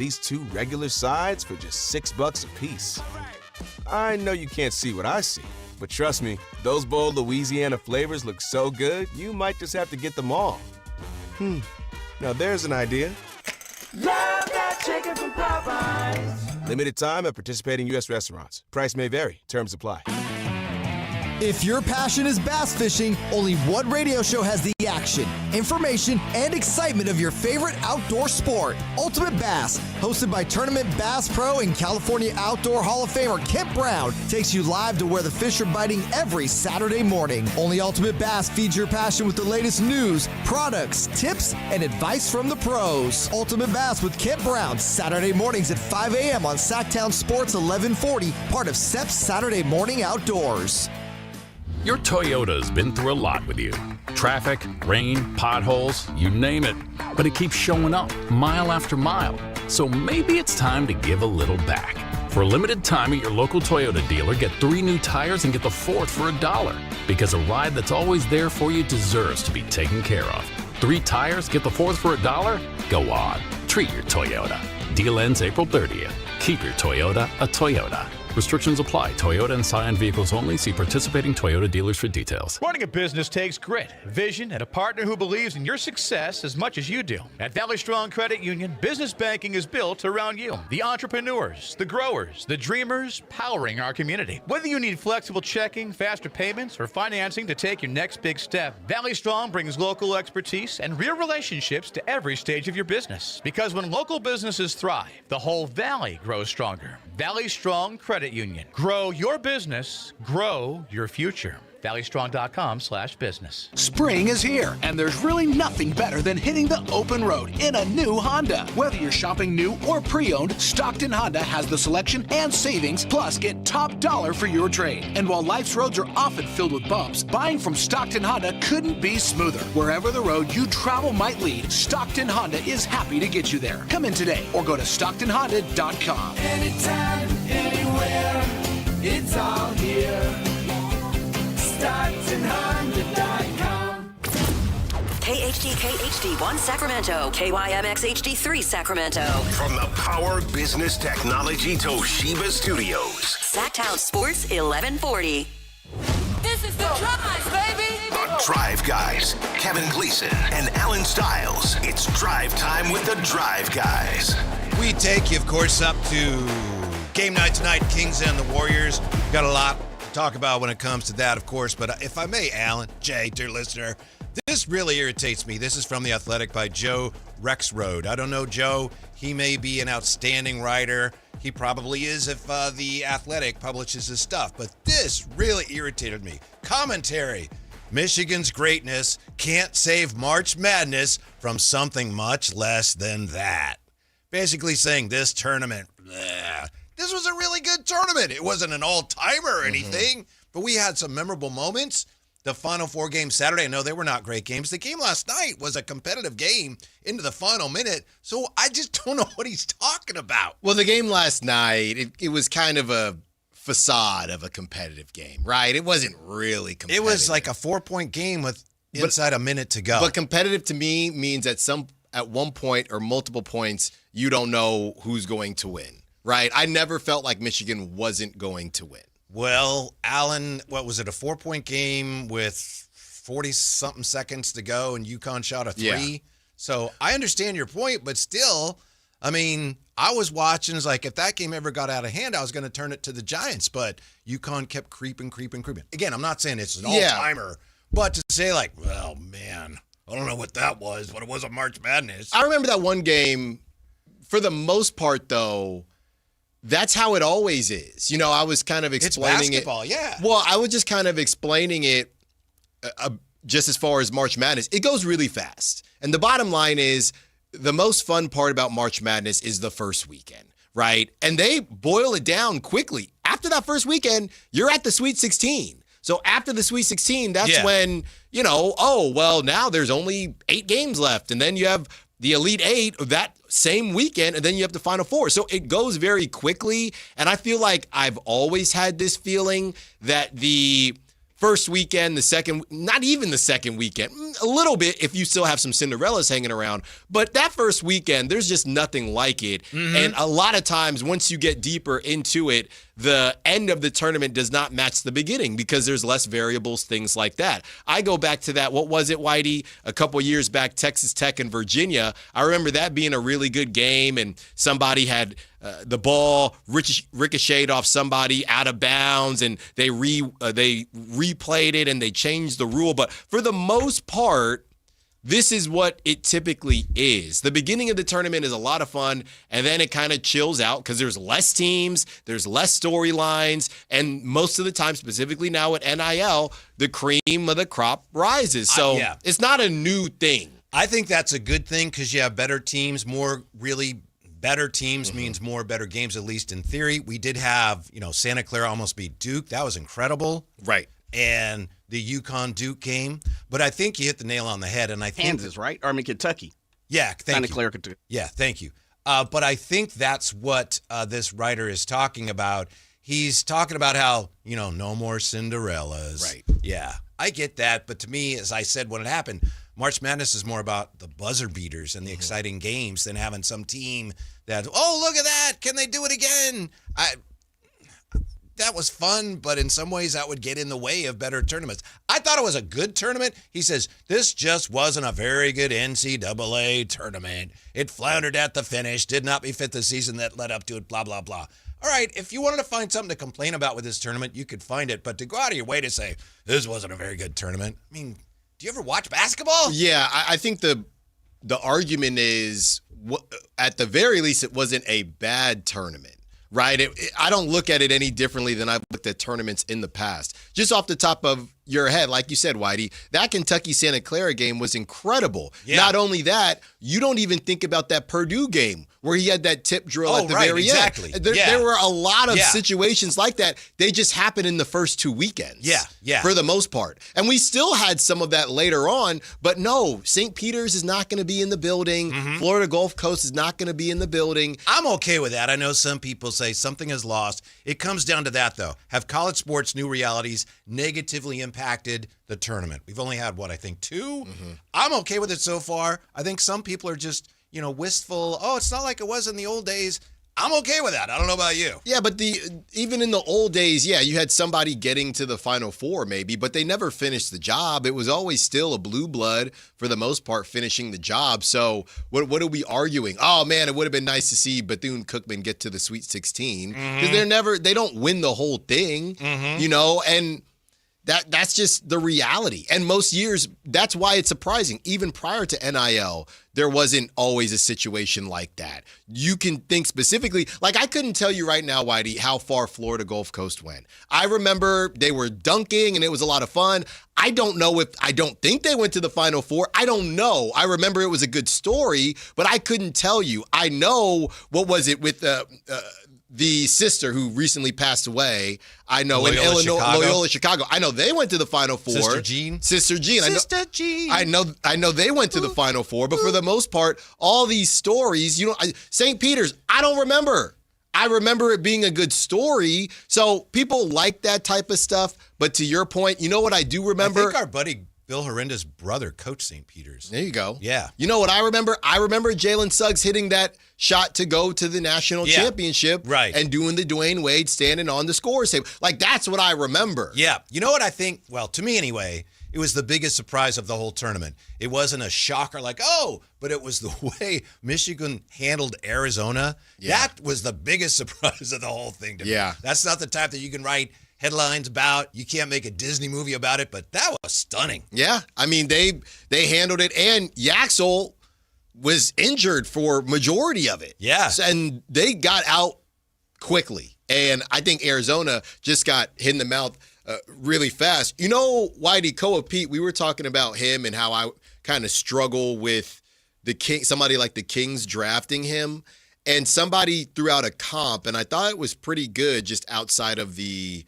these 2 regular sides for just $6 a piece. I know you can't see what I see, but trust me, those bold Louisiana flavors look so good, you might just have to get them all. Now there's an idea. Love that chicken from Popeyes. Limited time at participating U.S. restaurants. Price may vary. Terms apply. If your passion is bass fishing, only one radio show has the action, information, and excitement of your favorite outdoor sport. Ultimate Bass, hosted by Tournament Bass Pro and California Outdoor Hall of Famer Kent Brown, takes you live to where the fish are biting every Saturday morning. Only Ultimate Bass feeds your passion with the latest news, products, tips, and advice from the pros. Ultimate Bass with Kent Brown, Saturday mornings at 5 a.m. on Sactown Sports 1140, part of SEP's Saturday Morning Outdoors. Your Toyota's been through a lot with you. Traffic, rain, potholes, you name it. But it keeps showing up, mile after mile. So maybe it's time to give a little back. For a limited time at your local Toyota dealer, get 3 new tires and get the 4th for $1. Because a ride that's always there for you deserves to be taken care of. 3 tires, get the 4th for $1? Go on, treat your Toyota. Deal ends April 30th. Keep your Toyota a Toyota. Restrictions apply. Toyota and Scion vehicles only. See participating Toyota dealers for details. Running a business takes grit, vision, and a partner who believes in your success as much as you do. At Valley Strong Credit Union, business banking is built around you. The entrepreneurs, the growers, the dreamers powering our community. Whether you need flexible checking, faster payments, or financing to take your next big step, Valley Strong brings local expertise and real relationships to every stage of your business. Because when local businesses thrive, the whole valley grows stronger. Valley Strong Credit Union. Grow your business, grow your future. ValleyStrong.com/business. Spring is here, and there's really nothing better than hitting the open road in a new Honda. Whether you're shopping new or pre-owned, Stockton Honda has the selection and savings, plus get top dollar for your trade. And while life's roads are often filled with bumps, buying from Stockton Honda couldn't be smoother. Wherever the road you travel might lead, Stockton Honda is happy to get you there. Come in today or go to StocktonHonda.com. Anytime, anywhere, it's all here. StocktonHonda.com. KHD1 Sacramento, KYMX HD3 Sacramento. From the Power Business Technology Toshiba Studios. Sactown Sports 1140. This is the Drive, baby. The Drive Guys, Kevin Gleason and Alan Stiles. It's drive time with the Drive Guys. We take you, of course, up to game night tonight, Kings and the Warriors. Got a lot to talk about when it comes to that, of course. But if I may, Alan, Jay, dear listener, this really irritates me. This is from The Athletic by Joe Rexrode. I don't know Joe. He may be an outstanding writer. He probably is if The Athletic publishes his stuff. But this really irritated me. Commentary. Michigan's greatness can't save March Madness from something much less than that. Basically saying this tournament, this was a really good tournament. It wasn't an all-timer or anything, but we had some memorable moments. The Final Four games Saturday, no, they were not great games. The game last night was a competitive game into the final minute, so I just don't know what he's talking about. Well, the game last night, it was kind of a facade of a competitive game, right? It wasn't really competitive. It was like a 4-point game with inside a minute to go. But competitive to me means at one point or multiple points, you don't know who's going to win, right? I never felt like Michigan wasn't going to win. Well, Alan, what was it, a 4-point game with 40-something seconds to go and UConn shot a 3? Yeah. So I understand your point, but still, I mean, I was watching, it's like if that game ever got out of hand, I was going to turn it to the Giants, but UConn kept creeping. Again, I'm not saying it's an all-timer, but to say like, well, man, I don't know what that was, but it was a March Madness. I remember that one game, for the most part, though, that's how it always is. You know, I was kind of explaining it's basketball, yeah. Well, I was just kind of explaining it just as far as March Madness. It goes really fast. And the bottom line is the most fun part about March Madness is the first weekend, right? And they boil it down quickly. After that first weekend, you're at the Sweet 16. So after the Sweet 16, that's when, you know, oh, well, now there's only 8 games left. And then you have the Elite 8 that same weekend, and then you have the Final Four. So it goes very quickly, and I feel like I've always had this feeling that the first weekend, the second, not even the second weekend, a little bit if you still have some Cinderellas hanging around. But that first weekend, there's just nothing like it. And a lot of times, once you get deeper into it, the end of the tournament does not match the beginning because there's less variables, things like that. I go back to that, what was it, Whitey? A couple years back, Texas Tech and Virginia. I remember that being a really good game, and somebody had the ball ricocheted off somebody out of bounds, and they replayed it and they changed the rule. But for the most part, this is what it typically is. The beginning of the tournament is a lot of fun, and then it kind of chills out because there's less teams, there's less storylines, and most of the time, specifically now at NIL, the cream of the crop rises. So it's not a new thing. I think that's a good thing because you have better teams, more really better teams means more better games, at least in theory. We did have, Santa Clara almost beat Duke. That was incredible. Right. And the UConn-Duke game. But I think you hit the nail on the head. And I think Kansas, right? Or I mean, Kentucky. Yeah, thank Santa you. Clara, Kentucky. Yeah, thank you. But I think that's what this writer is talking about. He's talking about how, no more Cinderellas. Right. Yeah, I get that. But to me, as I said when it happened, March Madness is more about the buzzer beaters and the exciting games than having some team that, oh, look at that. Can they do it again? That was fun, but in some ways that would get in the way of better tournaments. I thought it was a good tournament. He says, this just wasn't a very good NCAA tournament. It floundered at the finish, did not befit the season that led up to it, blah, blah, blah. All right, if you wanted to find something to complain about with this tournament, you could find it. But to go out of your way to say, this wasn't a very good tournament, I mean, do you ever watch basketball? Yeah, I think the argument is, at the very least, it wasn't a bad tournament. Right? I don't look at it any differently than I've looked at tournaments in the past. Just off the top of your head, like you said, Whitey, that Kentucky-Santa Clara game was incredible. Yeah. Not only that, you don't even think about that Purdue game where he had that tip drill at the very end. There were a lot of situations like that. They just happened in the first 2 weekends. Yeah. For the most part. And we still had some of that later on, but no, St. Peter's is not going to be in the building. Florida Gulf Coast is not going to be in the building. I'm okay with that. I know some people say something is lost. It comes down to that, though. Have college sports' new realities negatively impacted the tournament? We've only had, I think 2? I'm okay with it so far. I think some people are just, wistful. Oh, it's not like it was in the old days. I'm okay with that. I don't know about you. Yeah, but even in the old days, you had somebody getting to the Final Four maybe, but they never finished the job. It was always still a blue blood for the most part finishing the job. So what are we arguing? Oh man, it would have been nice to see Bethune-Cookman get to the Sweet 16 because they don't win the whole thing, and that's just the reality. And most years, that's why it's surprising. Even prior to NIL, there wasn't always a situation like that. You can think specifically, like I couldn't tell you right now, Whitey, how far Florida Gulf Coast went. I remember they were dunking and it was a lot of fun. I don't think they went to the Final Four. I don't know. I remember it was a good story, but I couldn't tell you. I know, what was it with the sister who recently passed away, I know, in Illinois, Loyola, Chicago. I know they went to the Final Four. Sister Jean. I know they went to the Final Four, but for the most part, all these stories, St. Peter's, I don't remember. I remember it being a good story. So people like that type of stuff. But to your point, you know what I do remember? I think our buddy Bill Horinda's brother coached St. Peter's. There you go. Yeah. You know what I remember? I remember Jalen Suggs hitting that shot to go to the national championship. Right. And doing the Dwayne Wade standing on the scores table. Like, that's what I remember. Yeah. You know what I think? Well, to me anyway, it was the biggest surprise of the whole tournament. It wasn't a shocker like, but it was the way Michigan handled Arizona. Yeah. That was the biggest surprise of the whole thing to me. Yeah. That's not the type that you can write headlines about. You can't make a Disney movie about it, but that was stunning. Yeah. I mean, they handled it, and Yaxel was injured for majority of it. Yeah. And they got out quickly. And I think Arizona just got hit in the mouth really fast. Whitey, Koa Pete, we were talking about him and how I kind of struggle with somebody like the Kings drafting him. And somebody threw out a comp, and I thought it was pretty good just outside of the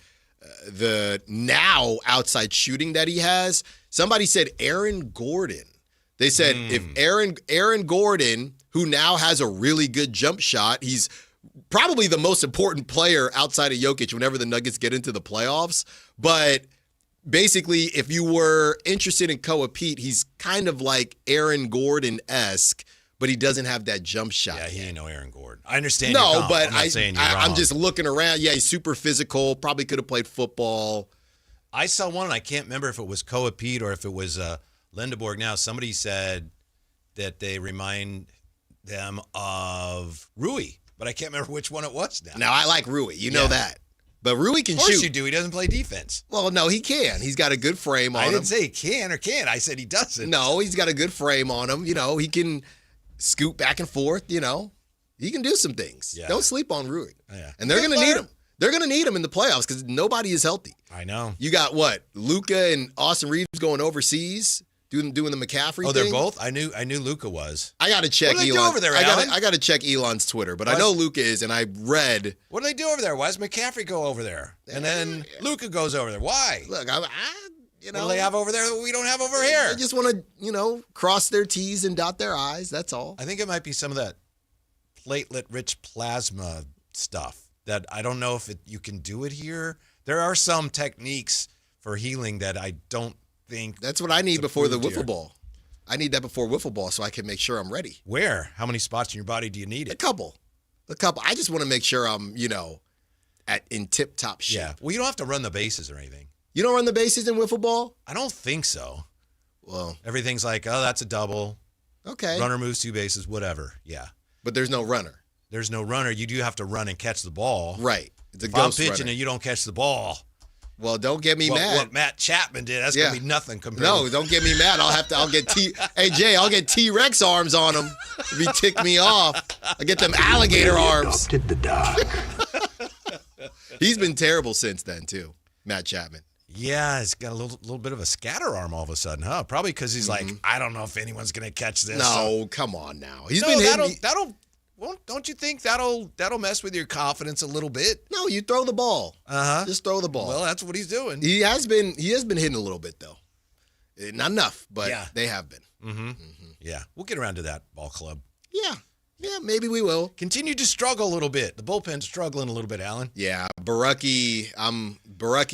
now outside shooting that he has. Somebody said Aaron Gordon. They said if Aaron Gordon, who now has a really good jump shot, he's probably the most important player outside of Jokic whenever the Nuggets get into the playoffs. But basically, if you were interested in Koa Pete, he's kind of like Aaron Gordon-esque, but he doesn't have that jump shot. Yeah, he yet. ain't no Aaron Gordon. I understand. No, but I'm not saying you're wrong. I'm just looking around. Yeah, he's super physical. Probably could have played football. I saw one, and I can't remember if it was Koa Pete or if it was Lindeborg. Now, somebody said that they remind them of Rui, but I can't remember which one it was now. Now, I like Rui. You know that. But Rui can shoot. Of course shoot. you do. He doesn't play defense. Well, no, he can. He's got a good frame on him. I didn't say he can or can't. I said he doesn't. No, he's got a good frame on him. You know, he can scoot back and forth, you know. He can do some things. Yeah. Don't sleep on Rui. Yeah. And they're going to need him. They're going to need him in the playoffs because nobody is healthy. I know. You got what? Luka and Austin Reeves going overseas, doing the McCaffrey thing. Oh, they're both? I knew Luka was. I got to check What do they Elon. do over there, Alan? I got to check Elon's Twitter, but I know Luka is, and I read. What do they do over there? Why does McCaffrey go over there? And then Luka goes over there. Why? Look, you know. What do they have over there that we don't have over here? They just want to, you know, cross their T's and dot their I's. That's all. I think it might be some of that platelet-rich plasma stuff that I don't know if you can do it here. There are some techniques for healing that I don't think. That's what I need before the wiffle ball. I need that before wiffle ball so I can make sure I'm ready. Where? How many spots in your body do you need it? A couple. I just want to make sure I'm, you know, in tip-top shape. Yeah. Well, you don't have to run the bases or anything. You don't run the bases in wiffle ball? I don't think so. Well, everything's like, oh, that's a double. Okay. Runner moves 2 bases, whatever. Yeah. But there's no runner. There's no runner. You do have to run and catch the ball. Right. It's a if ghost I'm pitching runner. and you don't catch the ball. Well, don't get me mad. What Matt Chapman did, that's going to be nothing compared No, don't get me mad. I'll get Hey, Jay, I'll get T-Rex arms on him if he tick me off. I'll get them alligator arms. Adopted the dog. He's been terrible since then, too, Matt Chapman. Yeah, he's got a little bit of a scatter arm all of a sudden, huh? Probably because he's like, I don't know if anyone's going to catch this. No, come on now. He's been hitting. Don't you think that'll mess with your confidence a little bit? No, you throw the ball. Uh-huh. Just throw the ball. Well, that's what he's doing. He has been hitting a little bit though. Not enough, but they have been. Mm-hmm. Yeah, we'll get around to that ball club. Yeah, maybe we will. Continue to struggle a little bit. The bullpen's struggling a little bit, Alan. Yeah, Baraki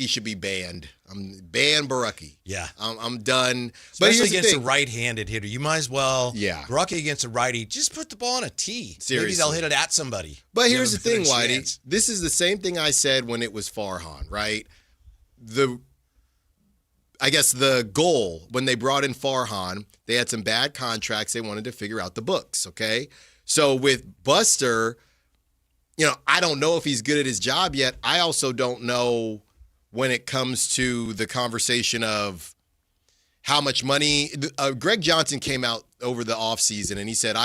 should be banned. Ban Baraki. Yeah. I'm done. Especially but against a right-handed hitter. You might as well. Yeah. Baraki against a righty, just put the ball on a tee. Seriously. Maybe they'll hit it at somebody. But here's the thing, Whitey. This is the same thing I said when it was Farhan, right? I guess the goal when they brought in Farhan, they had some bad contracts. They wanted to figure out the books, okay? So with Buster, you know, I don't know if he's good at his job yet. I also don't know when it comes to the conversation of how much money. Greg Johnson came out over the offseason and he said,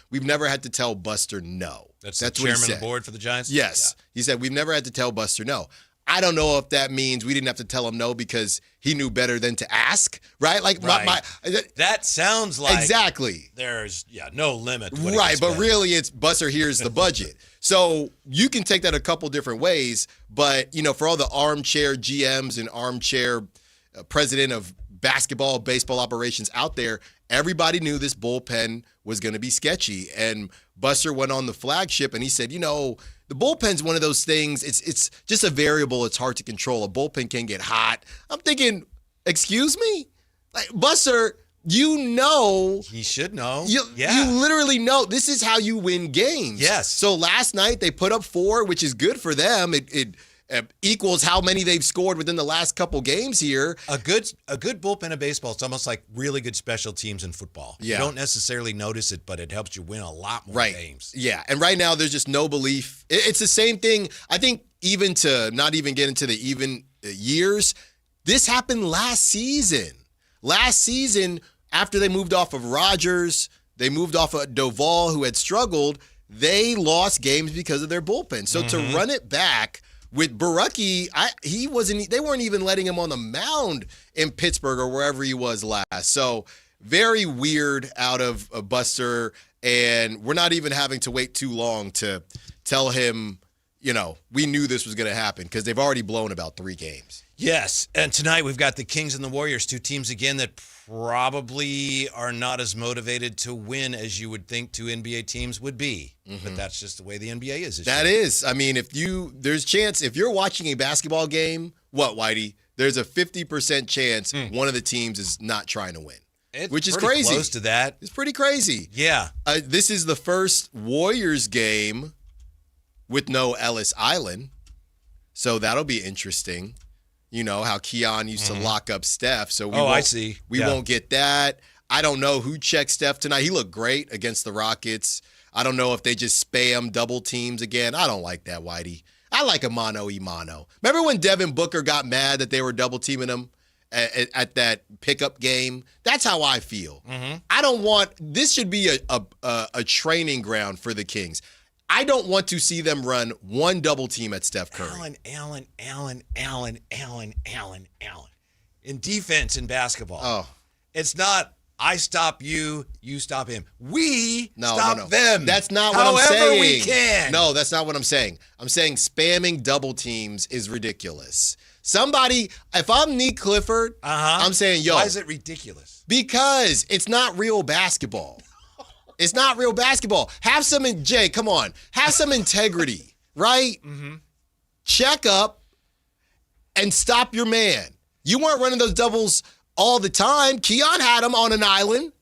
we've never had to tell Buster no. That's the chairman of the board for the Giants? Yes. Yeah. He said, we've never had to tell Buster no. I don't know if that means we didn't have to tell him no because he knew better than to ask, right? Like that sounds like exactly. There's no limit. To what right, but really it's Buster here's the budget. So you can take that a couple different ways, but you know, for all the armchair GMs and armchair president of basketball, baseball operations out there, everybody knew this bullpen was going to be sketchy, and Buster went on the flagship and he said, you know, the bullpen's one of those things. It's just a variable. It's hard to control. A bullpen can get hot. I'm thinking, excuse me? Like, Buster, you know. He should know. You literally know. This is how you win games. Yes. So last night they put up 4, which is good for them. It equals how many they've scored within the last couple games here. A good bullpen of baseball, it's almost like really good special teams in football. Yeah. You don't necessarily notice it, but it helps you win a lot more games. Yeah, and right now there's just no belief. It's the same thing. I think even to not even get into the even years, this happened last season. Last season, after they moved off of Rodgers, they moved off of Doval, who had struggled, they lost games because of their bullpen. So to run it back with Baraki, they weren't even letting him on the mound in Pittsburgh or wherever he was last. So very weird out of Buster, and we're not even having to wait too long to tell him, you know, we knew this was going to happen because they've already blown about 3 games. Yes, and tonight we've got the Kings and the Warriors, 2 teams again that probably are not as motivated to win as you would think 2 NBA teams would be. But that's just the way the NBA is. That is. I mean, there's chance, if you're watching a basketball game What, Whitey? There's a 50% chance one of the teams is not trying to win. Which is pretty crazy. Close to that. It's pretty crazy. Yeah. This is the first Warriors game with no Ellis Island. So that'll be interesting. You know, how Keon used to lock up Steph. So I see. We won't get that. I don't know who checked Steph tonight. He looked great against the Rockets. I don't know if they just spam double teams again. I don't like that, Whitey. I like a mano-y-mano. Remember when Devin Booker got mad that they were double teaming him at that pickup game? That's how I feel. I don't want – this should be a training ground for the Kings. I don't want to see them run one double team at Steph Curry. Allen. In defense in basketball, it's not I stop you, you stop him. We stop them. That's not what I'm saying. However we can. No, that's not what I'm saying. I'm saying spamming double teams is ridiculous. Somebody, if I'm Nick Clifford, I'm saying, yo. Why is it ridiculous? Because it's not real basketball. It's not real basketball. Have some, Jay, come on. Have some integrity, right? Check up and stop your man. You weren't running those doubles all the time. Keon had him on an island.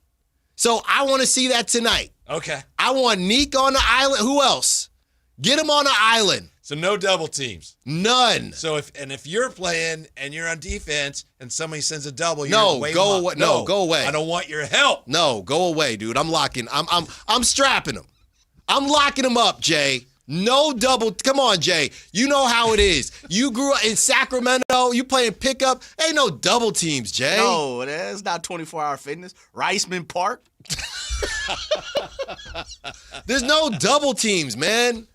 So I want to see that tonight. Okay. I want Neek on the island. Who else? Get him on the island. So no double teams. None. So if you're playing and you're on defense and somebody sends a double, go away. No, go away. I don't want your help. No, go away, dude. I'm strapping him. I'm locking him up, Jay. No double. Come on, Jay. You know how it is. You grew up in Sacramento. You playing pickup. Ain't no double teams, Jay. No, that's not 24-hour fitness. Riceman Park. There's no double teams, man.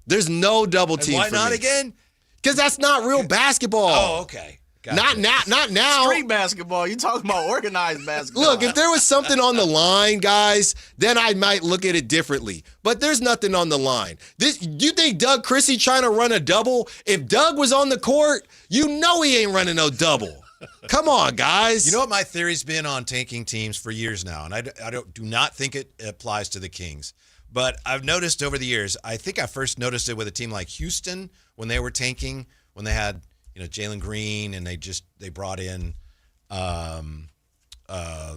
There's no double teams. Why not again? Because that's not real basketball. Oh, okay. Gotcha. Not now. Street basketball. You talking about organized basketball. Look, if there was something on the line, guys, then I might look at it differently. But there's nothing on the line. You think Doug Christie trying to run a double? If Doug was on the court, you know he ain't running no double. Come on, guys. You know what my theory's been on tanking teams for years now, and I do not think it applies to the Kings. But I've noticed over the years, I think I first noticed it with a team like Houston when they were tanking, when they had Jalen Green and they brought in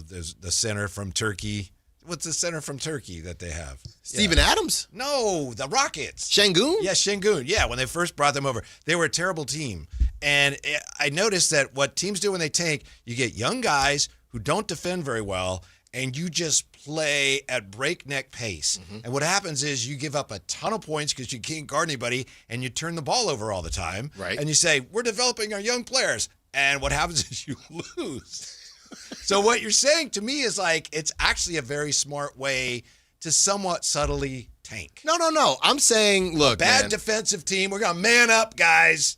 there's the center from Turkey. What's the center from Turkey that they have? Steven Adams? No, the Rockets. Şengün? Yeah, Şengün. Yeah, when they first brought them over, they were a terrible team. And I noticed that what teams do when they tank, you get young guys who don't defend very well, and you just play at breakneck pace. And what happens is you give up a ton of points because you can't guard anybody, and you turn the ball over all the time. Right. And you say, we're developing our young players. And what happens is you lose. So what you're saying to me is like it's actually a very smart way to somewhat subtly tank. No. I'm saying, look, Bad defensive team. We're going to man up, guys.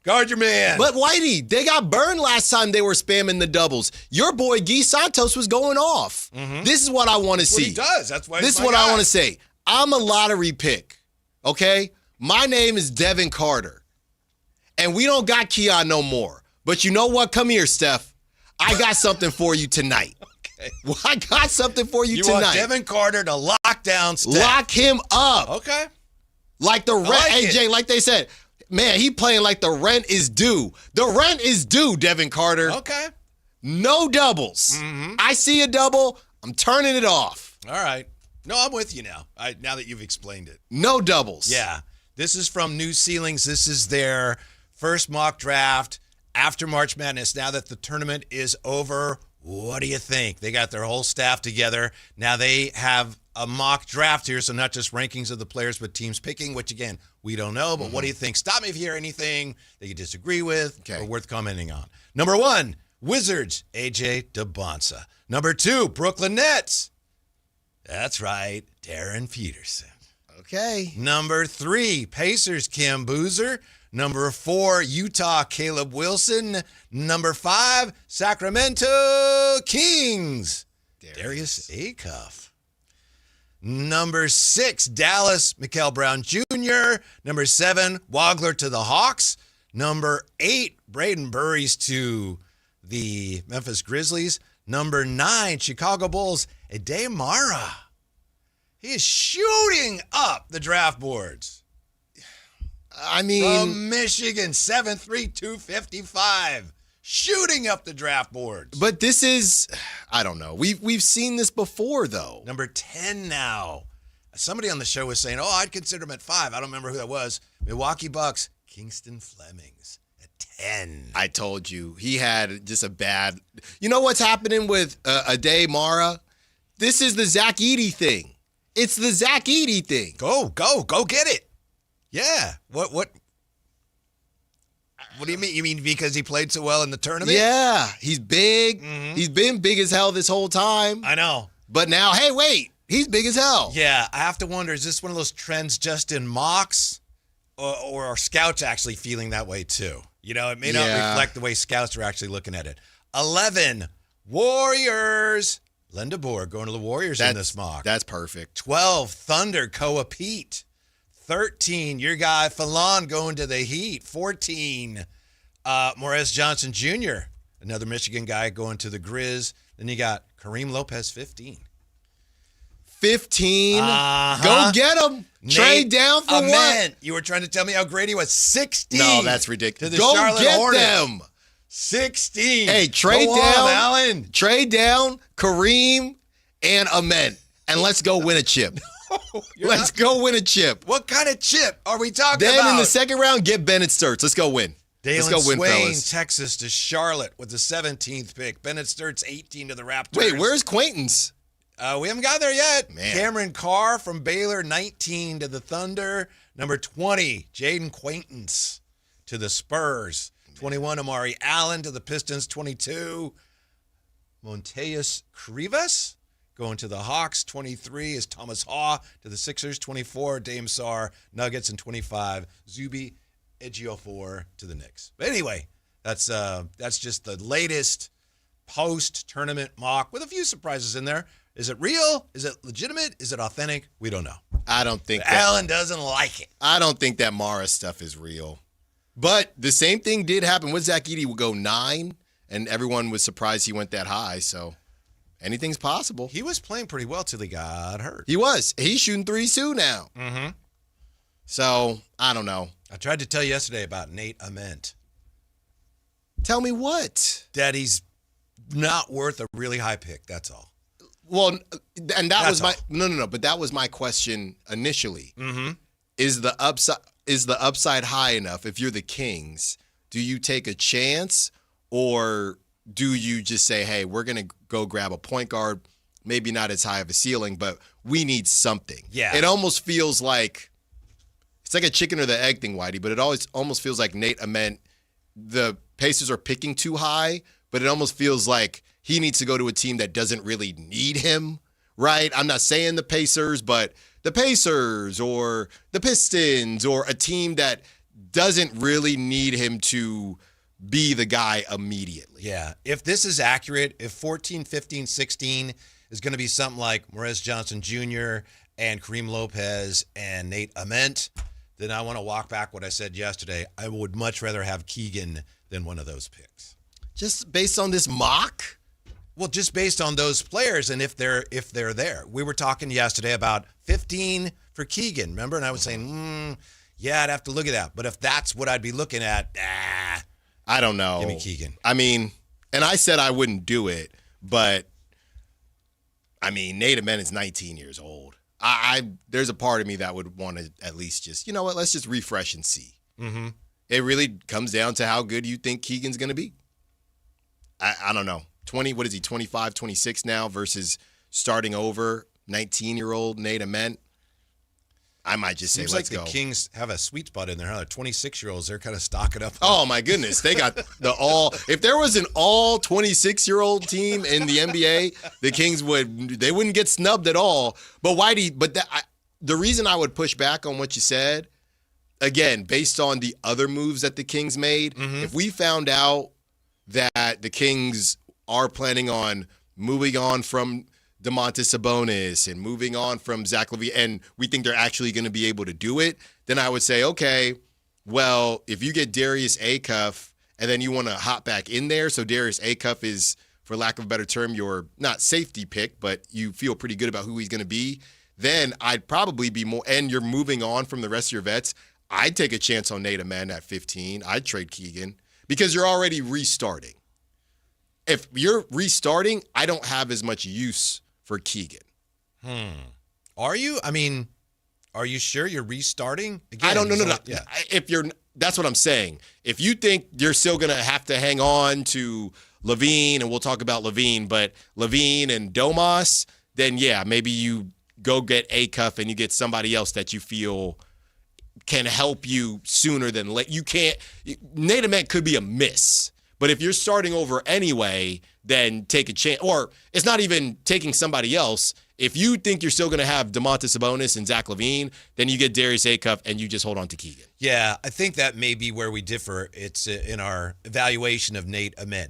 Guard your man. But Whitey, they got burned last time they were spamming the doubles. Your boy Guy Santos was going off. This is what I want to see. He does. That's why. This is what I want to say. I'm a lottery pick. Okay, my name is Devin Carter, and we don't got Keon no more. But you know what? Come here, Steph. I got something for you tonight. Okay. Well, I got something for you tonight. You want Devin Carter to lock down Steph. Lock him up. Okay. Like the rent. Like AJ, like they said. Man, he playing like the rent is due. The rent is due, Devin Carter. Okay. No doubles. I see a double. I'm turning it off. All right. No, I'm with you now. Now that you've explained it. No doubles. Yeah. This is from New Ceilings. This is their first mock draft after March Madness. Now that the tournament is over, what do you think? They got their whole staff together. Now they have a mock draft here, so not just rankings of the players, but teams picking, which, again, we don't know. But what do you think? Stop me if you hear anything that you disagree with or worth commenting on. Number 1, Wizards, A.J. DeBonsa. Number 2, Brooklyn Nets. That's right, Darren Peterson. Okay. Number 3, Pacers, Cam Boozer. Number 4, Utah, Caleb Wilson. Number 5, Sacramento Kings, Darius Acuff. Number 6, Dallas, Mikael Brown Jr. Number 7, Wagler to the Hawks. Number 8, Braden Burries to the Memphis Grizzlies. Number 9, Chicago Bulls, Ade Mara. He is shooting up the draft boards. I mean, from Michigan, 7'3", 255, shooting up the draft boards. But this is, I don't know. We've seen this before, though. Number 10 now. Somebody on the show was saying, I'd consider him at 5. I don't remember who that was. Milwaukee Bucks, Kingston Flemings at 10. I told you. He had just a bad. You know what's happening with Ade Mara? This is the Zach Edey thing. It's the Zach Edey thing. Go get it. Yeah. What do you mean? You mean because he played so well in the tournament? Yeah. He's big. Mm-hmm. He's been big as hell this whole time. I know. But now, hey, wait. He's big as hell. Yeah. I have to wonder, is this one of those trends just in mocks or are scouts actually feeling that way too? You know, it may not reflect the way scouts are actually looking at it. 11, Warriors. Linda Boer going to the Warriors in this mock. That's perfect. 12, Thunder, Koa Pete. 13, your guy Falon going to the Heat. 14, Morez Johnson Jr., another Michigan guy going to the Grizz. Then you got Kareem Lopez, 15. 15. Go get him. Trade down for what? You were trying to tell me how great he was. 16. No, that's ridiculous. To the Go Charlotte get Hornets. them. 16. Hey, trade Go down, on, Allen. Trade down Kareem and Ament, and let's go win a chip. Let's go win a chip. What kind of chip are we talking about? Then in the second round, get Bennett Sturts. Let's go win. Let's go win, Swain, fellas. Texas to Charlotte with the 17th pick. Bennett Sturts, 18 to the Raptors. Wait, where's Quaintance? We haven't got there yet. Man. Cameron Carr from Baylor, 19 to the Thunder. Number 20, Jaden Quaintance to the Spurs. 21, Amari Allen to the Pistons. 22, Monteus Crivas going to the Hawks. 23 is Thomas Haw to the Sixers. 24, Dame Sarr, Nuggets. And 25, Zuby Ejiofor to the Knicks. But anyway, that's just the latest post-tournament mock with a few surprises in there. Is it real? Is it legitimate? Is it authentic? We don't know. I don't think Allen doesn't like it. I don't think that Mara stuff is real. But the same thing did happen with Zach Edey. Would go 9, and everyone was surprised he went that high. So anything's possible. He was playing pretty well till he got hurt. He was. He's shooting 3s too now. Mm-hmm. So I don't know. I tried to tell you yesterday about Nate Ament. Tell me what? That he's not worth a really high pick. That's all. Well, and that was my no. But that was my question initially. Mm-hmm. Is the upside high enough? If you're the Kings, do you take a chance, or do you just say, "Hey, we're gonna go grab a point guard, maybe not as high of a ceiling, but we need something." Yeah. It almost feels like it's like a chicken or the egg thing, Whitey. But it almost feels like Nate Ament. The Pacers are picking too high, but it almost feels like he needs to go to a team that doesn't really need him, right? I'm not saying the Pacers, but the Pacers or the Pistons or a team that doesn't really need him to be the guy immediately. Yeah. If this is accurate, if 14, 15, 16 is going to be something like Morez Johnson Jr. and Kareem Lopez and Nate Ament, then I want to walk back what I said yesterday. I would much rather have Keegan than one of those picks. Just based on this mock? Well, just based on those players and if they're there. We were talking yesterday about 15 for Keegan, remember? And I was saying, yeah, I'd have to look at that. But if that's what I'd be looking at, I don't know. Give me Keegan. I mean, and I said I wouldn't do it, but I mean, Nate Ament is 19 years old. There's a part of me that would want to at least just, you know what, let's just refresh and see. Mm-hmm. It really comes down to how good you think Keegan's going to be. I don't know. 25, 26 now versus starting over 19-year-old Nate Ament. I might just say, let's go. Seems like the Kings have a sweet spot in there, huh? The 26-years, they're kind of stocking up. Oh, my goodness. They got if there was an all 26-year-old team in the NBA, the Kings wouldn't get snubbed at all. But the reason I would push back on what you said, again, based on the other moves that the Kings made, if we found out that the Kings are planning on moving on from Domantas Sabonis and moving on from Zach LaVine, and we think they're actually going to be able to do it, then I would say, okay, well, if you get Darius Acuff and then you want to hop back in there, so Darius Acuff is, for lack of a better term, your not safety pick, but you feel pretty good about who he's going to be, then I'd probably be more, and you're moving on from the rest of your vets, I'd take a chance on Nate Amen at 15. I'd trade Keegan because you're already restarting. If you're restarting, I don't have as much use for Keegan. Are you? I mean, are you sure you're restarting? Again, I don't know. No. Yeah. That's what I'm saying. If you think you're still going to have to hang on to Levine, and we'll talk about Levine, but Levine and Domas, then yeah, maybe you go get Acuff and you get somebody else that you feel can help you sooner than late. You can't. Nate Amen could be a miss, but if you're starting over anyway, then take a chance. Or it's not even taking somebody else. If you think you're still going to have DeMontis Sabonis and Zach LaVine, then you get Darius Acuff and you just hold on to Keegan. Yeah, I think that may be where we differ. It's in our evaluation of Nate Amen.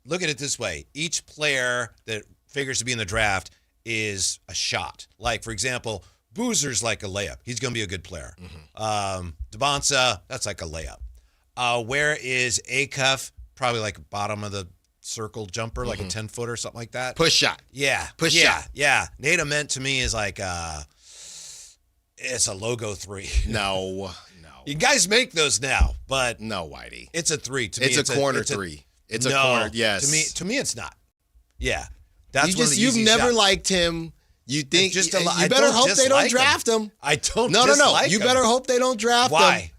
Look at it this way. Each player that figures to be in the draft is a shot. Like, for example, Boozer's like a layup. He's going to be a good player. DeBonsa, that's like a layup. Where is Acuff? Probably like bottom of the circle jumper, like a 10-foot or something like that. Push shot. Yeah. Push shot. Yeah. Nate Amen to me is like it's a logo 3. No. You guys make those now, but no, Whitey. It's a 3. To me, it's a corner 3. It's a corner, yes. To me, it's not. Yeah. That's you've never shots. Liked him. You think just you better hope they don't draft him. I don't. No. You better hope they don't draft him. Why?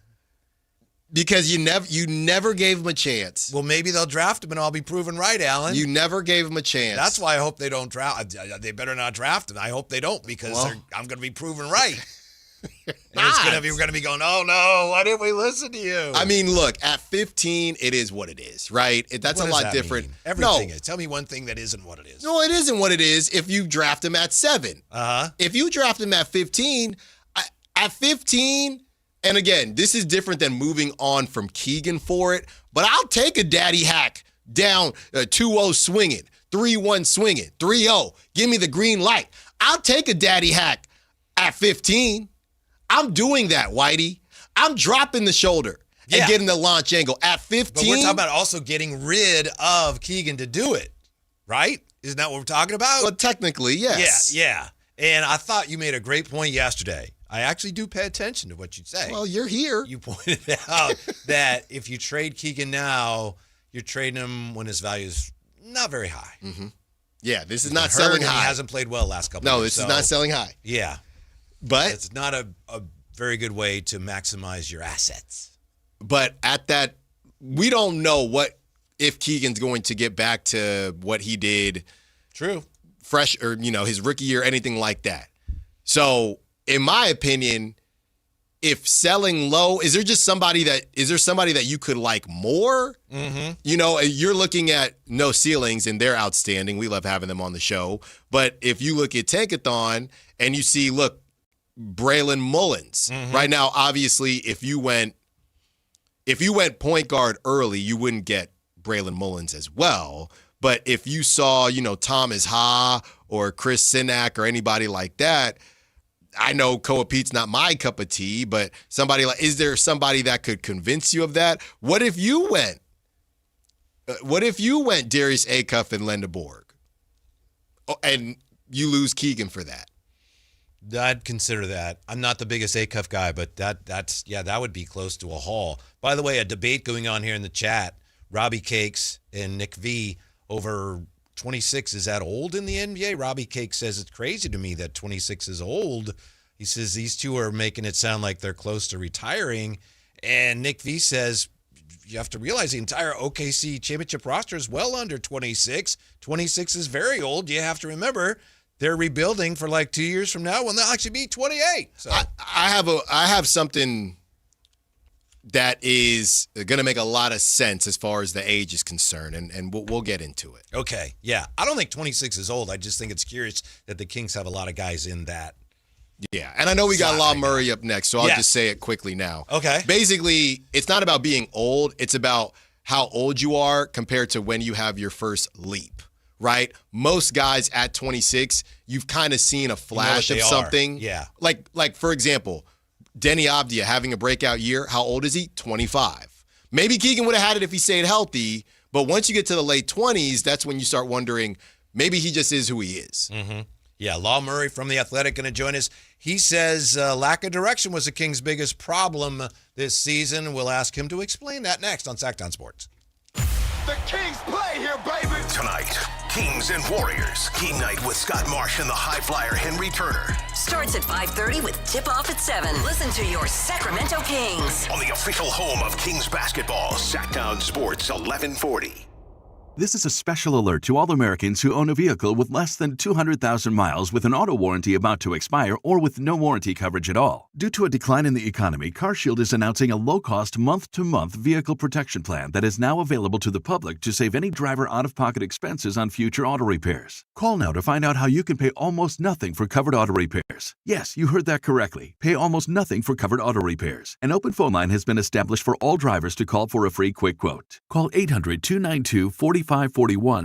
Because you never gave him a chance. Well, maybe they'll draft him, and I'll be proven right, Alan. You never gave him a chance. That's why I hope they don't draft. They better not draft him. I hope they don't because I'm going to be proven right. We're going to be going, oh no, why didn't we listen to you? I mean, look, at 15, it is what it is, right? That's a lot different. Mean? Everything is. Tell me one thing that isn't what it is. No, it isn't what it is if you draft him at 7. If you draft him at 15, at 15, and again, this is different than moving on from Keegan for it, but I'll take a daddy hack down 2-0 swinging, 3-1 swinging, 3-0. Give me the green light. I'll take a daddy hack at 15. I'm doing that, Whitey. I'm dropping the shoulder and getting the launch angle at 15. But we're talking about also getting rid of Keegan to do it, right? Isn't that what we're talking about? Well, technically, yes. Yeah. And I thought you made a great point yesterday. I actually do pay attention to what you say. Well, you're here. You pointed out that if you trade Keegan now, you're trading him when his value is not very high. Mm-hmm. Yeah, this is not selling high. He hasn't played well last couple of years. No, this is not selling high. Yeah. But it's not a very good way to maximize your assets. But at that, we don't know if Keegan's going to get back to what he did. True. Fresh or, his rookie year, anything like that. So, in my opinion, if selling low, is there somebody that you could like more? Mm-hmm. You're looking at No Ceilings and they're outstanding. We love having them on the show. But if you look at Tankathon and you see, look, Braylon Mullins. Mm-hmm. Right now, obviously, if you went point guard early, you wouldn't get Braylon Mullins as well. But if you saw, Thomas Ha or Chris Sinak or anybody like that, I know Koa Pete's not my cup of tea, but is there somebody that could convince you of that? What if you went Darius Acuff and Linda Borg? Oh, and you lose Keegan for that. I'd consider that. I'm not the biggest Acuff guy, but that would be close to a haul. By the way, a debate going on here in the chat. Robbie Cakes and Nick V over 26. Is that old in the NBA? Robbie Cakes says it's crazy to me that 26 is old. He says these two are making it sound like they're close to retiring. And Nick V says you have to realize the entire OKC championship roster is well under 26. 26 is very old. You have to remember they're rebuilding for like 2 years from now when they'll actually be 28. So I have something that is going to make a lot of sense as far as the age is concerned, and we'll get into it. Okay, yeah. I don't think 26 is old. I just think it's curious that the Kings have a lot of guys in that. Yeah, and I know we got Law Murray up next, so I'll just say it quickly now. Okay. Basically, it's not about being old. It's about how old you are compared to when you have your first leap, right? Most guys at 26, you've kind of seen a flash of something. Yeah. Like for example, Denny Abdia having a breakout year. How old is he? 25. Maybe Keegan would have had it if he stayed healthy, but once you get to the late 20s, that's when you start wondering, maybe he just is who he is. Mm-hmm. Yeah, Law Murray from The Athletic going to join us. He says lack of direction was the Kings' biggest problem this season. We'll ask him to explain that next on Sactown Sports. The Kings play here, baby! Tonight, Kings and Warriors. Game night with Scott Marsh and the high flyer Henry Turner. Starts at 5:30 with tip-off at 7. Listen to your Sacramento Kings. On the official home of Kings basketball, Sactown Sports 1140. This is a special alert to all Americans who own a vehicle with less than 200,000 miles with an auto warranty about to expire or with no warranty coverage at all. Due to a decline in the economy, CarShield is announcing a low-cost month-to-month vehicle protection plan that is now available to the public to save any driver out-of-pocket expenses on future auto repairs. Call now to find out how you can pay almost nothing for covered auto repairs. Yes, you heard that correctly. Pay almost nothing for covered auto repairs. An open phone line has been established for all drivers to call for a free quick quote. Call 800-292-4541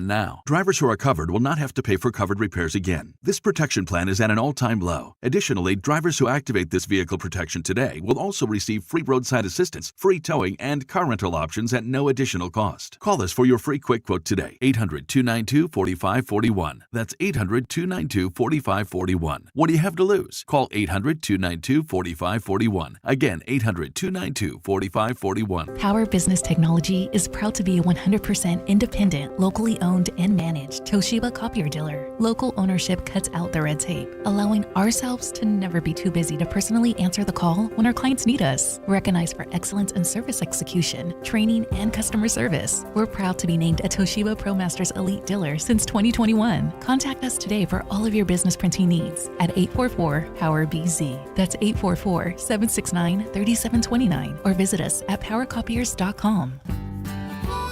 now. Drivers who are covered will not have to pay for covered repairs again. This protection plan is at an all-time low. Additionally, drivers who activate this vehicle protection today will also receive free roadside assistance, free towing, and car rental options at no additional cost. Call us for your free quick quote today. 800-292-4541. That's 800-292-4541. What do you have to lose? Call 800-292-4541. Again, 800-292-4541. Power Business Technology is proud to be a 100% independent, locally owned and managed Toshiba copier dealer. Local ownership cuts out the red tape, allowing ourselves to never be too busy to personally answer the call when our clients need us. Recognized for excellence in service execution, training, and customer service, we're proud to be named a Toshiba ProMasters Elite dealer since 2021. Contact us today for all of your business printing needs at 844-POWER-BZ. That's 844-769-3729, or visit us at powercopiers.com.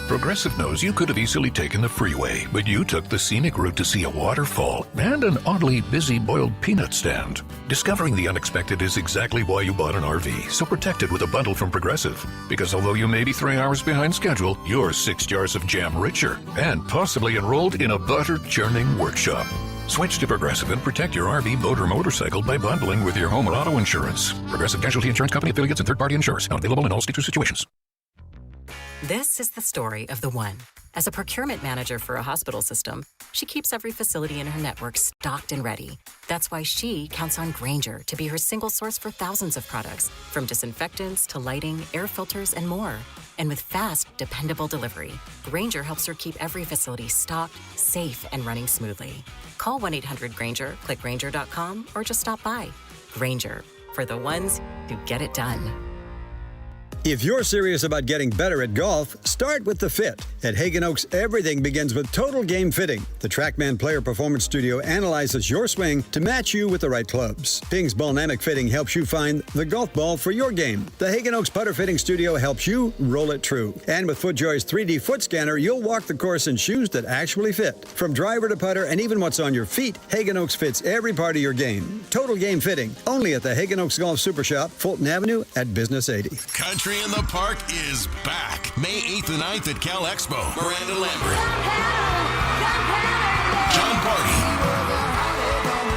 Progressive knows you could have easily taken the freeway, but you took the scenic route to see a waterfall and an oddly busy boiled peanut stand. Discovering the unexpected is exactly why you bought an RV, so protect it with a bundle from Progressive. Because although you may be 3 hours behind schedule, you're 6 jars of jam richer and possibly enrolled in a butter churning workshop. Switch to Progressive and protect your RV, boat, or motorcycle by bundling with your home or auto insurance. Progressive Casualty Insurance Company affiliates and third-party insurers. Not available in all states or situations. This is the story of the one. As a procurement manager for a hospital system, she keeps every facility in her network stocked and ready. That's why she counts on Grainger to be her single source for thousands of products, from disinfectants to lighting, air filters, and more. And with fast, dependable delivery, Grainger helps her keep every facility stocked, safe, and running smoothly. Call 1-800-GRAINGER, click Grainger.com, or just stop by. Grainger, for the ones who get it done. If you're serious about getting better at golf, start with the fit. At Hagen Oaks, everything begins with Total Game Fitting. The TrackMan Player Performance Studio analyzes your swing to match you with the right clubs. Ping's Ballnamic Fitting helps you find the golf ball for your game. The Hagen Oaks Putter Fitting Studio helps you roll it true. And with FootJoy's 3D foot scanner, you'll walk the course in shoes that actually fit. From driver to putter and even what's on your feet, Hagen Oaks fits every part of your game. Total Game Fitting, only at the Hagen Oaks Golf Super Shop, Fulton Avenue at Business 80. Country in the Park is back. May 8th and 9th at Cal Expo. Miranda Lambert, John Party,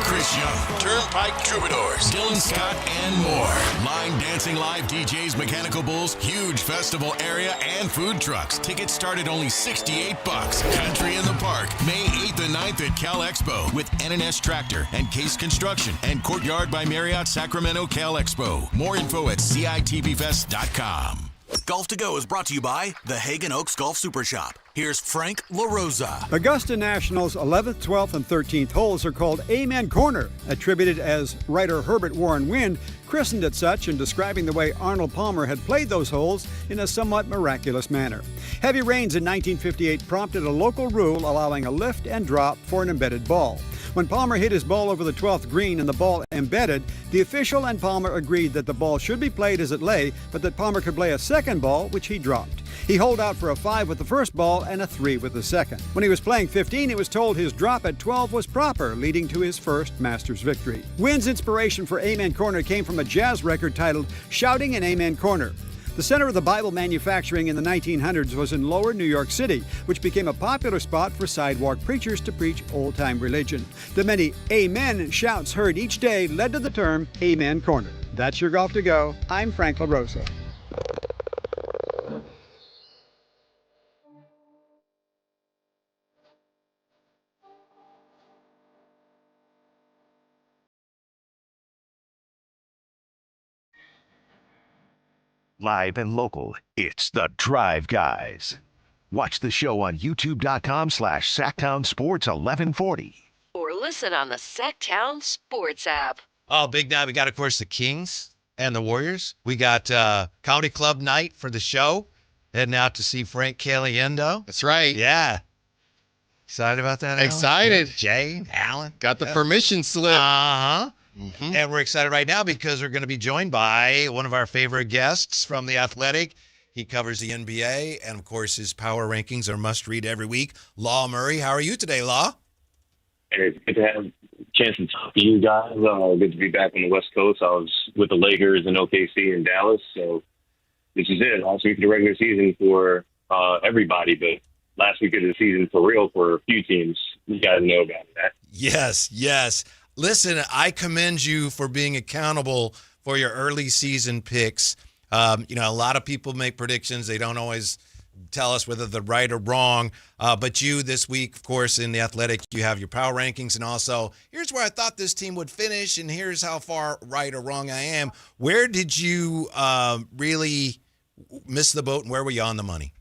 Chris Young, Turnpike Troubadours, Dylan Scott, and more. Line dancing, live DJs, mechanical bulls, huge festival area, and food trucks. Tickets start at only $68. Country in the Park, May 8th and 9th at Cal Expo with N&S Tractor and Case Construction and Courtyard by Marriott Sacramento Cal Expo. More info at CITVFest.com. Golf to Go is brought to you by the Hagen Oaks Golf Super Shop. Here's Frank LaRosa. Augusta National's 11th, 12th, and 13th holes are called Amen Corner, attributed as writer Herbert Warren Wind christened it such in describing the way Arnold Palmer had played those holes in a somewhat miraculous manner. Heavy rains in 1958 prompted a local rule allowing a lift and drop for an embedded ball. When Palmer hit his ball over the 12th green and the ball embedded, the official and Palmer agreed that the ball should be played as it lay, but that Palmer could play a second ball, which he dropped. He holed out for a 5 with the first ball and a 3 with the second. When he was playing 15, he was told his drop at 12 was proper, leading to his first Masters victory. Wynn's inspiration for Amen Corner came from a jazz record titled Shouting in Amen Corner. The center of the Bible manufacturing in the 1900s was in Lower New York City, which became a popular spot for sidewalk preachers to preach old-time religion. The many amen shouts heard each day led to the term Amen Corner. That's your Golf to Go. I'm Frank LaRosa. Live and local, it's the Drive Guys. Watch the show on youtube.com/Sactown Sports 1140. Or listen on the Sactown Sports app. Oh, big night. We got, of course, the Kings and the Warriors. We got County Club night for the show. Heading out to see Frank Caliendo. That's right. Yeah. Excited about that, Alan? Excited. Yeah. Jay, Alan. Got the permission slip. Uh-huh. Mm-hmm. And we're excited right now because we're going to be joined by one of our favorite guests from The Athletic. He covers the NBA, and, of course, his power rankings are must-read every week. Law Murray, how are you today, Law? It's good to have a chance to talk to you guys. Good to be back on the West Coast. I was with the Lakers in OKC and Dallas, so this is it. Last week of the regular season for everybody, but last week of the season for real for a few teams. You guys know about that. Yes, yes. Listen, I commend you for being accountable for your early season picks. A lot of people make predictions. They don't always tell us whether they're right or wrong. But you this week, of course, in The Athletic, you have your power rankings, and also here's where I thought this team would finish, and here's how far right or wrong I am. Where did you really miss the boat, and where were you on the money?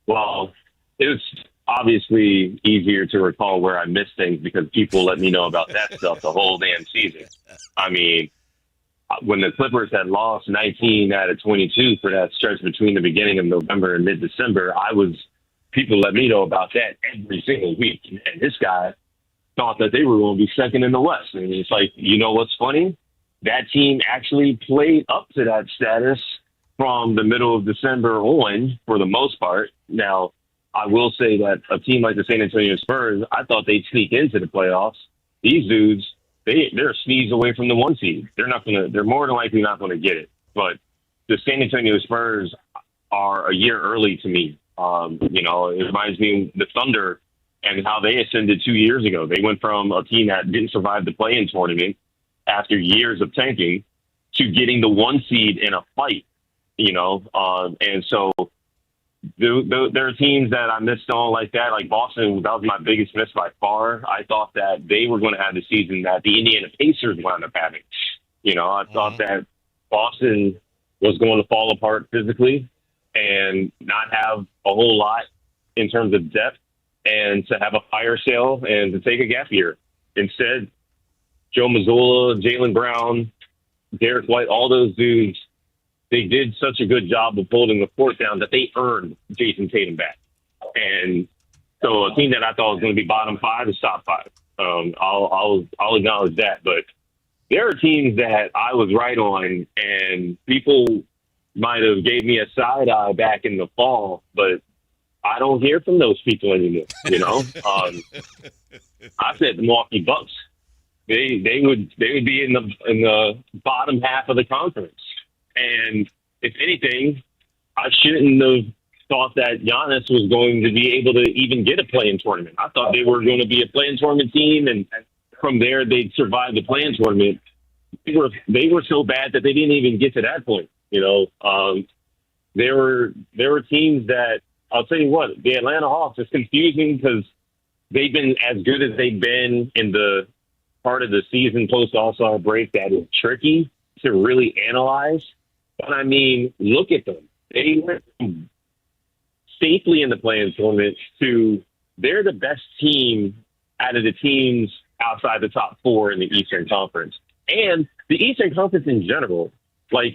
Well, it was obviously easier to recall where I missed things because people let me know about that stuff the whole damn season. I mean, when the Clippers had lost 19 out of 22 for that stretch between the beginning of November and mid-December, people let me know about that every single week. And this guy thought that they were going to be second in the West. And it's like, you know what's funny? That team actually played up to that status from the middle of December on for the most part. Now, I will say that a team like the San Antonio Spurs, I thought they'd sneak into the playoffs. These dudes, they're a sneeze away from the 1 seed. They're more than likely not going to get it. But the San Antonio Spurs are a year early to me. It reminds me of the Thunder and how they ascended 2 years ago. They went from a team that didn't survive the play-in tournament after years of tanking to getting the 1 seed in a fight, and so there are teams that I missed on like that, like Boston. That was my biggest miss by far. I thought that they were going to have the season that the Indiana Pacers wound up having. I thought that Boston was going to fall apart physically and not have a whole lot in terms of depth and to have a fire sale and to take a gap year. Instead, Joe Mazzulla, Jaylen Brown, Derek White, all those dudes, they did such a good job of holding the fort down that they earned Jason Tatum back. And so a team that I thought was going to be bottom 5 is top 5. I'll acknowledge that. But there are teams that I was right on, and people might have gave me a side eye back in the fall, but I don't hear from those people anymore. I said the Milwaukee Bucks. They would be in the bottom half of the conference. And if anything, I shouldn't have thought that Giannis was going to be able to even get a play-in tournament. I thought they were going to be a play-in tournament team, and from there they'd survive the play-in tournament. They were so bad that they didn't even get to that point. There were teams that, I'll tell you what, the Atlanta Hawks is confusing because they've been as good as they've been in the part of the season post All-Star break that is tricky to really analyze. But, I mean, look at them. They went safely in the play-in tournament to they're the best team out of the teams outside the top 4 in the Eastern Conference. And the Eastern Conference in general, like,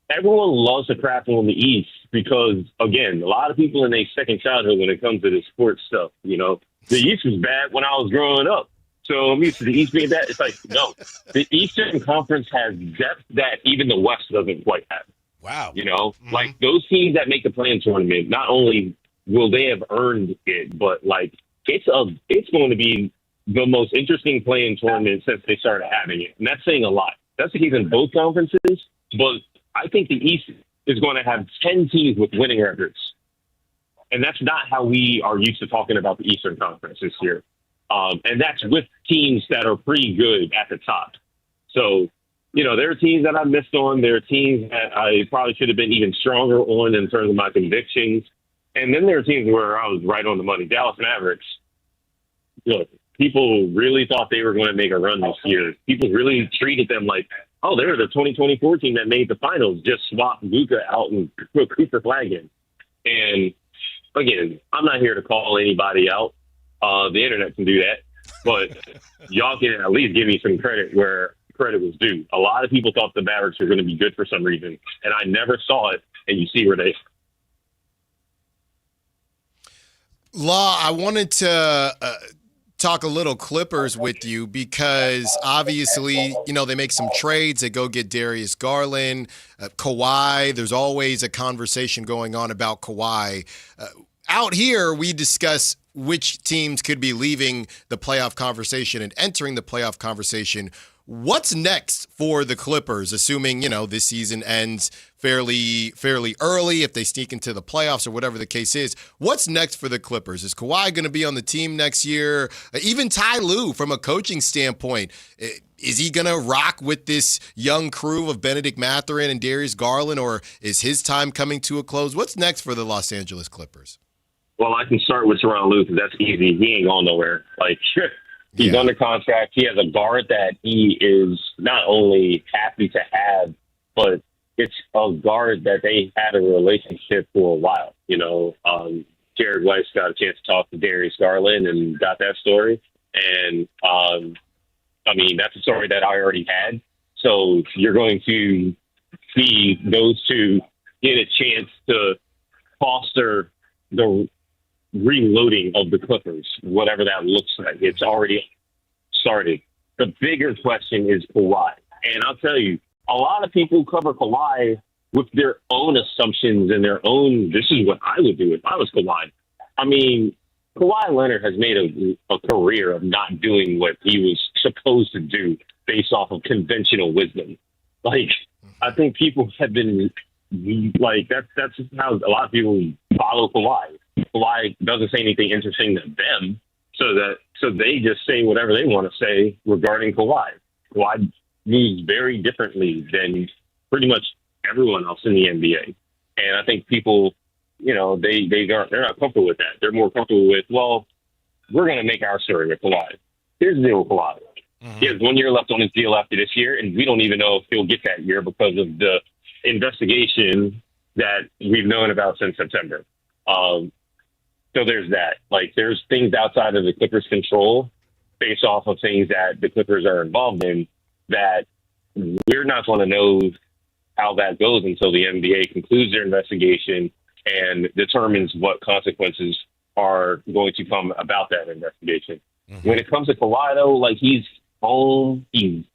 everyone loves to crap on the East because, again, a lot of people in their second childhood when it comes to the sports stuff, the East was bad when I was growing up. So I'm used to the East being bad. It's like, no, the Eastern Conference has depth that even the West doesn't quite have. Wow. Like those teams that make the play-in tournament, not only will they have earned it, but like it's going to be the most interesting play-in tournament since they started having it. And that's saying a lot. That's the case in both conferences, but I think the East is going to have 10 teams with winning records. And that's not how we are used to talking about the Eastern Conference this year. And that's with teams that are pretty good at the top. So, there are teams that I missed on. There are teams that I probably should have been even stronger on in terms of my convictions. And then there are teams where I was right on the money. Dallas Mavericks, look, people really thought they were going to make a run this year. People really treated them like, oh, they're the 2024 team that made the finals. Just swap Luka out and put Cooper Flag in. And again, I'm not here to call anybody out. The internet can do that, but y'all can at least give me some credit where credit was due. A lot of people thought the Mavericks were going to be good for some reason, and I never saw it. And you see where they. Law, I wanted to talk a little Clippers with you because obviously, they make some trades. They go get Darius Garland, Kawhi. There's always a conversation going on about Kawhi. Out here, we discuss which teams could be leaving the playoff conversation and entering the playoff conversation. What's next for the Clippers, assuming, this season ends fairly early, if they sneak into the playoffs or whatever the case is? What's next for the Clippers? Is Kawhi going to be on the team next year? Even Ty Lue, from a coaching standpoint, is he going to rock with this young crew of Benedict Mathurin and Darius Garland, or is his time coming to a close? What's next for the Los Angeles Clippers? Well, I can start with Tyronn Lue because that's easy. He ain't going nowhere. He's under contract. He has a guard that he is not only happy to have, but it's a guard that they had a relationship for a while. Jared Weiss got a chance to talk to Darius Garland and got that story. And, that's a story that I already had. So you're going to see those two get a chance to foster the reloading of the Clippers, whatever that looks like. It's already started. The bigger question is Kawhi. And I'll tell you, a lot of people cover Kawhi with their own assumptions and their own, this is what I would do if I was Kawhi. Kawhi Leonard has made a career of not doing what he was supposed to do based off of conventional wisdom. I think people have been that's just how a lot of people follow Kawhi. Kawhi doesn't say anything interesting to them, so they just say whatever they want to say regarding Kawhi. Kawhi moves very differently than pretty much everyone else in the NBA, and I think people, they're not comfortable with that. They're more comfortable with, well, we're going to make our story with Kawhi. Here's the deal with Kawhi. Mm-hmm. He has 1 year left on his deal after this year, and we don't even know if he'll get that year because of the investigation that we've known about since September. So there's that. There's things outside of the Clippers' control based off of things that the Clippers are involved in that we're not going to know how that goes until the NBA concludes their investigation and determines what consequences are going to come about that investigation. Mm-hmm. When it comes to Kawhi, though, he's home. He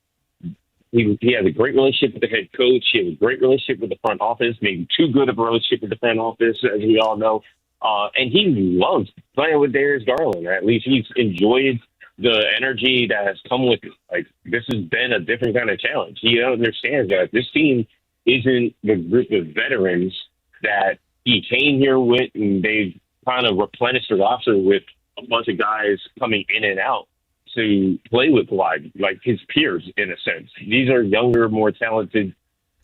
has a great relationship with the head coach. He has a great relationship with the front office, maybe too good of a relationship with the front office, as we all know. And he loves playing with Darius Garland. Or at least he's enjoyed the energy that has come with it. This has been a different kind of challenge. He understands that this team isn't the group of veterans that he came here with, and they've kind of replenished the roster with a bunch of guys coming in and out to play with Kawhi, like his peers, in a sense. These are younger, more talented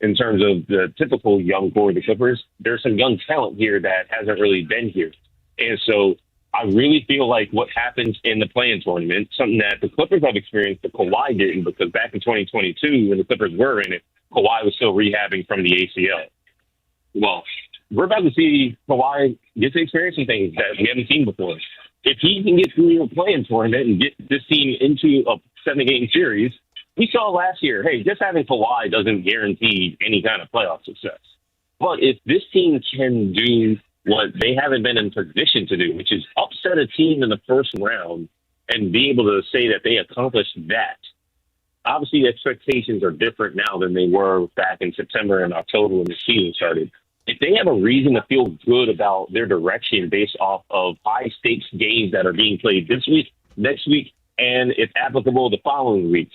in terms of the typical young core of the Clippers. There's some young talent here that hasn't really been here. And so I really feel like what happens in the play-in tournament, something that the Clippers have experienced that Kawhi didn't, because back in 2022, when the Clippers were in it, Kawhi was still rehabbing from the ACL. Well, we're about to see Kawhi get to experience some things that we haven't seen before. If he can get through a play-in tournament and get this team into a 7-game series, we saw last year, hey, just having Kawhi doesn't guarantee any kind of playoff success. But if this team can do what they haven't been in position to do, which is upset a team in the first round and be able to say that they accomplished that, obviously the expectations are different now than they were back in September and October when the season started. If they have a reason to feel good about their direction based off of high-stakes games that are being played this week, next week, and if applicable, the following week,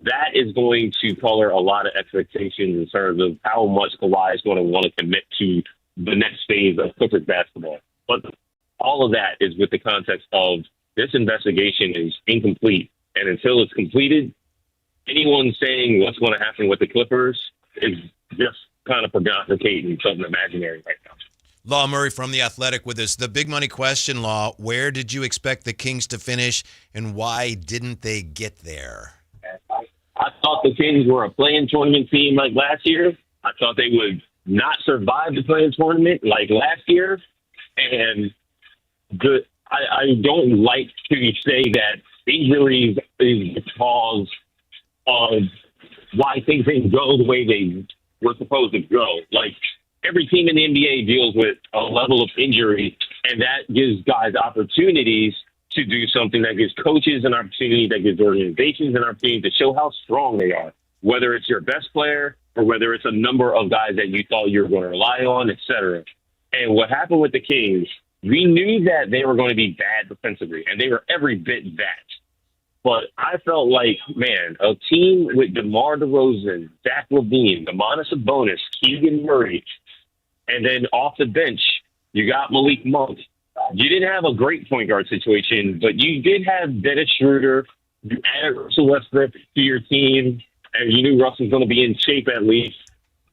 that is going to color a lot of expectations in terms of how much Kawhi is going to want to commit to the next phase of Clippers basketball. But all of that is with the context of this investigation is incomplete. And until it's completed, anyone saying what's going to happen with the Clippers is just kind of prognosticating something imaginary right now. Law Murray from The Athletic with us. The big money question, Law, where did you expect the Kings to finish and why didn't they get there? I thought the Kings were a play-in tournament team like last year. I thought they would not survive the play-in tournament like last year. And I don't like to say that injuries is the cause of why things didn't go the way they were supposed to go. Like, every team in the NBA deals with a level of injury, and that gives guys opportunities to do something, that gives coaches an opportunity, that gives organizations an opportunity to show how strong they are, whether it's your best player or whether it's a number of guys that you thought you were going to rely on, et cetera. And what happened with the Kings, we knew that they were going to be bad defensively, and they were every bit that. But I felt like, man, a team with DeMar DeRozan, Zach LaVine, Domantas Sabonis, Keegan Murray, and then off the bench, you got Malik Monk. You didn't have a great point guard situation, but you did have Dennis Schroeder. You added Russell Westbrook to your team, and you knew Russ was going to be in shape at least.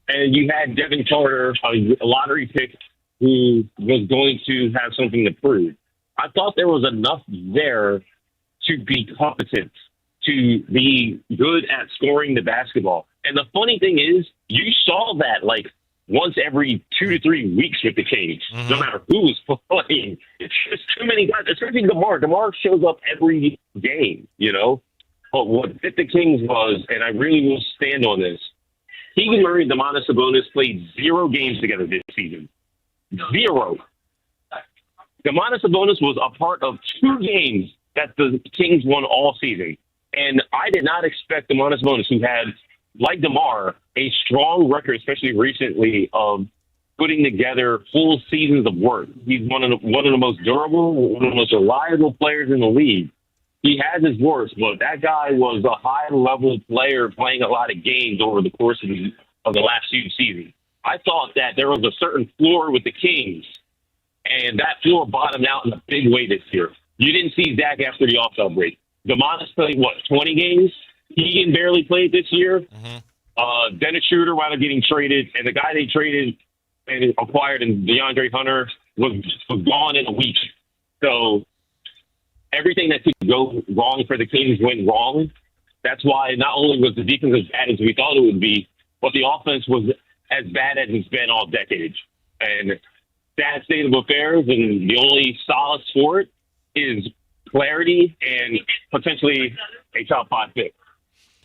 And you had Devin Carter, a lottery pick, who was going to have something to prove. I thought there was enough there to be competent, to be good at scoring the basketball. And the funny thing is, you saw that like once every 2 to 3 weeks with the Kings, no matter who was playing. It's just too many guys, especially DeMar. DeMar shows up every game, you know? But what fit the Kings was, and I really will stand on this, Keegan Murray and Domantas Sabonis played 0 games together this season. 0. Domantas Sabonis was a part of 2 games that the Kings won all season. And I did not expect Domantas Sabonis, who had, like DeMar, a strong record, especially recently, of putting together full seasons of work. He's one of the most durable, one of the most reliable players in the league. He has his worst, but that guy was a high-level player playing a lot of games over the course of the last few seasons. I thought that there was a certain floor with the Kings, and that floor bottomed out in a big way this year. You didn't see Zach after the All-Star break. Domantas played, 20 games? Keegan barely played this year. Dennis Schroeder wound up getting traded, and the guy they traded and acquired in DeAndre Hunter was gone in a week. So everything that could go wrong for the Kings went wrong. That's why not only was the defense as bad as we thought it would be, but the offense was as bad as it's been all decade. And sad state of affairs, and the only solace for it is clarity and potentially a top 5 pick.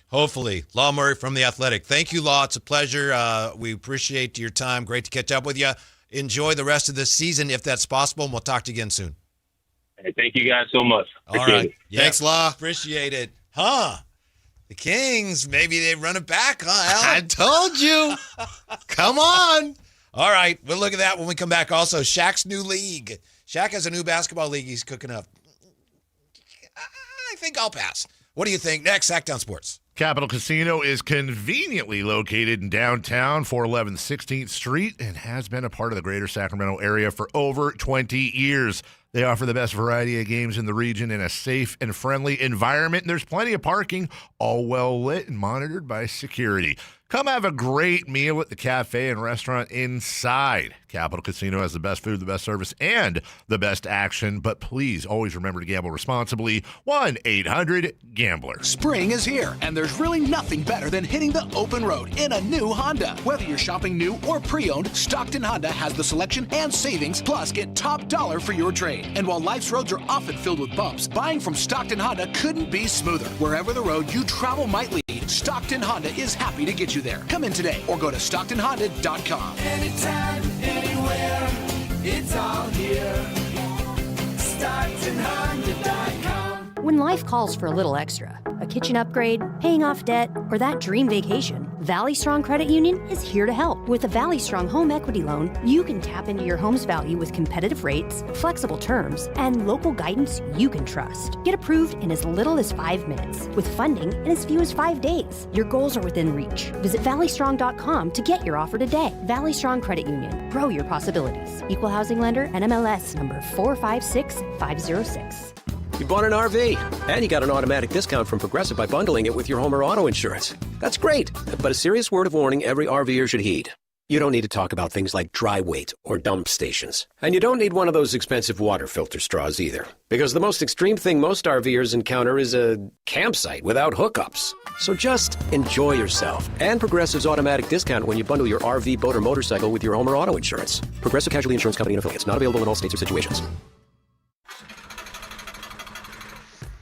Hopefully. Law Murray from The Athletic. Thank you, Law. It's a pleasure. We appreciate your time. Great to catch up with you. Enjoy the rest of this season if that's possible, and we'll talk to you again soon. Hey, thank you guys so much. All right. Yeah. Thanks, Law. Appreciate it. The Kings, maybe they run it back, Alan? I told you. Come on. All right. We'll look at that when we come back. Also, Shaq's new league. Shaq has a new basketball league he's cooking up. I think I'll pass. What do you think? Next, Sactown Sports. Capital Casino is conveniently located in downtown, 411 16th Street, and has been a part of the greater Sacramento area for over 20 years. They offer the best variety of games in the region in a safe and friendly environment, and there's plenty of parking, all well lit and monitored by security. Come have a great meal at the cafe and restaurant inside. Capital Casino has the best food, the best service, and the best action. But please always remember to gamble responsibly. 1-800-GAMBLER. Spring is here, and there's really nothing better than hitting the open road in a new Honda. Whether you're shopping new or pre-owned, Stockton Honda has the selection and savings, plus get top dollar for your trade. And while life's roads are often filled with bumps, buying from Stockton Honda couldn't be smoother. Wherever the road you travel might lead, Stockton Honda is happy to get you there. Come in today or go to StocktonHonda.com. Anytime, anywhere, it's all here. StocktonHonda.com. When life calls for a little extra, a kitchen upgrade, paying off debt, or that dream vacation, Valley Strong Credit Union is here to help. With a Valley Strong home equity loan, you can tap into your home's value with competitive rates, flexible terms, and local guidance you can trust. Get approved in as little as 5 minutes, with funding in as few as 5 days. Your goals are within reach. Visit valleystrong.com to get your offer today. Valley Strong Credit Union. Grow your possibilities. Equal housing lender, NMLS number 456506. You bought an RV, and you got an automatic discount from Progressive by bundling it with your home or auto insurance. That's great, but a serious word of warning every RVer should heed. You don't need to talk about things like dry weight or dump stations. And you don't need one of those expensive water filter straws either. Because the most extreme thing most RVers encounter is a campsite without hookups. So just enjoy yourself. And Progressive's automatic discount when you bundle your RV, boat, or motorcycle with your home or auto insurance. Progressive Casualty Insurance Company and Affiliates. Not available in all states or situations.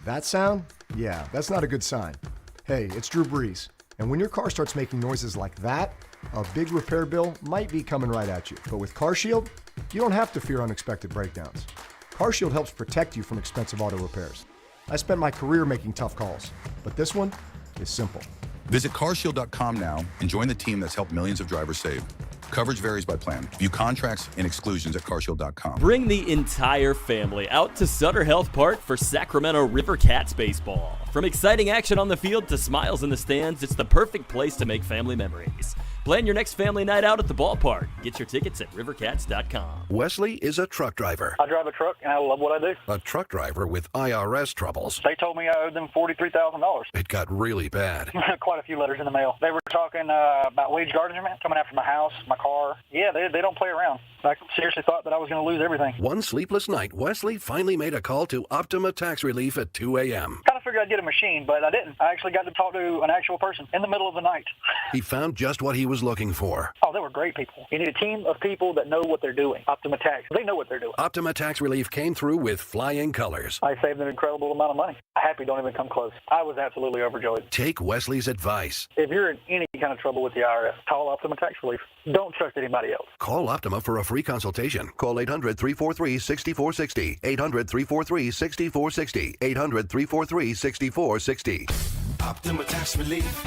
That sound? Yeah, that's not a good sign. Hey, it's Drew Brees. And when your car starts making noises like that, a big repair bill might be coming right at you. But with CarShield, you don't have to fear unexpected breakdowns. CarShield helps protect you from expensive auto repairs. I spent my career making tough calls, but this one is simple. Visit carshield.com now and join the team that's helped millions of drivers save. Coverage varies by plan. View contracts and exclusions at carshield.com. Bring the entire family out to Sutter Health Park for Sacramento River Cats baseball. From exciting action on the field to smiles in the stands, it's the perfect place to make family memories. Plan your next family night out at the ballpark. Get your tickets at rivercats.com. Wesley is a truck driver. I drive a truck, and I love what I do. A truck driver with IRS troubles. They told me I owed them $43,000. It got really bad. Quite a few letters in the mail. They were talking about wage garnishment coming after my house, my car. Yeah, they don't play around. I seriously thought that I was going to lose everything. One sleepless night, Wesley finally made a call to Optima Tax Relief at 2 a.m. Kind of figured I'd get a machine, but I didn't. I actually got to talk to an actual person in the middle of the night. He found just what he was looking for. Oh, they were great people. You need a team of people that know what they're doing. Optima Tax, they know what they're doing. Optima Tax Relief came through with flying colors. I saved an incredible amount of money. Happy don't even come close. I was absolutely overjoyed. Take Wesley's advice. If you're in any kind of trouble with the IRS, call Optima Tax Relief. Don't trust anybody else. Call Optima for a free consultation. Call 800-343-6460. 800-343-6460. 800-343-6460. Optima Tax Relief.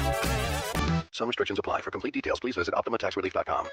Some restrictions apply. For complete details, please visit OptimaTaxRelief.com.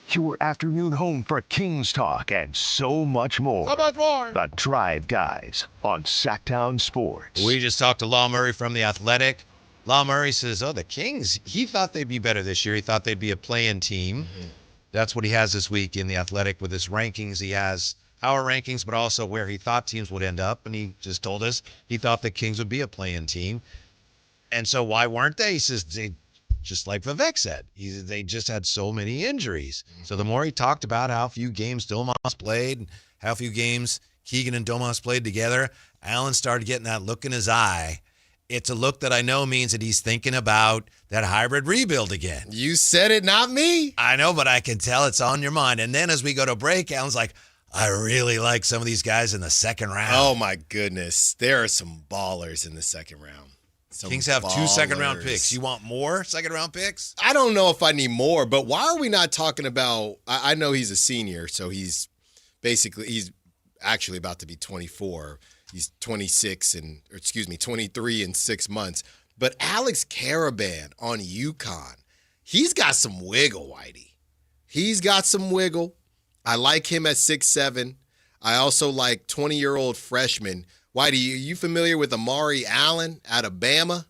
Your afternoon home for Kings talk and so much more. So much more. The Drive Guys on Sactown Sports. We just talked to Law Murray from The Athletic. Law Murray says, the Kings, he thought they'd be better this year. He thought they'd be a play-in team. Mm-hmm. That's what he has this week in The Athletic with his rankings. He has our rankings, but also where he thought teams would end up. And he just told us he thought the Kings would be a play-in team. And so why weren't they? He says, just like Vivek said, they just had so many injuries. So the more he talked about how few games Domas played, how few games Keegan and Domas played together, Allen started getting that look in his eye. It's a look that I know means that he's thinking about that hybrid rebuild again. You said it, not me. I know, but I can tell it's on your mind. And then as we go to break, Allen's like, I really like some of these guys in the second round. Oh, my goodness. There are some ballers in the second round. Kings have 2 second-round picks. You want more second-round picks? I don't know if I need more, but why are we not talking about – I know he's a senior, so he's actually about to be 24. He's 23 in 6 months. But Alex Caravan on UConn, he's got some wiggle, Whitey. He's got some wiggle. I like him at 6'7". I also like 20-year-old freshman. Whitey, are you familiar with Amari Allen out of Bama?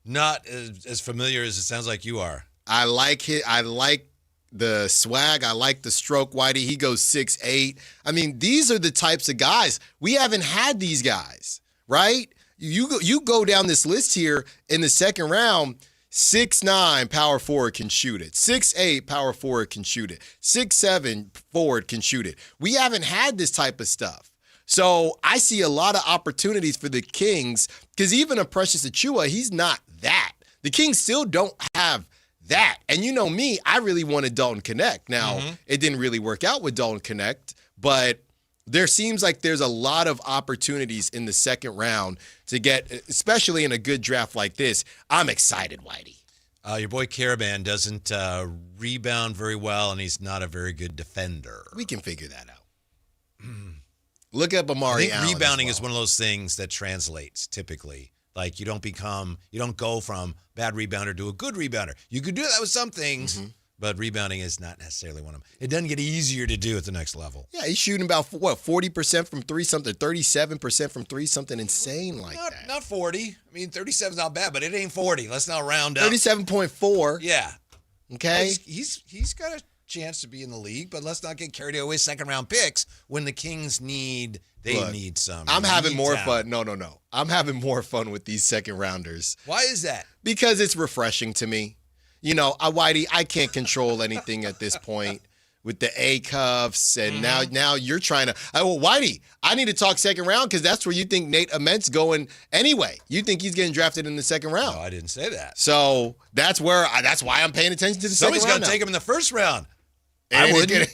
Not as familiar as it sounds like you are. I like it. I like the swag. I like the stroke, Whitey. He goes 6'8". I mean, these are the types of guys. We haven't had these guys, right? You go down this list here in the second round, 6'9", power forward can shoot it. 6'8", power forward can shoot it. 6'7", forward can shoot it. We haven't had this type of stuff. So I see a lot of opportunities for the Kings because even a Precious Achiuwa, he's not that. The Kings still don't have that. And you know me, I really wanted Dalton Connect. Now, It didn't really work out with Dalton Connect, but there seems like there's a lot of opportunities in the second round to get, especially in a good draft like this. I'm excited, Whitey. Your boy Caravan doesn't rebound very well, and he's not a very good defender. We can figure that out. Look up Amari Allen. Rebounding is one of those things that translates typically. Like you don't go from bad rebounder to a good rebounder. You could do that with some things, but rebounding is not necessarily one of them. It doesn't get easier to do at the next level. Yeah, he's shooting about, 40% from three, something, 37% from three, something insane like that. Not 40. I mean, 37's not bad, but it ain't 40. Let's not round up. 37.4. Yeah. Okay. He's got a chance to be in the league, but let's not get carried away with second-round picks when the Kings need some. I'm having more fun. No. I'm having more fun with these second-rounders. Why is that? Because it's refreshing to me. You know, Whitey, I can't control anything at this point with the A cuffs, and now you're trying to. Whitey, I need to talk second round because that's where you think Nate Ament's going anyway. You think he's getting drafted in the second round? No, I didn't say that. So that's why I'm paying attention to the Somebody's second round. Somebody's going to take him in the first round. I wouldn't.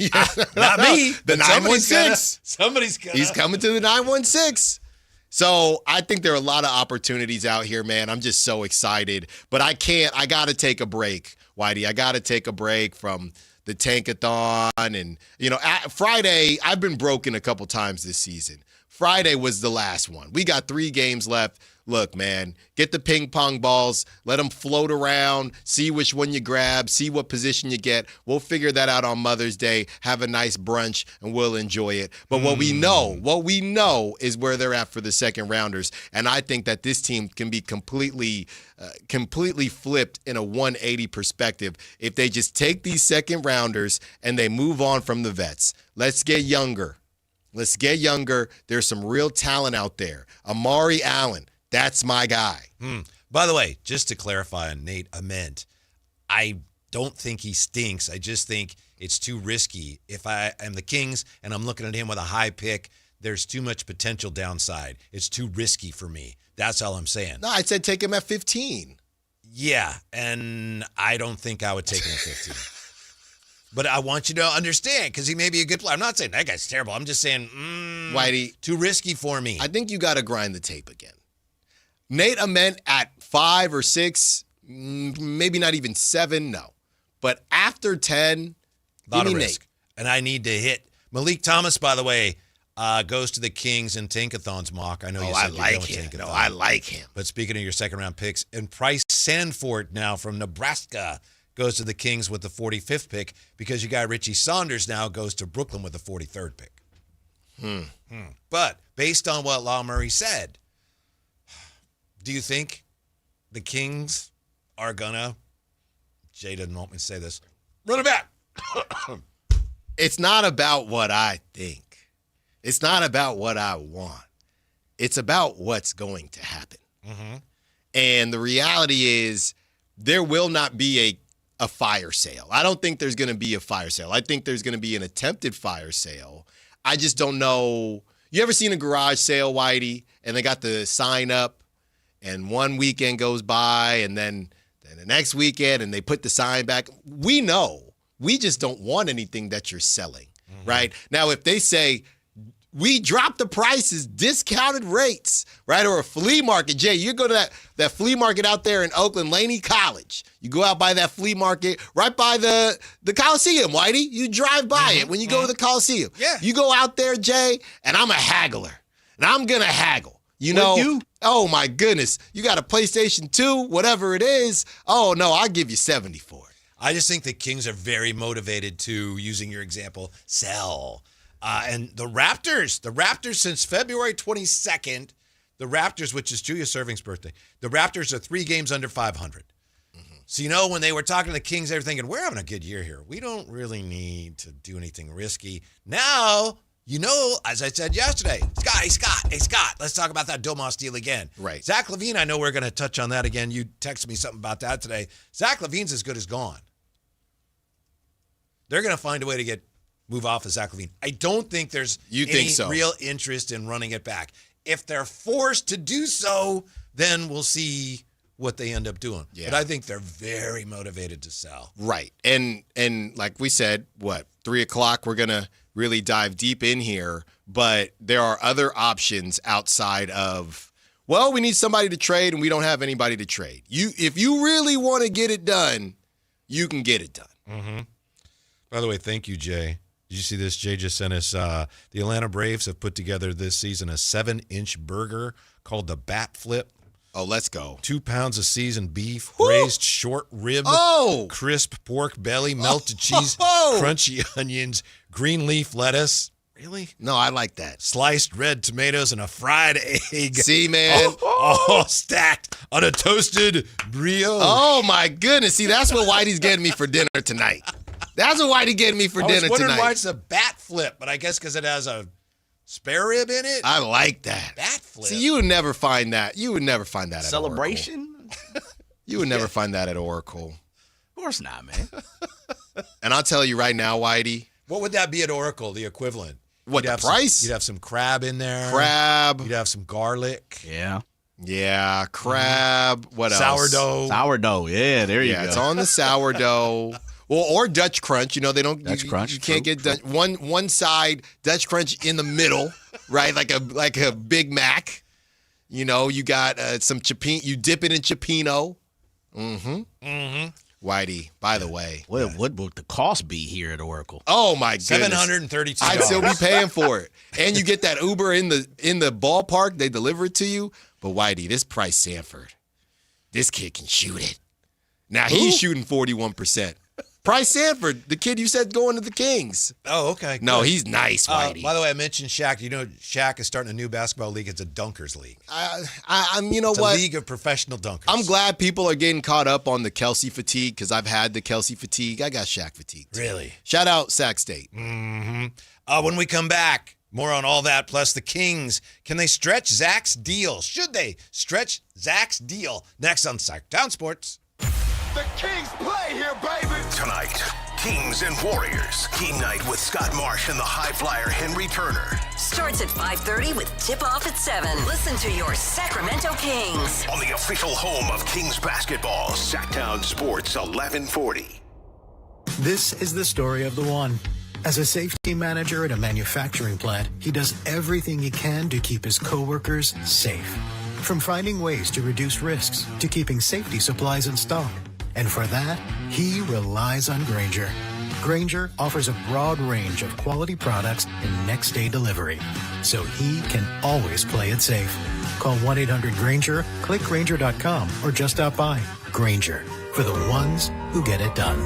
Not me. The 916. Somebody's gonna. He's coming to the 916. So I think there are a lot of opportunities out here, man. I'm just so excited. But I got to take a break, Whitey. I got to take a break from the Tankathon. And, Friday, I've been broken a couple times this season. Friday was the last one. We got 3 games left. Look, man, get the ping pong balls, let them float around, see which one you grab, see what position you get. We'll figure that out on Mother's Day, have a nice brunch, and we'll enjoy it. But what we know is where they're at for the second rounders. And I think that this team can be completely flipped in a 180 perspective if they just take these second rounders and they move on from the vets. Let's get younger. There's some real talent out there. Amari Allen. That's my guy. By the way, just to clarify on Nate Ament, I don't think he stinks. I just think it's too risky. If I am the Kings and I'm looking at him with a high pick, there's too much potential downside. It's too risky for me. That's all I'm saying. No, I said take him at 15. Yeah, and I don't think I would take him at 15. But I want you to understand, because he may be a good player. I'm not saying that guy's terrible. I'm just saying, Whitey, too risky for me. I think you got to grind the tape again. Nate Ament at 5 or 6, maybe not even 7, no. But after 10, give me Nate. And I need to hit. Malik Thomas, by the way, goes to the Kings in Tankathon's mock. I know you said I like him. No, I like him. But speaking of your second-round picks, and Price Sandfort now from Nebraska goes to the Kings with the 45th pick because you got Richie Saunders now goes to Brooklyn with the 43rd pick. But based on what Law Murray said, do you think the Kings are gonna, Jay doesn't want me to say this, run it back? It's not about what I think. It's not about what I want. It's about what's going to happen. And the reality is there will not be a fire sale. I don't think there's going to be a fire sale. I think there's going to be an attempted fire sale. I just don't know. You ever seen a garage sale, Whitey, and they got the sign up, and one weekend goes by, and then the next weekend, and they put the sign back? We know. We just don't want anything that you're selling, right? Now, if they say, we drop the prices, discounted rates, right? Or a flea market. Jay, you go to that flea market out there in Oakland, Laney College. You go out by that flea market right by the Coliseum, Whitey. You drive by it when you go to the Coliseum. Yeah. You go out there, Jay, and I'm a haggler. And I'm going to haggle. Oh, my goodness. You got a PlayStation 2, whatever it is. Oh, no, I'll give you 70 for it. I just think the Kings are very motivated to, using your example, sell. And the Raptors since February 22nd, the Raptors, which is Julius Erving's birthday, the Raptors are 3 games under 500. So, when they were talking to the Kings, they were thinking, we're having a good year here. We don't really need to do anything risky. Now, as I said yesterday, Scott, let's talk about that Domas deal again. Right. Zach LaVine, I know we're going to touch on that again. You texted me something about that today. Zach LaVine's as good as gone. They're going to find a way to move off of Zach LaVine. I don't think there's real interest in running it back. If they're forced to do so, then we'll see what they end up doing. Yeah. But I think they're very motivated to sell. Right. And like we said, 3 o'clock, we're going to really dive deep in here. But there are other options outside of, we need somebody to trade and we don't have anybody to trade. If you really want to get it done, you can get it done. By the way, thank you, Jay. Did you see this? Jay just sent us, the Atlanta Braves have put together this season a 7-inch burger called the Bat Flip. Oh, let's go. 2 pounds of seasoned beef, braised short rib, crisp pork belly, melted cheese, crunchy onions, green leaf lettuce. Really? No, I like that. Sliced red tomatoes and a fried egg. See, man? All stacked on a toasted brioche. Oh, my goodness. See, that's what Whitey's getting me for dinner tonight. That's what Whitey getting me for dinner tonight. I was wondering why it's a bat flip, but I guess because it has a spare rib in it. I like that. Bat flip. See, you would never find that. You would never find that at Celebration? You would never find that at Oracle. Of course not, man. And I'll tell you right now, Whitey. What would that be at Oracle, the equivalent? What, the price? You'd have some crab in there. Crab. You'd have some garlic. Yeah. Yeah, crab. What else? Sourdough. Yeah, there you go. Yeah, it's on the sourdough. Well, or Dutch Crunch. You know, they don't. Dutch Crunch. You can't get Dutch, one side Dutch Crunch in the middle, right? Like a Big Mac. You know, you got some cioppino. You dip it in cioppino. Whitey, by the way. What would the cost be here at Oracle? Oh my goodness. $732. I'd still be paying for it. And you get that Uber in the ballpark. They deliver it to you. But Whitey, this Price Sanford, this kid can shoot it. Now he's shooting 41%. Price Sanford, the kid you said going to the Kings. Oh, okay. No, he's nice, Whitey. By the way, I mentioned Shaq. You know, Shaq is starting a new basketball league. It's a dunkers league. You know it's what? A league of professional dunkers. I'm glad people are getting caught up on the Kelsey fatigue because I've had the Kelsey fatigue. I got Shaq fatigue too. Really? Shout out Sac State. When we come back, more on all that, plus the Kings. Can they stretch Zach's deal? Should they stretch Zach's deal? Next on Sactown Sports. The Kings play here, baby. Tonight, Kings and Warriors. Game night with Scott Marsh and the high flyer Henry Turner. Starts at 5:30 with tip-off at 7. Listen to your Sacramento Kings. On the official home of Kings basketball, Sactown Sports 1140. This is the story of the one. As a safety manager at a manufacturing plant, he does everything he can to keep his coworkers safe. From finding ways to reduce risks to keeping safety supplies in stock. And for that, he relies on Grainger. Grainger offers a broad range of quality products and next-day delivery, so he can always play it safe. Call 1-800-GRAINGER, click Grainger.com, or just stop by. Grainger, for the ones who get it done.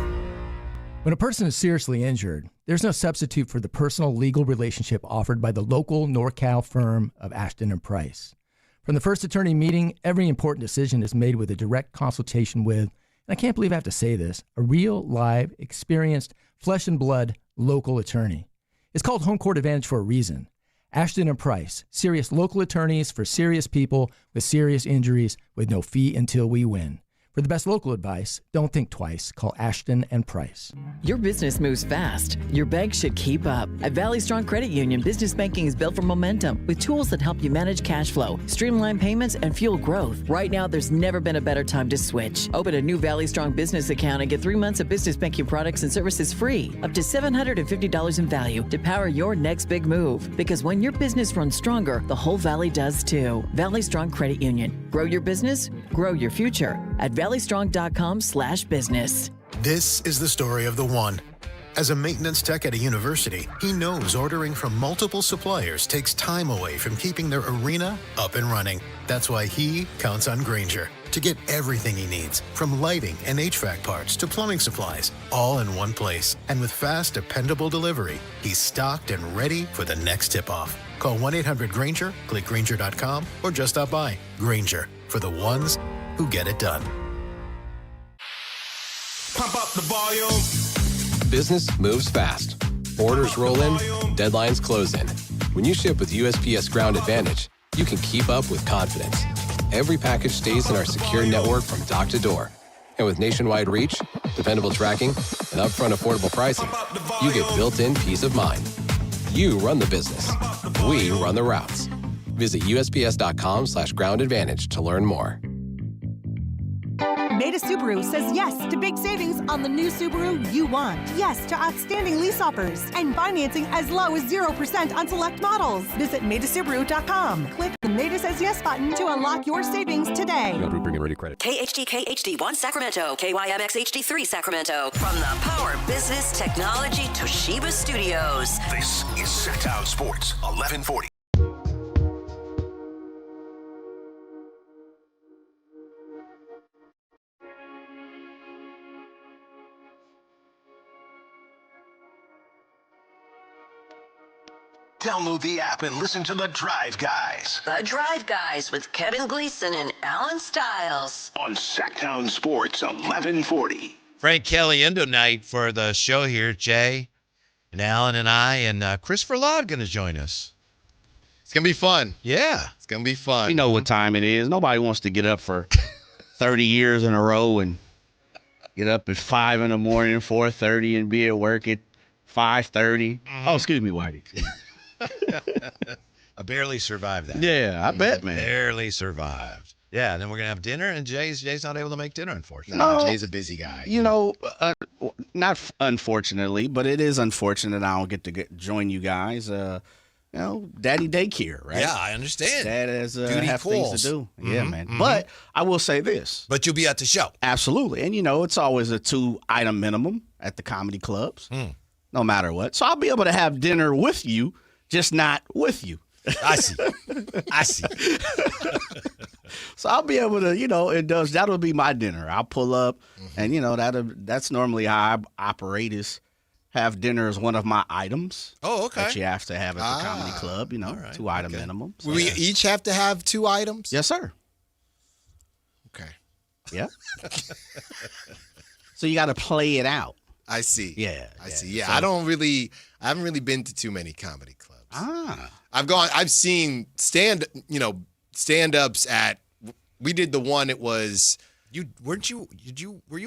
When a person is seriously injured, there's no substitute for the personal legal relationship offered by the local NorCal firm of Ashton & Price. From the first attorney meeting, every important decision is made with a direct consultation with, and I can't believe I have to say this, a real, live, experienced, flesh and blood local attorney. It's called Home Court Advantage for a reason. Ashton & Price, serious local attorneys for serious people with serious injuries with no fee until we win. For the best local advice, don't think twice. Call Ashton & Price. Your business moves fast. Your bank should keep up. At Valley Strong Credit Union, business banking is built for momentum with tools that help you manage cash flow, streamline payments, and fuel growth. Right now, there's never been a better time to switch. Open a new Valley Strong business account and get 3 months of business banking products and services free, up to $750 in value to power your next big move. Because when your business runs stronger, the whole Valley does too. Valley Strong Credit Union. Grow your business, grow your future. At valleystrong.com/business. This is the story of the one. As a maintenance tech at a university, he knows ordering from multiple suppliers takes time away from keeping their arena up and running. That's why he counts on Grainger to get everything he needs, from lighting and HVAC parts to plumbing supplies, all in one place. And with fast, dependable delivery, he's stocked and ready for the next tip-off. Call 1-800-GRAINGER, click Grainger.com, or just stop by. Grainger, for the ones who get it done. Pump up the volume. Business moves fast. Orders roll in, deadlines close in. When you ship with USPS Ground Advantage, you can keep up with confidence. Every package stays in our secure network from dock to door. And with nationwide reach, dependable tracking, and upfront affordable pricing, you get built-in peace of mind. You run the business. We run the routes. Visit USPS.com/Ground Advantage to learn more. Maida Subaru says yes to big savings on the new Subaru you want. Yes to outstanding lease offers and financing as low as 0% on select models. Visit MaidaSubaru.com. Click the Maida Says Yes button to unlock your savings today. Bring in ready credit. KHTK HD1 Sacramento, KYMX HD3 Sacramento. From the Power Business Technology Toshiba Studios. This is Sactown Sports 1140. Download the app and listen to The Drive Guys. The Drive Guys with Kevin Gleason and Alan Stiles. On Sactown Sports 1140. Frank Kelly Indo night for the show here. Jay and Alan and I and Christopher Laud going to join us. It's going to be fun. Yeah. It's going to be fun. We know what time it is. Nobody wants to get up for 30 years in a row and get up at 5 in the morning, 4:30, and be at work at 5:30. Oh, excuse me, Whitey. I barely survived that. Yeah, I bet, man. Barely survived. Yeah, and then we're going to have dinner, and Jay's not able to make dinner, unfortunately. No, Jay's a busy guy. You know, not unfortunately, but it is unfortunate I don't get to join you guys. You know, daddy daycare, right? Yeah, I understand. Dad has Duty have calls. things to do. Mm-hmm, Yeah, man. But I will say this. But you'll be at the show. Absolutely. And, you know, it's always a 2-item minimum at the comedy clubs, no matter what. So I'll be able to have dinner with you, just not with you. I see. I see. So I'll be able to, you know, that'll be my dinner. I'll pull up, and, you know, that's normally how I operate is have dinner as one of my items. Oh, okay. That you have to have at the comedy club, you know, 2-item minimum. So. We each have to have 2 items? Yes, sir. Okay. Yeah. So you got to play it out. I see. Yeah. I see. Yeah. So- I haven't really been to too many comedy clubs. Ah. I've seen stand-ups at, we did the one, it was. Were you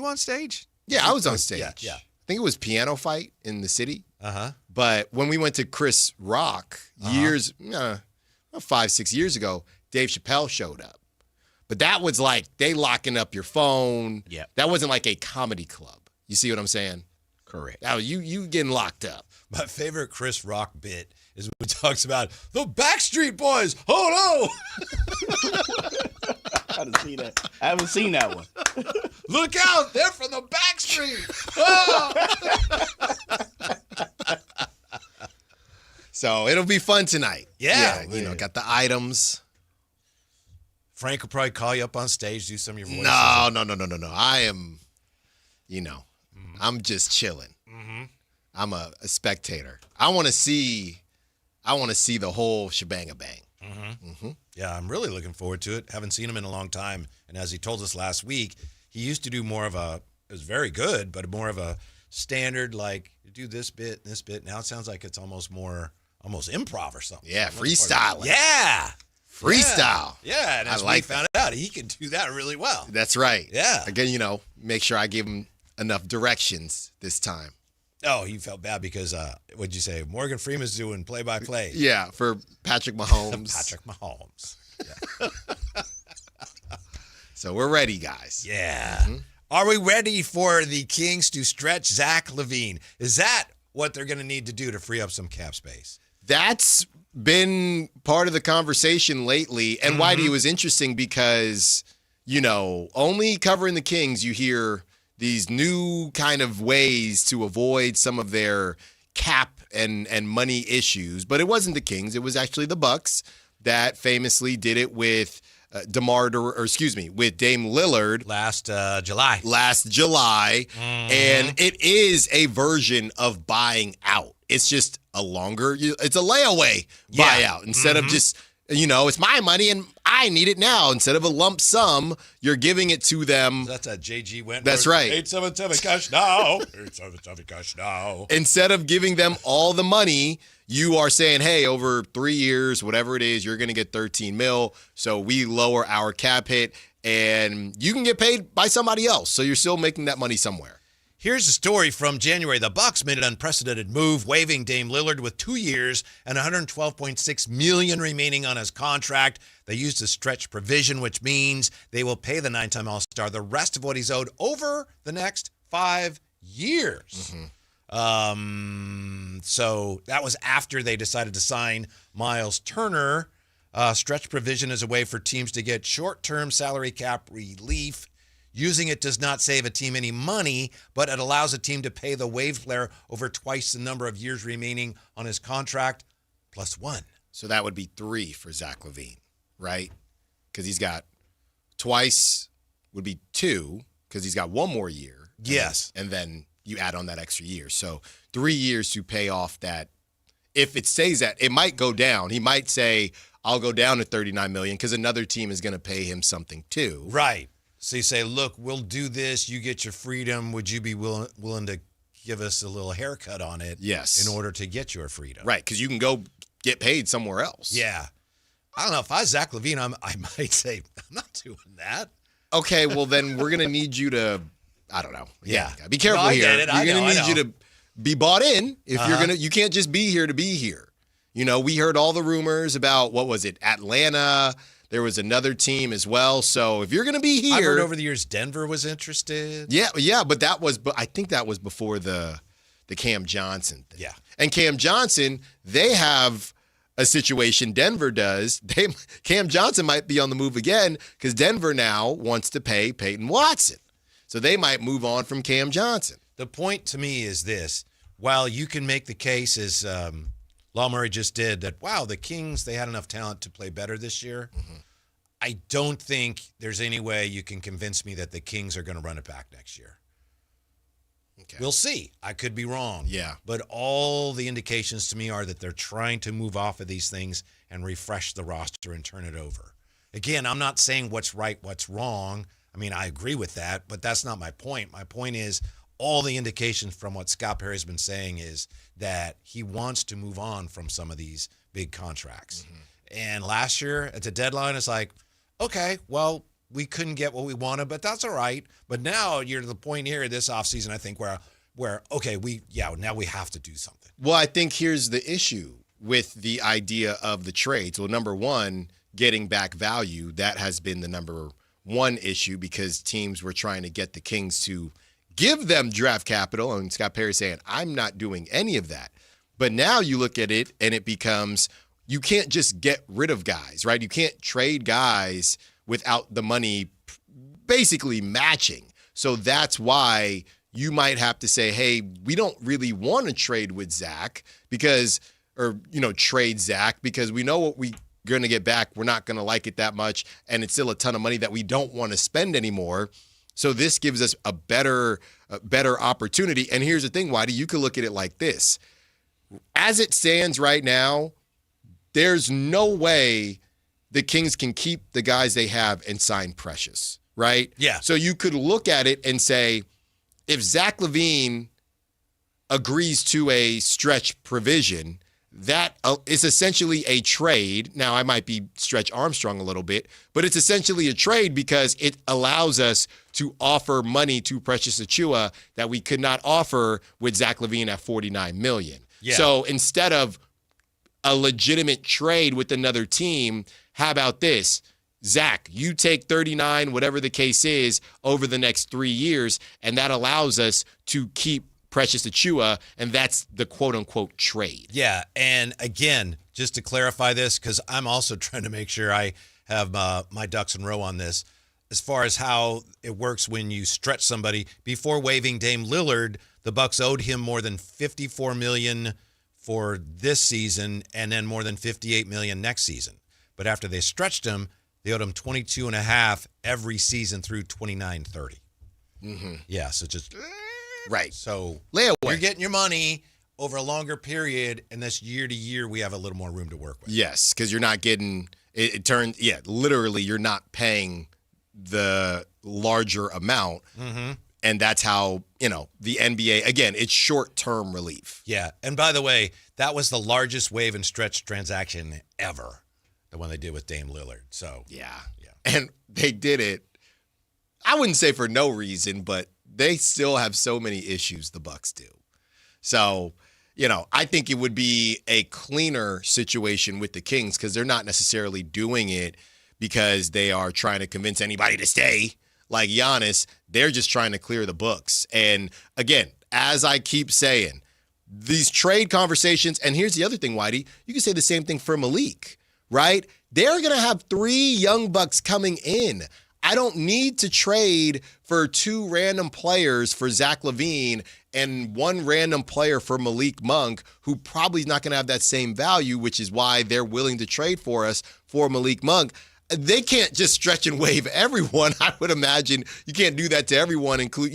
on stage? Yeah, I was on stage. Yeah. I think it was Piano Fight in the city. Uh-huh. But when we went to Chris Rock 5-6 years ago, Dave Chappelle showed up. But that was like they locking up your phone. Yeah. That wasn't like a comedy club. You see what I'm saying? Correct. That was you getting locked up. My favorite Chris Rock bit is when he talks about the Backstreet Boys. Oh, no. I haven't seen that one. Look out. They're from the Backstreet. Oh. So it'll be fun tonight. Yeah. Got the items. Frank will probably call you up on stage, do some of your voices. No. I am, I'm just chilling. Mm-hmm. I'm a spectator. I want to see the whole shebang bang. Mm-hmm. Mm-hmm. Yeah, I'm really looking forward to it. Haven't seen him in a long time. And as he told us last week, he used to do more of it was very good, but more of a standard, like, you do this bit, and this bit. Now it sounds like it's almost improv or something. Yeah, freestyling. Yeah. Freestyle. Yeah, and as we found out, he can do that really well. That's right. Yeah. Again, make sure I give him enough directions this time. Oh, he felt bad because, what'd you say? Morgan Freeman's doing play-by-play. Yeah, for Patrick Mahomes. Patrick Mahomes. Yeah. So we're ready, guys. Yeah. Mm-hmm. Are we ready for the Kings to stretch Zach LaVine? Is that what they're going to need to do to free up some cap space? That's been part of the conversation lately. And Whitey, it was interesting because, only covering the Kings, you hear these new kind of ways to avoid some of their cap and money issues. But it wasn't the Kings. It was actually the Bucks that famously did it with with Dame Lillard. Last July. And it is a version of buying out. It's just it's a layaway buyout. Instead of just, it's my money and I need it now. Instead of a lump sum, you're giving it to them. That's how JG went. That's right. 877 cash now. 877 cash now. Instead of giving them all the money, you are saying, hey, over 3 years, whatever it is, you're going to get $13 million. So we lower our cap hit and you can get paid by somebody else. So you're still making that money somewhere. Here's a story from January. The Bucks made an unprecedented move, waiving Dame Lillard with 2 years and $112.6 million remaining on his contract. They used a stretch provision, which means they will pay the 9-time All-Star the rest of what he's owed over the next 5 years. So that was after they decided to sign Miles Turner. Stretch provision is a way for teams to get short-term salary cap relief. Using it does not save a team any money, but it allows a team to pay the waived player over twice the number of years remaining on his contract, plus 1. So that would be 3 for Zach LaVine, right? Because he's got twice would be 2 because he's got 1 more year. Yes. And then you add on that extra year. So 3 years to pay off that if it stays at, it might go down. He might say, I'll go down to $39 million because another team is going to pay him something too. Right. So you say, look, we'll do this. You get your freedom. Would you be willing to give us a little haircut on it? Yes. In order to get your freedom. Right, because you can go get paid somewhere else. Yeah. I don't know. If I was Zach LaVine, I might say, I'm not doing that. Okay, well, then we're going to need you to, I don't know. Yeah. Be careful No, I here. get it. You're going to need you to be bought in if you're going to, you can't just be here to be here. You know, we heard all the rumors about, what was it, Atlanta. There was another team as well. So if you're going to be here. I've heard over the years Denver was interested. Yeah, but I think that was before the Cam Johnson thing. Yeah. And Cam Johnson, they have a situation, Denver does. Cam Johnson might be on the move again because Denver now wants to pay Peyton Watson. So they might move on from Cam Johnson. The point to me is this. While you can make the case as Law Murray just did that, wow, the Kings, they had enough talent to play better this year. Mm-hmm. I don't think there's any way you can convince me that the Kings are going to run it back next year. Okay. We'll see. I could be wrong. Yeah. But all the indications to me are that they're trying to move off of these things and refresh the roster and turn it over. Again, I'm not saying what's right, what's wrong. I mean, I agree with that, but that's not my point. My point is all the indications from what Scott Perry's been saying is that he wants to move on from some of these big contracts. Mm-hmm. And last year at the deadline, it's like, okay, well, we couldn't get what we wanted, but that's all right. But now you're to the point here this offseason, I think, where okay, now we have to do something. Well, I think here's the issue with the idea of the trades. Well, number one, getting back value, that has been the number one issue because teams were trying to get the Kings to give them draft capital. And Scott Perry saying, I'm not doing any of that. But now you look at it and it becomes, you can't just get rid of guys, right? You can't trade guys without the money basically matching. So that's why you might have to say, hey, we don't really want to trade with Zach trade Zach because we know what we're going to get back. We're not going to like it that much. And it's still a ton of money that we don't want to spend anymore. So this gives us a better opportunity. And here's the thing, Whitey, you could look at it like this. As it stands right now, there's no way the Kings can keep the guys they have and sign Precious, right? Yeah. So you could look at it and say, if Zach LaVine agrees to a stretch provision, that is essentially a trade. Now, I might be Stretch Armstrong a little bit, but it's essentially a trade because it allows us to offer money to Precious Achiuwa that we could not offer with Zach LaVine at $49 million. Yeah. So instead of a legitimate trade with another team, how about this? Zach, you take 39, whatever the case is, over the next 3 years, and that allows us to keep Precious Achiuwa, and that's the quote-unquote trade. Yeah, and again, just to clarify this, because I'm also trying to make sure I have my ducks in a row on this, as far as how it works when you stretch somebody. Before waiving Dame Lillard, the Bucks owed him more than $54 million for this season and then more than $58 million next season. But after they stretched him, they owed him $22.5 every season through 29-30. Mm-hmm. Yeah, so just... Right. So layaway. You're getting your money over a longer period, and this year to year, we have a little more room to work with. Yes, because you're not getting literally you're not paying the larger amount. Mm-hmm. And that's how, the NBA, again, it's short-term relief. Yeah. And by the way, that was the largest wave and stretch transaction ever, the one they did with Dame Lillard. So, yeah. And they did it, I wouldn't say for no reason, but they still have so many issues, the Bucks do. So, I think it would be a cleaner situation with the Kings because they're not necessarily doing it because they are trying to convince anybody to stay like Giannis. They're just trying to clear the books. And again, as I keep saying, these trade conversations, and here's the other thing, Whitey, you can say the same thing for Malik, right? They're going to have 3 young Bucks coming in. I don't need to trade for 2 random players for Zach LaVine and 1 random player for Malik Monk, who probably is not going to have that same value, which is why they're willing to trade for us for Malik Monk. they can't just stretch and waive everyone. I would imagine you can't do that to everyone, include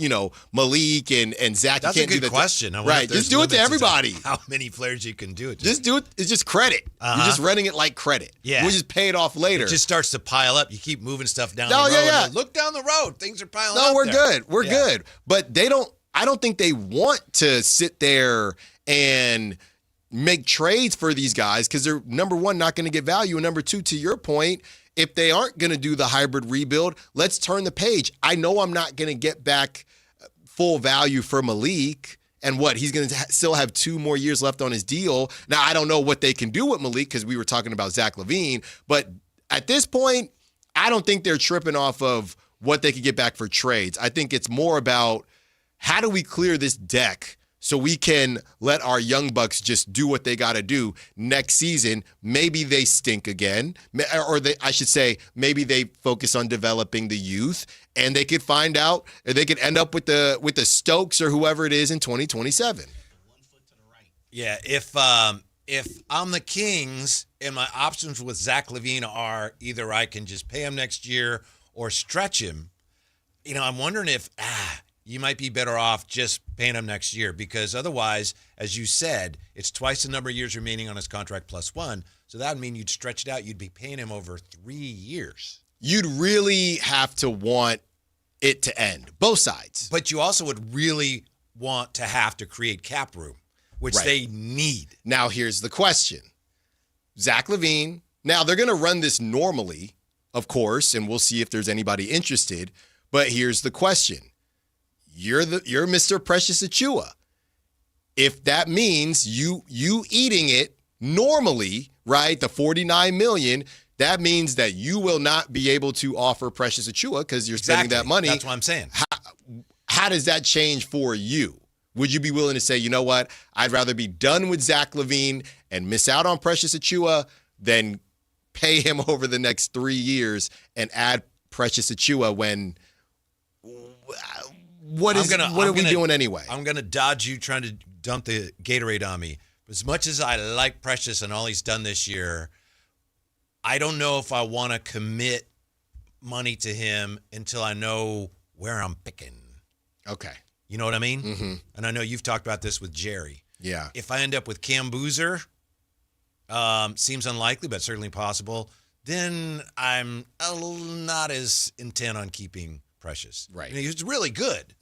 Malik and Zach. That's you a can't good do that question. Right, just do it to everybody. How many players you can do it to? Just do it. It's just credit. You're just running it like credit. Yeah. We'll just pay it off later. It just starts to pile up. You keep moving stuff down No, the road. yeah. Look down the road. Things are piling up. No, we're there. good. We're good. But I don't think they want to sit there and make trades for these guys because they're, number one, not going to get value. And number two, to your point, if they aren't going to do the hybrid rebuild, let's turn the page. I know I'm not going to get back full value for Malik. And what, he's going to still have 2 more years left on his deal. Now, I don't know what they can do with Malik because we were talking about Zach LaVine. But at this point, I don't think they're tripping off of what they could get back for trades. I think it's more about how do we clear this deck so we can let our young bucks just do what they got to do next season. Maybe they stink again, or I should say, maybe they focus on developing the youth, and they could find out, or they could end up with the Stokes or whoever it is in 2027. Yeah, if I'm the Kings and my options with Zach LaVine are either I can just pay him next year or stretch him, I'm wondering if you might be better off just paying him next year because otherwise, as you said, it's twice the number of years remaining on his contract plus 1. So that would mean you'd stretch it out. You'd be paying him over 3 years. You'd really have to want it to end, both sides. But you also would really want to have to create cap room, which they need. Now, here's the question. Zach LaVine, now they're going to run this normally, of course, and we'll see if there's anybody interested. But here's the question. You're Mr. Precious Achiuwa. If that means you eating it normally, right, the $49 million, that means that you will not be able to offer Precious Achiuwa because you're spending that money. That's what I'm saying. How does that change for you? Would you be willing to say, you know what, I'd rather be done with Zach LaVine and miss out on Precious Achiuwa than pay him over the next 3 years and add Precious Achiuwa when what are we doing anyway? I'm going to dodge you trying to dump the Gatorade on me. As much as I like Precious and all he's done this year, I don't know if I want to commit money to him until I know where I'm picking. Okay. You know what I mean? Mm-hmm. And I know you've talked about this with Jerry. Yeah. If I end up with Cam Boozer, seems unlikely, but certainly possible, then I'm not as intent on keeping Precious. Right. He's really good,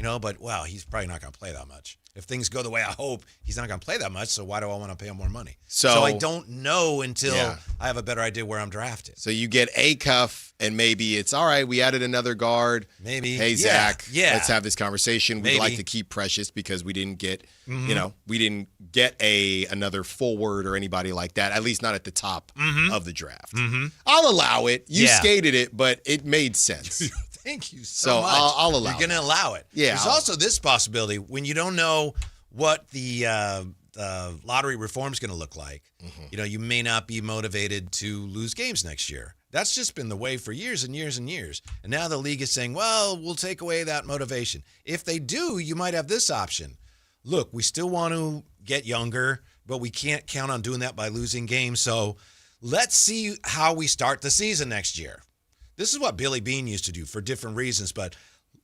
but wow, he's probably not going to play that much. If things go the way I hope, he's not going to play that much, so why do I want to pay him more money? So I don't know until I have a better idea where I'm drafted. So you get a cuff, and maybe it's, all right, we added another guard. Maybe. Hey, Zach, let's have this conversation. We'd like to keep Precious because we didn't get, we didn't get another forward or anybody like that, at least not at the top of the draft. I'll allow it. You skated it, but it made sense. Thank you so much. I'll allow You're going to allow it. Yeah. There's also this possibility when you don't know what the lottery reform is going to look like. You may not be motivated to lose games next year. That's just been the way for years and years and years. And now the league is saying, well, we'll take away that motivation. If they do, you might have this option. Look, we still want to get younger, but we can't count on doing that by losing games. So let's see how we start the season next year. This is what Billy Beane used to do for different reasons, but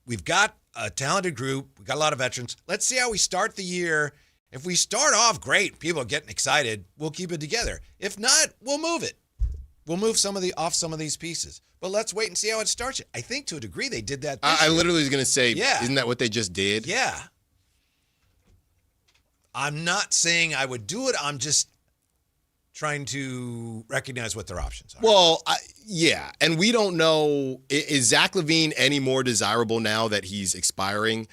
we've got a talented group. We've got a lot of veterans. Let's see how we start the year. If we start off great, people are getting excited, we'll keep it together. If not, we'll move it. We'll move some of these pieces. But let's wait and see how it starts. I think to a degree they did that this I year. literally was going to say, isn't that what they just did? Yeah. I'm not saying I would do it. I'm just trying to recognize what their options are. Well, and we don't know, is Zach LaVine any more desirable now that he's expiring?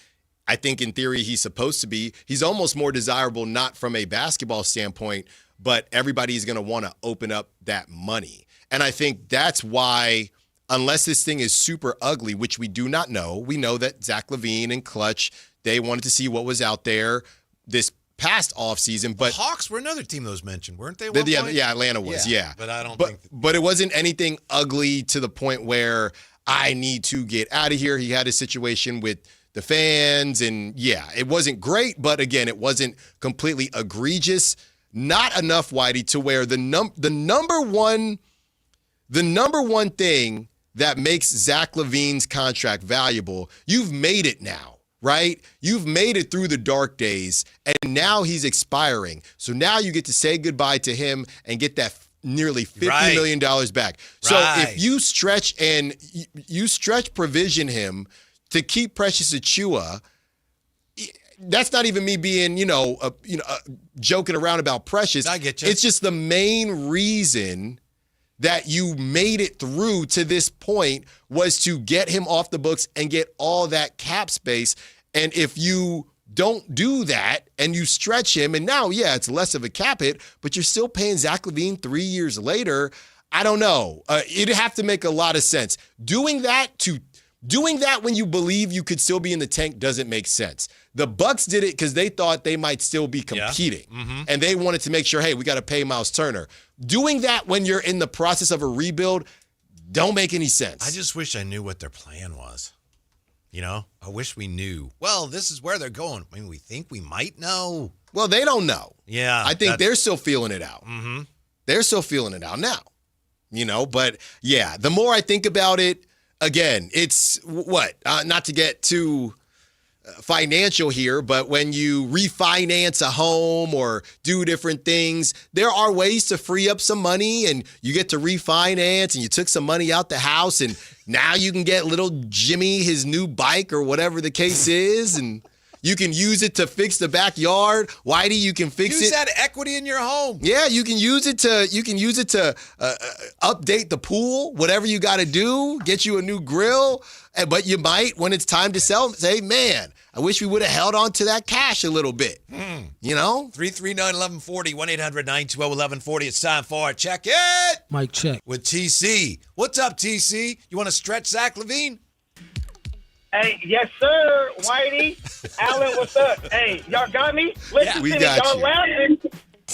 I think in theory he's supposed to be. He's almost more desirable, not from a basketball standpoint, but everybody's going to want to open up that money. And I think that's why, unless this thing is super ugly, which we do not know, we know that Zach LaVine and Clutch, they wanted to see what was out there this past offseason. But the Hawks were another team that was mentioned, weren't they? Atlanta was, But I don't think. But it wasn't anything ugly to the point where I need to get out of here. He had a situation with the fans, and it wasn't great, but again, it wasn't completely egregious. Not enough, Whitey, to where the number one the number one thing that makes Zach LaVine's contract valuable, you've made it now, right? You've made it through the dark days, and now he's expiring. So now you get to say goodbye to him and get that nearly $50 million back. So if you stretch provision him to keep Precious Achiuwa, that's not even me being, joking around about Precious. I get you. It's just the main reason that you made it through to this point was to get him off the books and get all that cap space. And if you don't do that and you stretch him, and now, it's less of a cap hit, but you're still paying Zach LaVine 3 years later, I don't know. It'd have to make a lot of sense. Doing that when you believe you could still be in the tank doesn't make sense. The Bucks did it because they thought they might still be competing. And they wanted to make sure, hey, we got to pay Miles Turner. Doing that when you're in the process of a rebuild don't make any sense. I just wish I knew what their plan was. I wish we knew. Well, this is where they're going. I mean, we think we might know. Well, they don't know. Yeah. I think they're still feeling it out. They're still feeling it out now. But the more I think about it, again, it's not to get too financial here, but when you refinance a home or do different things, there are ways to free up some money, and you get to refinance, and you took some money out the house, and now you can get little Jimmy his new bike or whatever the case is, and you can use it to fix the backyard. Whitey, you can fix Use that equity in your home. Yeah, you can use it to update the pool, whatever you got to do, get you a new grill. But you might, when it's time to sell, say, man, I wish we would have held on to that cash a little bit. 339-1140, 1-800-912-1140. It's time for Check It. Mike check. With TC. What's up, TC? You want to stretch Zach LaVine? Hey, yes, sir, Whitey. Alan, what's up? Hey, y'all got me? Listen we to got me. Y'all you. laughing.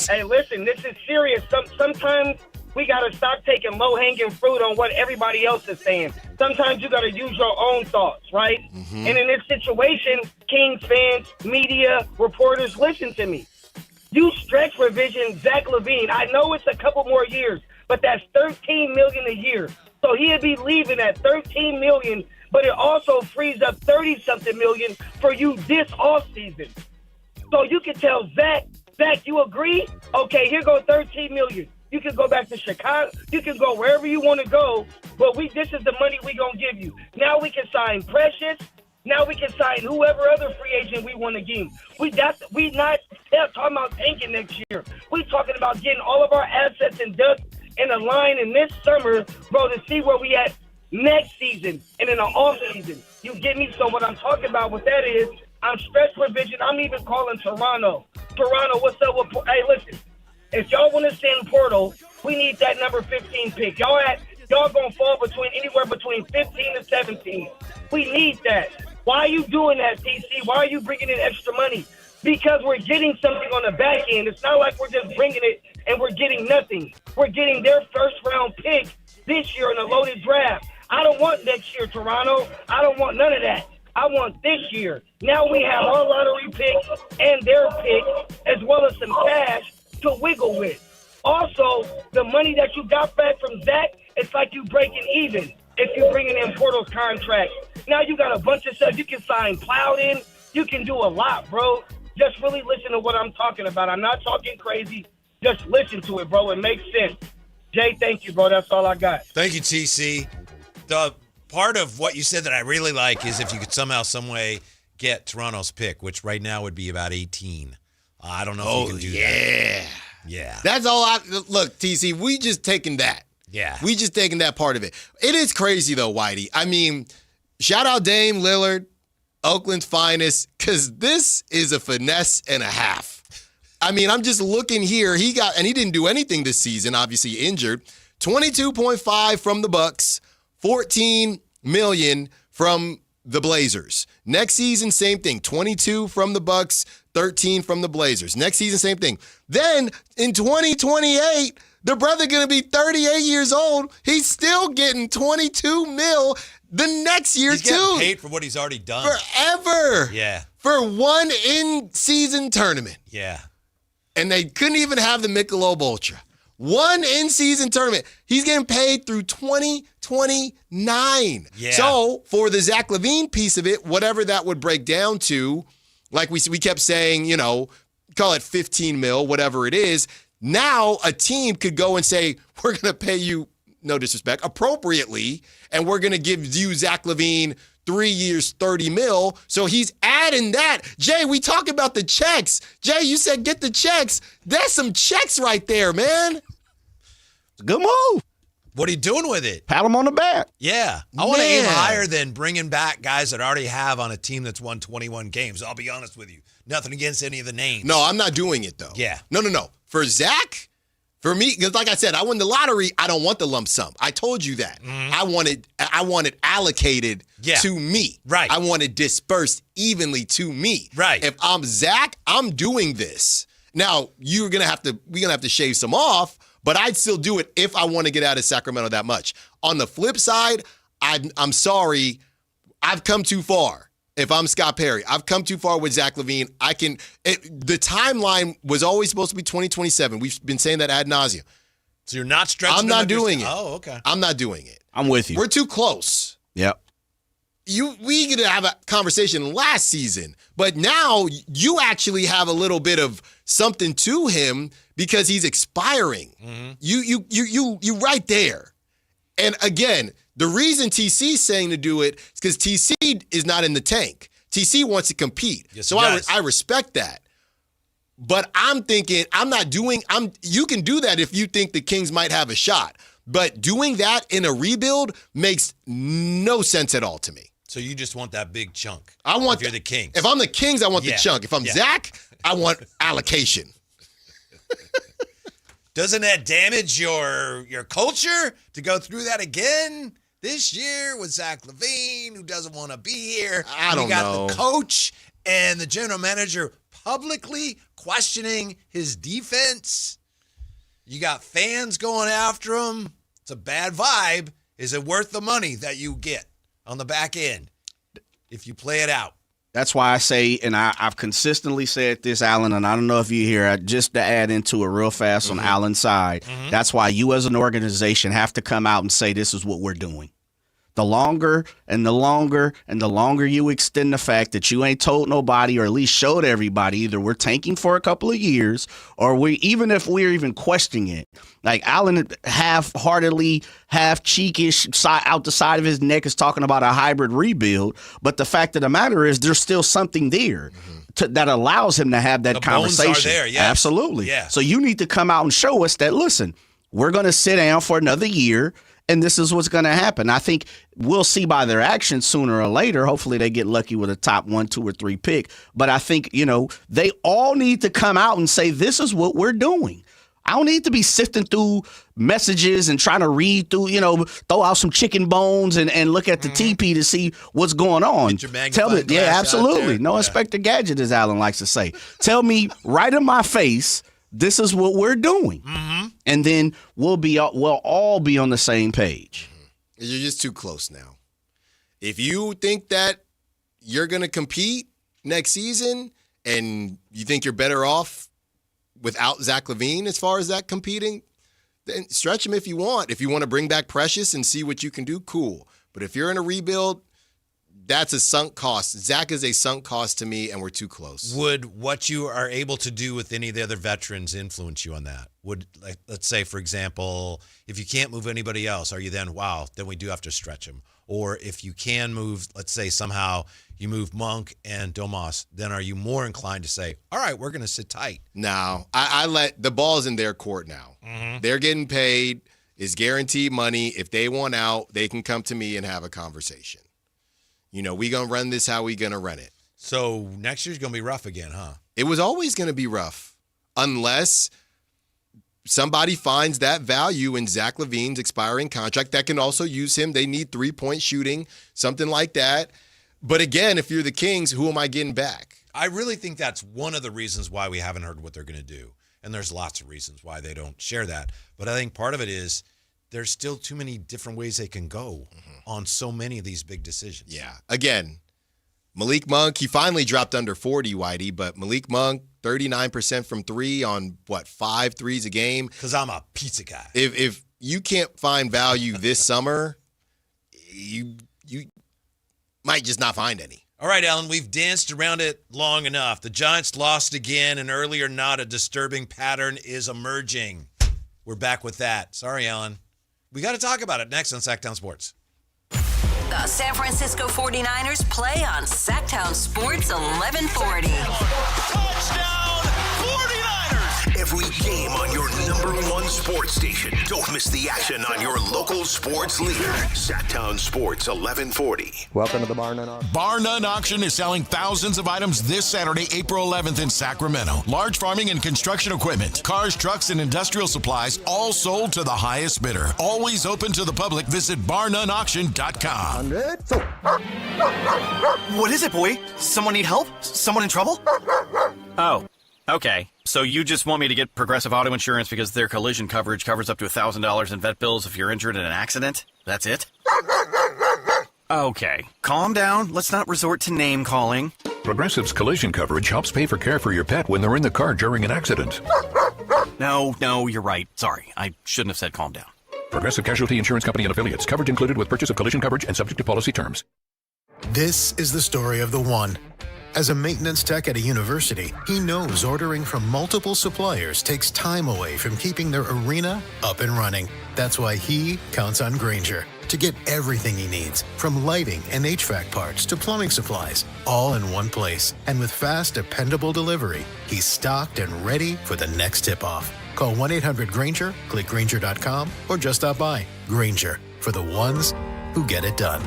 Hey, listen, this is serious. Sometimes we got to stop taking low-hanging fruit on what everybody else is saying. Sometimes you got to use your own thoughts, right? And in this situation, Kings fans, media, reporters, listen to me. You stretch revision Zach LaVine. I know it's a couple more years, but that's $13 million a year. So he'd be leaving at $13 million, but it also frees up 30-something million for you this offseason. So you can tell Zach, you agree? Okay, here go $13 million. You can go back to Chicago. You can go wherever you want to go, but this is the money we going to give you. Now we can sign Precious. Now we can sign whoever other free agent we want to give. We not talking about tanking next year. We talking about getting all of our assets and ducks in a line in this summer, bro, to see where we at next season and in the off season. You get me? So what I'm talking about with that is I'm stretch provision. I'm even calling Toronto. Toronto, what's up with hey, listen. If y'all want to send Portal, we need that number 15 pick. Y'all gonna fall anywhere between 15 and 17. We need that. Why are you doing that, TC? Why are you bringing in extra money? Because we're getting something on the back end. It's not like we're just bringing it and we're getting nothing. We're getting their first round pick this year in a loaded draft. I don't want next year, Toronto. I don't want none of that. I want this year. Now we have our lottery pick and their pick, as well as some cash to wiggle with. Also, the money that you got back from Zach, it's like you breaking even if you're bringing in Portal's contract. Now you got a bunch of stuff. You can sign Plowden. You can do a lot, bro. Just really listen to what I'm talking about. I'm not talking crazy. Just listen to it, bro. It makes sense. Jay, thank you, bro. That's all I got. Thank you, TC. The part of what you said that I really like is if you could somehow, some way get Toronto's pick, which right now would be about 18. I don't know if you can do that. Yeah. That's all look, TC, we just taking that. Yeah. We just taking that part of it. It is crazy, though, Whitey. I mean, shout out Dame Lillard, Oakland's finest, because this is a finesse and a half. I mean, I'm just looking here. And he didn't do anything this season, obviously injured. 22.5 from the Bucks, 14 million from the Blazers. Next season, same thing. 22 from the Bucks, 13 from the Blazers. Next season, same thing. Then in 2028, the brother going to be 38 years old. He's still getting 22 mil the next year, he's getting paid for what he's already done. Forever. Yeah. For one in-season tournament. Yeah. And they couldn't even have the Michelob Ultra. One in-season tournament. He's getting paid through 2029. Yeah. So for the Zach LaVine piece of it, whatever that would break down to, like we kept saying, call it 15 mil, whatever it is. Now a team could go and say, we're going to pay you, no disrespect, appropriately, and we're going to give you, Zach LaVine, 3 years, 30 mil. So he's adding that. Jay, we talk about the checks. Jay, you said get the checks. That's some checks right there, man. Good move. What are you doing with it? Pat him on the back. Yeah. I want to aim higher than bringing back guys that already have on a team that's won 21 games. I'll be honest with you. Nothing against any of the names. No, I'm not doing it, though. Yeah. No. For Zach, for me, because like I said, I won the lottery. I don't want the lump sum. I told you that. I want it allocated to me. Right. I want it dispersed evenly to me. Right. If I'm Zach, I'm doing this. Now, we're gonna have to shave some off, but I'd still do it if I want to get out of Sacramento that much. On the flip side, I'm sorry, I've come too far. If I'm Scott Perry, I've come too far with Zach LaVine. The timeline was always supposed to be 2027. We've been saying that ad nauseum. So you're not stretching. I'm not doing it. Oh, okay. I'm not doing it. I'm with you. We're too close. Yep. We could have a conversation last season, but now you actually have a little bit of something to him because he's expiring. You right there. And again, the reason TC's saying to do it is because TC is not in the tank. TC wants to compete. Yes, so I respect that. But I'm thinking, you can do that if you think the Kings might have a shot. But doing that in a rebuild makes no sense at all to me. So you just want that big chunk. If you're the Kings. If I'm the Kings, I want the chunk. If I'm Zach, I want allocation. Doesn't that damage your culture to go through that again this year with Zach LaVine, who doesn't want to be here? I don't know. You got the coach and the general manager publicly questioning his defense. You got fans going after him. It's a bad vibe. Is it worth the money that you get on the back end if you play it out? That's why I say, and I've consistently said this, Alan, and I don't know if you hear, just to add into it real fast on Alan's side, that's why you as an organization have to come out and say this is what we're doing. The longer and the longer and the longer you extend the fact that you ain't told nobody or at least showed everybody, either we're tanking for a couple of years or even if we're even questioning it. Like Allen half-heartedly, half-cheekish out the side of his neck is talking about a hybrid rebuild. But the fact of the matter is there's still something there that allows him to have that conversation. Bones are there, yes. Absolutely. Yeah. So you need to come out and show us that, listen, we're going to sit down for another year. And this is what's going to happen. I think we'll see by their actions sooner or later. Hopefully they get lucky with a top 1, 2, or 3 pick. But I think, they all need to come out and say, this is what we're doing. I don't need to be sifting through messages and trying to read through, throw out some chicken bones and look at the TP to see what's going on. Tell me, absolutely. No Inspector Gadget, as Alan likes to say. Tell me right in my face, this is what we're doing. And then we'll all be on the same page. You're just too close now. If you think that you're going to compete next season and you think you're better off without Zach LaVine as far as that competing, then stretch him if you want. If you want to bring back Precious and see what you can do, cool. But if you're in a rebuild, that's a sunk cost. Zach is a sunk cost to me, and we're too close. Would what you are able to do with any of the other veterans influence you on that? Let's say, for example, if you can't move anybody else, are you then we do have to stretch them? Or if you can move, let's say somehow you move Monk and Domas, then are you more inclined to say, all right, we're going to sit tight? No, I let the ball's in their court now. They're getting paid. It's guaranteed money. If they want out, they can come to me and have a conversation. We going to run this how we going to run it. So next year's going to be rough again, huh? It was always going to be rough unless somebody finds that value in Zach LaVine's expiring contract that can also use him. They need 3-point shooting, something like that. But again, if you're the Kings, who am I getting back? I really think that's one of the reasons why we haven't heard what they're going to do. And there's lots of reasons why they don't share that. But I think part of it is there's still too many different ways they can go on so many of these big decisions. Yeah. Again, Malik Monk, he finally dropped under 40, Whitey, but Malik Monk, 39% from three on, 5 threes a game? Because I'm a pizza guy. If you can't find value this summer, you might just not find any. All right, Alan, we've danced around it long enough. The Giants lost again, and early or not, a disturbing pattern is emerging. We're back with that. Sorry, Alan. We got to talk about it next on Sactown Sports. The San Francisco 49ers play on Sactown Sports 1140. Touchdown 49ers! Every game on your #1 sports station. Don't miss the action on your local sports leader. Sactown Sports 1140. Welcome to the Bar None Auction. Bar None Auction is selling thousands of items this Saturday, April 11th in Sacramento. Large farming and construction equipment, cars, trucks, and industrial supplies, all sold to the highest bidder. Always open to the public. Visit barnoneauction.com. What is it, boy? Someone need help? Someone in trouble? Oh, okay. So you just want me to get Progressive Auto Insurance because their collision coverage covers up to $1,000 in vet bills if you're injured in an accident? That's it? Okay. Calm down. Let's not resort to name calling. Progressive's collision coverage helps pay for care for your pet when they're in the car during an accident. No, you're right. Sorry. I shouldn't have said calm down. Progressive Casualty Insurance Company and Affiliates. Coverage included with purchase of collision coverage and subject to policy terms. This is the story of the one. As a maintenance tech at a university, he knows ordering from multiple suppliers takes time away from keeping their arena up and running. That's why he counts on Grainger to get everything he needs, from lighting and HVAC parts to plumbing supplies, all in one place. And with fast, dependable delivery, he's stocked and ready for the next tip-off. Call 1-800-GRAINGER, click Grainger.com, or just stop by. Grainger, for the ones who get it done.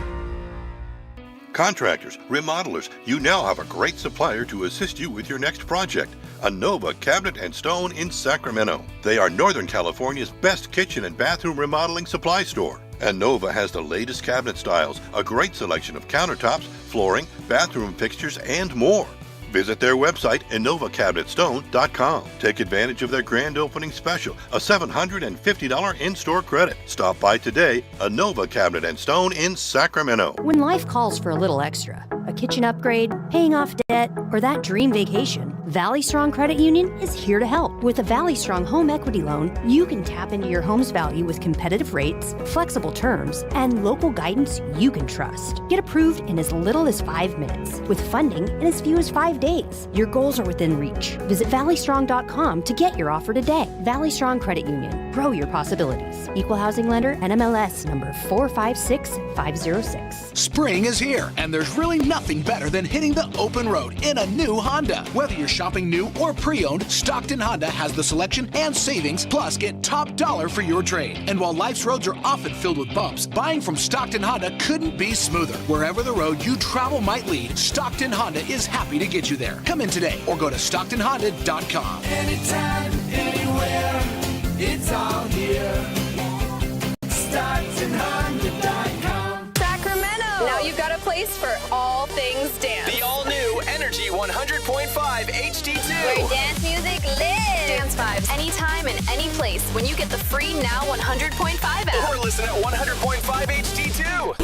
Contractors, remodelers, you now have a great supplier to assist you with your next project. Nova Cabinet and Stone in Sacramento. They are Northern California's best kitchen and bathroom remodeling supply store. And Nova has the latest cabinet styles, a great selection of countertops, flooring, bathroom fixtures, and more. Visit their website, InnovaCabinetStone.com. Take advantage of their grand opening special, a $750 in-store credit. Stop by today, Nova Cabinet and Stone in Sacramento. When life calls for a little extra, a kitchen upgrade, paying off debt, or that dream vacation, Valley Strong Credit Union is here to help. With a Valley Strong home equity loan, you can tap into your home's value with competitive rates, flexible terms, and local guidance you can trust. Get approved in as little as 5 minutes, with funding in as few as 5 days. Your goals are within reach. Visit valleystrong.com to get your offer today. Valley Strong Credit Union. Grow your possibilities. Equal housing lender, NMLS number 456506. Spring is here, and there's really nothing better than hitting the open road in a new Honda. Whether you're shopping new or pre-owned, Stockton Honda has the selection and savings, plus get top dollar for your trade. And while life's roads are often filled with bumps, buying from Stockton Honda couldn't be smoother. Wherever the road you travel might lead, Stockton Honda is happy to get you there. Come in today or go to StocktonHonda.com. Anytime, anywhere, it's all here. StocktonHonda.com. Sacramento! Now you've got a place for all things dance. The all-new Energy 100.5 HD2. Where dance music lives. Dance vibes anytime and any place when you get the free Now 100.5 app. Or listen at 100.5 HD2.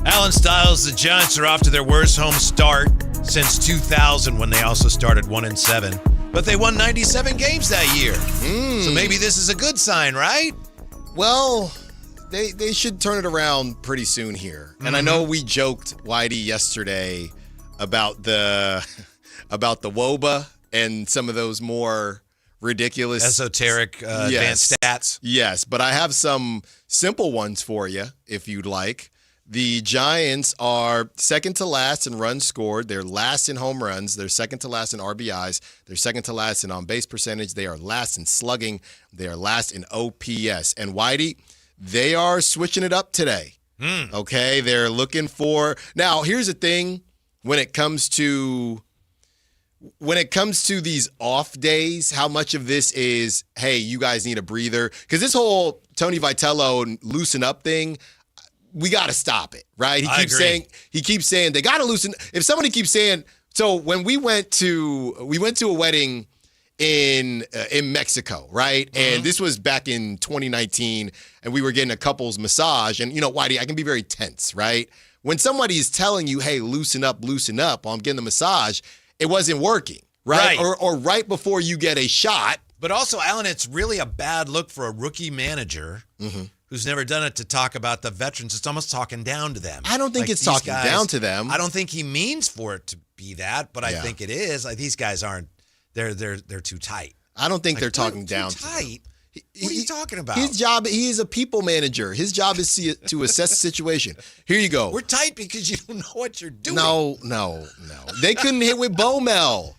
Alan Stiles, the Giants are off to their worst home start since 2000 when they also started 1-7. But they won 97 games that year. So maybe this is a good sign, right? Well, they should turn it around pretty soon here. And I know we joked, Whitey, yesterday about the WOBA and some of those more ridiculous esoteric advanced stats. Yes, but I have some simple ones for you if you'd like. The Giants are second to last in runs scored. They're last in home runs. They're second to last in RBIs. They're second to last in on-base percentage. They are last in slugging. They are last in OPS. And Whitey, they are switching it up today. Okay, they're looking for – now, here's the thing when it comes to when it comes to these off days, how much of this is, hey, you guys need a breather? Because this whole Tony Vitello loosen up thing, we got to stop it, right? He keeps saying they got to loosen. If somebody keeps saying, so when we went to a wedding in Mexico, right? And this was back in 2019, and we were getting a couples massage. And Whitey, I can be very tense, right? When somebody is telling you, hey, loosen up, while I'm getting the massage, it wasn't working, right? Or right before you get a shot. But also, Alan, it's really a bad look for a rookie manager who's never done it to talk about the veterans. It's almost talking down to them. I don't think it's talking down to them. I don't think he means for it to be that, but I think it is. Like, these guys aren't. They're too tight. I don't think they're talking down to tight. What are you talking about? His job, he is a people manager. His job is to assess the situation. Here you go. We're tight because you don't know what you're doing. No. They couldn't hit with Bomel.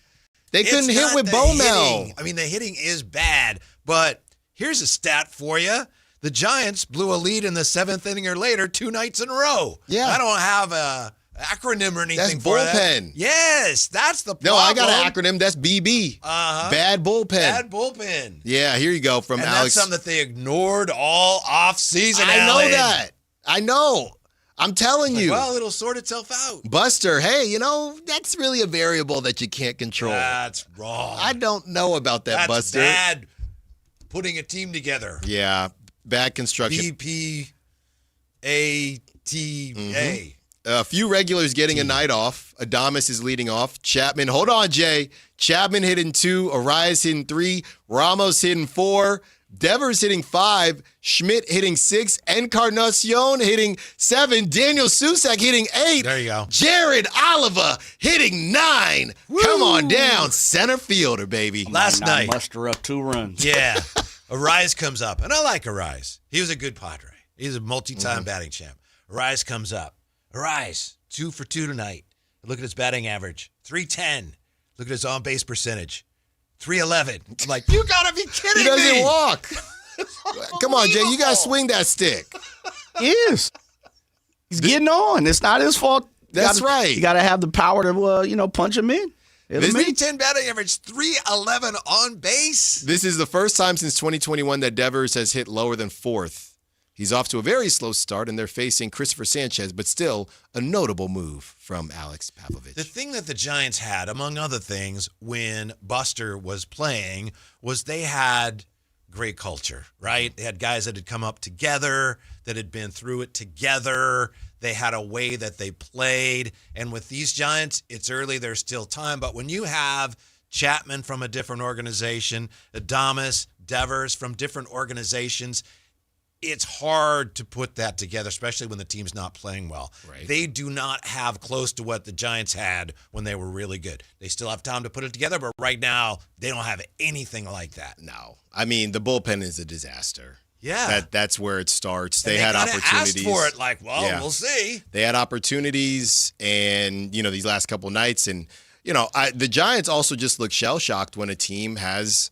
They couldn't hit with Bomel. I mean, the hitting is bad, but here's a stat for you. The Giants blew a lead in the 7th inning or later 2 nights in a row. Yeah. I don't have a acronym or anything for that. That's bullpen. Yes, that's the problem. No, I got an acronym. That's BB. Bad bullpen. Bad bullpen. Yeah, here you go from and Alex. That's something that they ignored all offseason, I know that. I know. I'm telling you. Well, it'll sort itself out. Buster, hey, that's really a variable that you can't control. That's wrong. I don't know about that, that's Buster. Bad putting a team together. Yeah, bad construction. BPATA. A few regulars getting a night off. Adames is leading off. Chapman, hold on, Jay. Chapman hitting 2. Arias hitting 3. Ramos hitting 4. Devers hitting 5. Schmidt hitting 6. Encarnacion hitting 7. Daniel Susak hitting 8. There you go. Jared Oliva hitting 9. Woo! Come on down. Center fielder, baby. Last night. Buster up 2 runs. Yeah. Arias comes up. And I like Arias. He was a good Padre. He's a multi-time batting champ. Arias comes up. Arias, 2 for 2 tonight. Look at his batting average, 310. Look at his on-base percentage, 311. I'm like, you gotta be kidding me. He doesn't walk. Come on, Jay, you gotta swing that stick. He is. He's getting on. It's not his fault. That's right. You gotta have the power to, punch him in. 310 batting average, 311 on base. This is the first time since 2021 that Devers has hit lower than 4th. He's off to a very slow start, and they're facing Christopher Sanchez, but still a notable move from Alex Pavlovich. The thing that the Giants had, among other things, when Buster was playing, was they had great culture, right? They had guys that had come up together, that had been through it together. They had a way that they played. And with these Giants, it's early, there's still time. But when you have Chapman from a different organization, Adames, Devers from different organizations, it's hard to put that together, especially when the team's not playing well. Right. They do not have close to what the Giants had when they were really good. They still have time to put it together, but right now, they don't have anything like that. No. I mean, the bullpen is a disaster. Yeah. That's where it starts. And they had opportunities. Asked for it, we'll see. They had opportunities, and, these last couple nights, and, the Giants also just look shell-shocked when a team has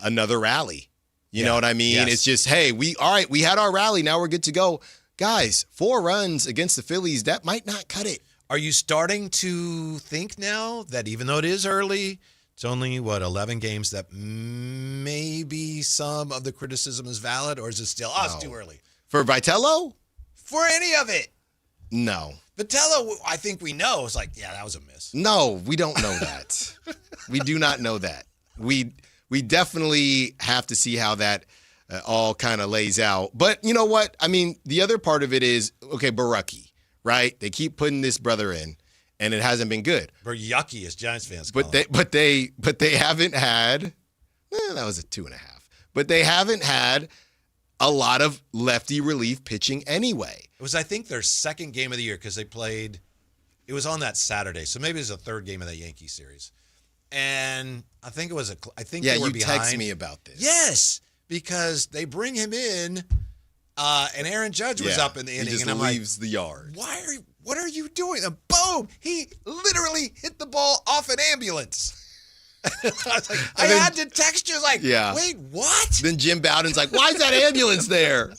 another rally. You know what I mean? Yes. It's just, hey, we had our rally. Now we're good to go. Guys, 4 runs against the Phillies, that might not cut it. Are you starting to think now that even though it is early, it's only, 11 games, that maybe some of the criticism is valid, or is it still, it's too early? For Vitello? For any of it. No. Vitello, I think we know. It's like, that was a miss. No, we don't know that. We do not know that. We definitely have to see how that all kind of lays out. But you know what? I mean, the other part of it is, okay, Baraki, right? They keep putting this brother in, and it hasn't been good. Yucky, as Giants fans call it. But they haven't had, that was a 2.5. But they haven't had a lot of lefty relief pitching anyway. It was, I think, their second game of the year because they played, it was on that Saturday. So maybe it was the third game of that Yankee series. And I think it was they were behind. You text me about this. Yes, because they bring him in, and Aaron Judge was up in the inning, he just and I'm leaves the yard. What are you doing? And boom! He literally hit the ball off an ambulance. I had to text you wait, what? Then Jim Bowden's like, why is that ambulance there?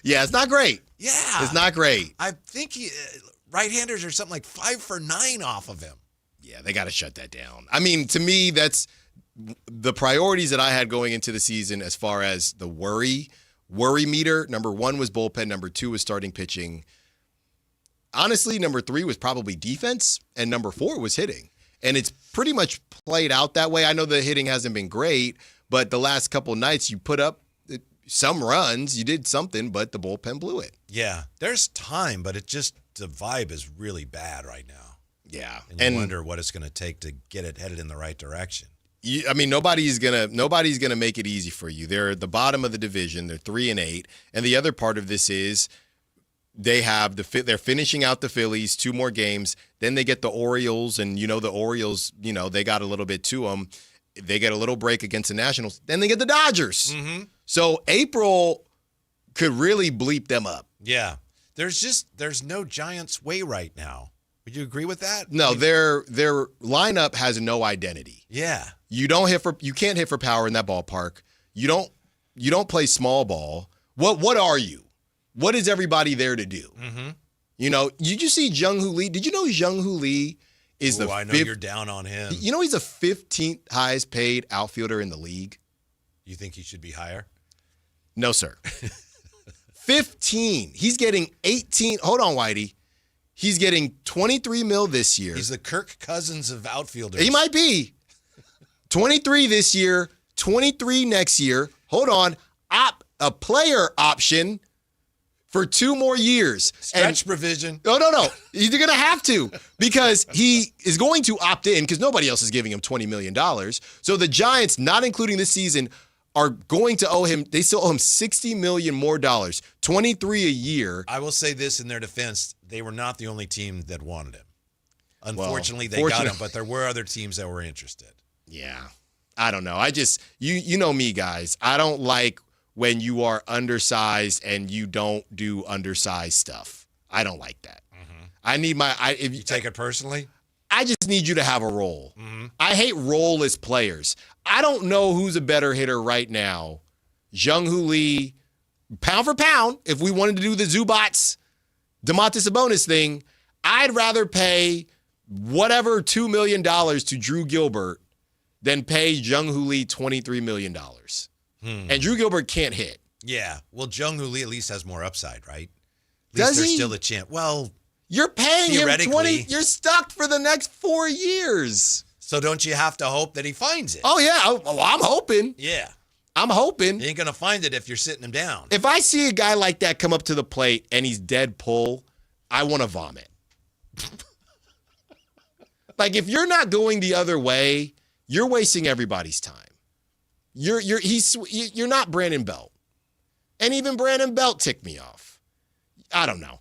Yeah, it's not great. Yeah, it's not great. I think right-handers are something like 5 for 9 off of him. Yeah, they got to shut that down. I mean, to me, that's the priorities that I had going into the season as far as the worry meter. Number 1 was bullpen. Number 2 was starting pitching. Honestly, number 3 was probably defense, and number 4 was hitting. And it's pretty much played out that way. I know the hitting hasn't been great, but the last couple nights you put up some runs, you did something, but the bullpen blew it. Yeah, there's time, but the vibe is really bad right now. Yeah. And you wonder what it's going to take to get it headed in the right direction. I mean, nobody's gonna make it easy for you. They're at the bottom of the division. They're 3-8, and the other part of this is they're finishing out the Phillies, 2 more games. Then they get the Orioles, and the Orioles, they got a little bit to them. They get a little break against the Nationals. Then they get the Dodgers. Mm-hmm. So April could really bleep them up. Yeah, there's no Giants way right now. Would you agree with that? No, their lineup has no identity. Yeah. You can't hit for power in that ballpark. You don't play small ball. What are you? What is everybody there to do? Mm-hmm. Did you see Jung-Hoo Lee? Did you know Jung-Hoo Lee is I know you're down on him. You know he's the 15th highest paid outfielder in the league? You think he should be higher? No, sir. 15. He's getting 18. Hold on, Whitey. He's getting $23 million this year. He's the Kirk Cousins of outfielders. He might be. 23 this year, 23 next year. Hold on. A player option for 2 more years. Stretch provision. No. You're going to have to because he is going to opt in because nobody else is giving him $20 million. So the Giants, not including this season, are going to owe him, they still owe him $60 million more dollars, $23 a year. I will say this in their defense, they were not the only team that wanted him. Unfortunately, they got him, but there were other teams that were interested. Yeah. I don't know. I just, you know me, guys. I don't like when you are undersized and you don't do undersized stuff. I don't like that. Mm-hmm. I need if you take it personally? I just need you to have a role. Mm-hmm. I hate role-less players. I don't know who's a better hitter right now. Jung-Hoo Lee, pound for pound, if we wanted to do the Zubats, DeMontis Sabonis thing, I'd rather pay whatever $2 million to Drew Gilbert than pay Jung-Hoo Lee $23 million. And Drew Gilbert can't hit. Yeah. Well, Jung-Hoo Lee at least has more upside, right? At Does least there's he? still a chance. Well, you're paying him theoretically, 20. You're stuck for the next 4 years. So don't you have to hope that he finds it? Oh, yeah. I'm hoping. Yeah. I'm hoping. You ain't going to find it if you're sitting him down. If I see a guy like that come up to the plate and he's dead pull, I want to vomit. Like, if you're not going the other way, you're wasting everybody's time. You're not Brandon Belt. And even Brandon Belt ticked me off. I don't know.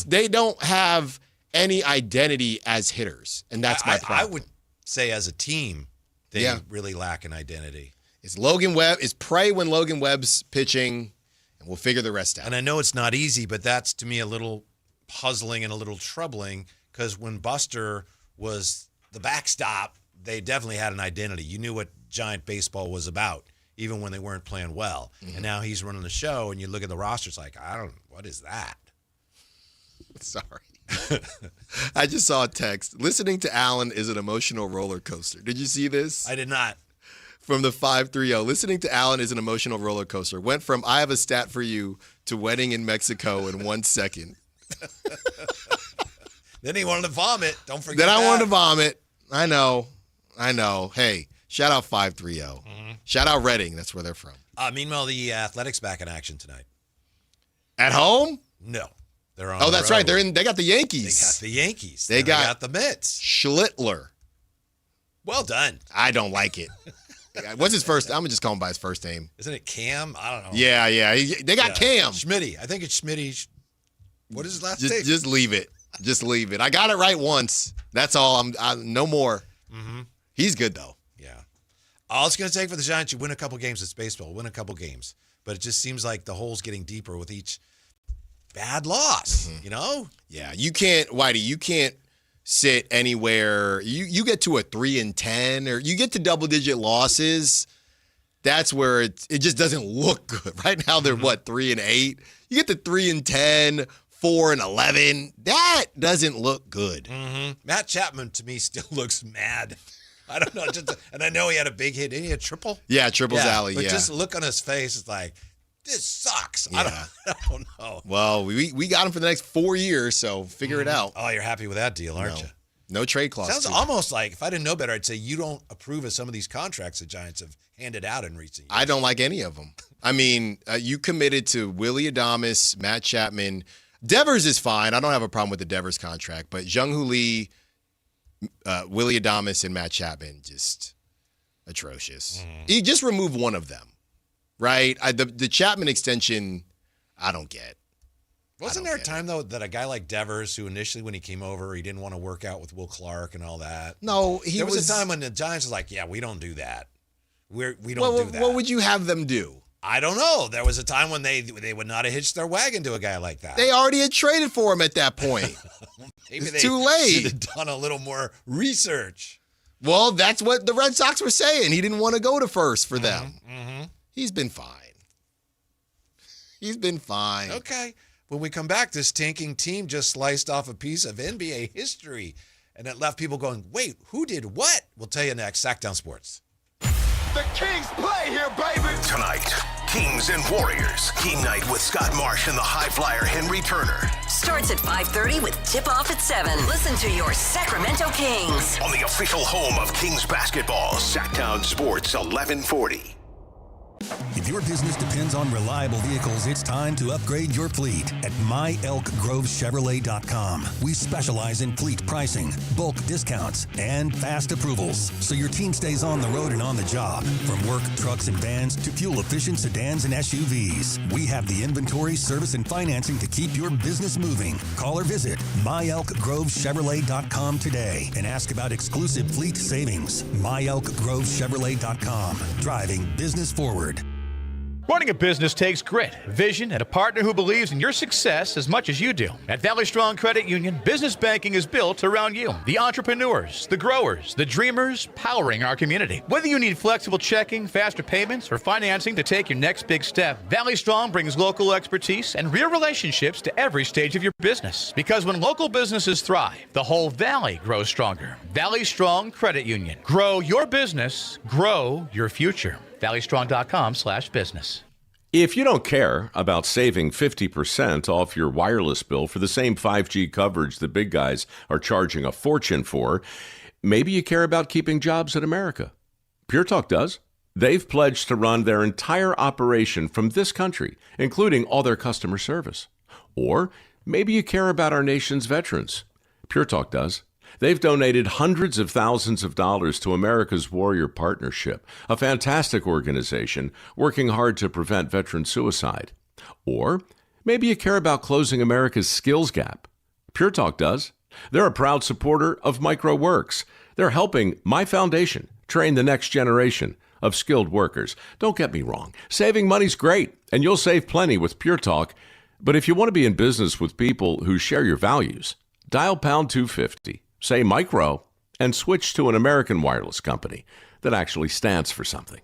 They don't have any identity as hitters. And that's my problem. I would say as a team, they really lack an identity. It's pray when Logan Webb's pitching, and we'll figure the rest out. And I know it's not easy, but that's to me a little puzzling and a little troubling because when Buster was the backstop, they definitely had an identity. You knew what Giant baseball was about, even when they weren't playing well. Mm-hmm. And now he's running the show, and you look at the roster, it's like, what is that? Sorry. I just saw a text. Listening to Alan is an emotional roller coaster. Did you see this? I did not. From the 530. Listening to Alan is an emotional roller coaster. Went from I have a stat for you to wedding in Mexico in 1 second. Then he wanted to vomit. Don't forget Then I that. wanted to vomit. I know. Hey, shout out 530. Mm-hmm. Shout out Reading. That's where they're from. Meanwhile, the Athletics back in action tonight. At home? No. They're on. Oh, that's right. They got the Yankees. They got the Yankees. They got the Mets. Schlittler. Well done. I don't like it. What's his first? I'm going to just call him by his first name. Isn't it Cam? I don't know. Yeah. They got Cam. Schmitty. I think it's Schmitty. What is his last name? Just leave it. Just leave it. I got it right once. That's all. No more. Mm-hmm. He's good, though. Yeah. All it's going to take for the Giants, you win a couple games. It's baseball. Win a couple games. But it just seems like the hole's getting deeper with each bad loss, you know? Yeah. You can't, Whitey, you can't sit anywhere. You get to a 3-10 or you get to double-digit losses. That's where it just doesn't look good. Right now they're 3-8. You get to 3-10, 4-11. That doesn't look good. Mm-hmm. Matt Chapman, to me, still looks mad. I don't know. And I know he had a big hit. Didn't he have triple? Yeah, triples alley, But yeah. just look on his face. It's like, this sucks. I don't know. Well, we got him for the next 4 years, so figure it out. Oh, you're happy with that deal, aren't you? No trade clause. Sounds almost like, if I didn't know better, I'd say you don't approve of some of these contracts the Giants have handed out in recent years. I don't like any of them. I mean, you committed to Willie Adames, Matt Chapman. Devers is fine. I don't have a problem with the Devers contract, but Jung-Hoo Lee, Willie Adames, and Matt Chapman, just atrocious. You just remove one of them, right? The Chapman extension, I don't get. Wasn't there a time, though, that a guy like Devers, who initially when he came over, he didn't want to work out with Will Clark and all that? No, there was a time when the Giants was like, yeah, we don't do that. We don't do that. What would you have them do? I don't know. There was a time when they would not have hitched their wagon to a guy like that. They already had traded for him at that point. Maybe it's too late. Should have done a little more research. Well, that's what the Red Sox were saying. He didn't want to go to first for them. Mm-hmm. He's been fine. He's been fine. Okay. When we come back, this tanking team just sliced off a piece of NBA history, and it left people going, wait, who did what? We'll tell you next. Sactown Sports. The Kings play here, baby. Tonight, Kings and Warriors. Game night with Scott Marsh and the high flyer Henry Turner. Starts at 5:30 with tip-off at 7. Listen to your Sacramento Kings. On the official home of Kings basketball, Sactown Sports 1140. If your business depends on reliable vehicles, it's time to upgrade your fleet at myelkgrovechevrolet.com. We specialize in fleet pricing, bulk discounts, and fast approvals, so your team stays on the road and on the job. From work trucks and vans to fuel-efficient sedans and SUVs, we have the inventory, service, and financing to keep your business moving. Call or visit myelkgrovechevrolet.com today and ask about exclusive fleet savings. myelkgrovechevrolet.com. Driving business forward. Running a business takes grit, vision, and a partner who believes in your success as much as you do. At Valley Strong Credit Union, business banking is built around you. The entrepreneurs, the growers, the dreamers powering our community. Whether you need flexible checking, faster payments, or financing to take your next big step, Valley Strong brings local expertise and real relationships to every stage of your business. Because when local businesses thrive, the whole valley grows stronger. Valley Strong Credit Union. Grow your business, grow your future. valleystrong.com/business. If you don't care about saving 50% off your wireless bill for the same 5G coverage the big guys are charging a fortune for, maybe you care about keeping jobs in America. Pure Talk does. They've pledged to run their entire operation from this country, including all their customer service. Or maybe you care about our nation's veterans. Pure Talk does. They've donated hundreds of thousands of dollars to America's Warrior Partnership, a fantastic organization working hard to prevent veteran suicide. Or maybe you care about closing America's skills gap. Pure Talk does. They're a proud supporter of MicroWorks. They're helping my foundation train the next generation of skilled workers. Don't get me wrong. Saving money's great, and you'll save plenty with Pure Talk. But if you want to be in business with people who share your values, dial pound 250. Say micro, and switch to an American wireless company that actually stands for something.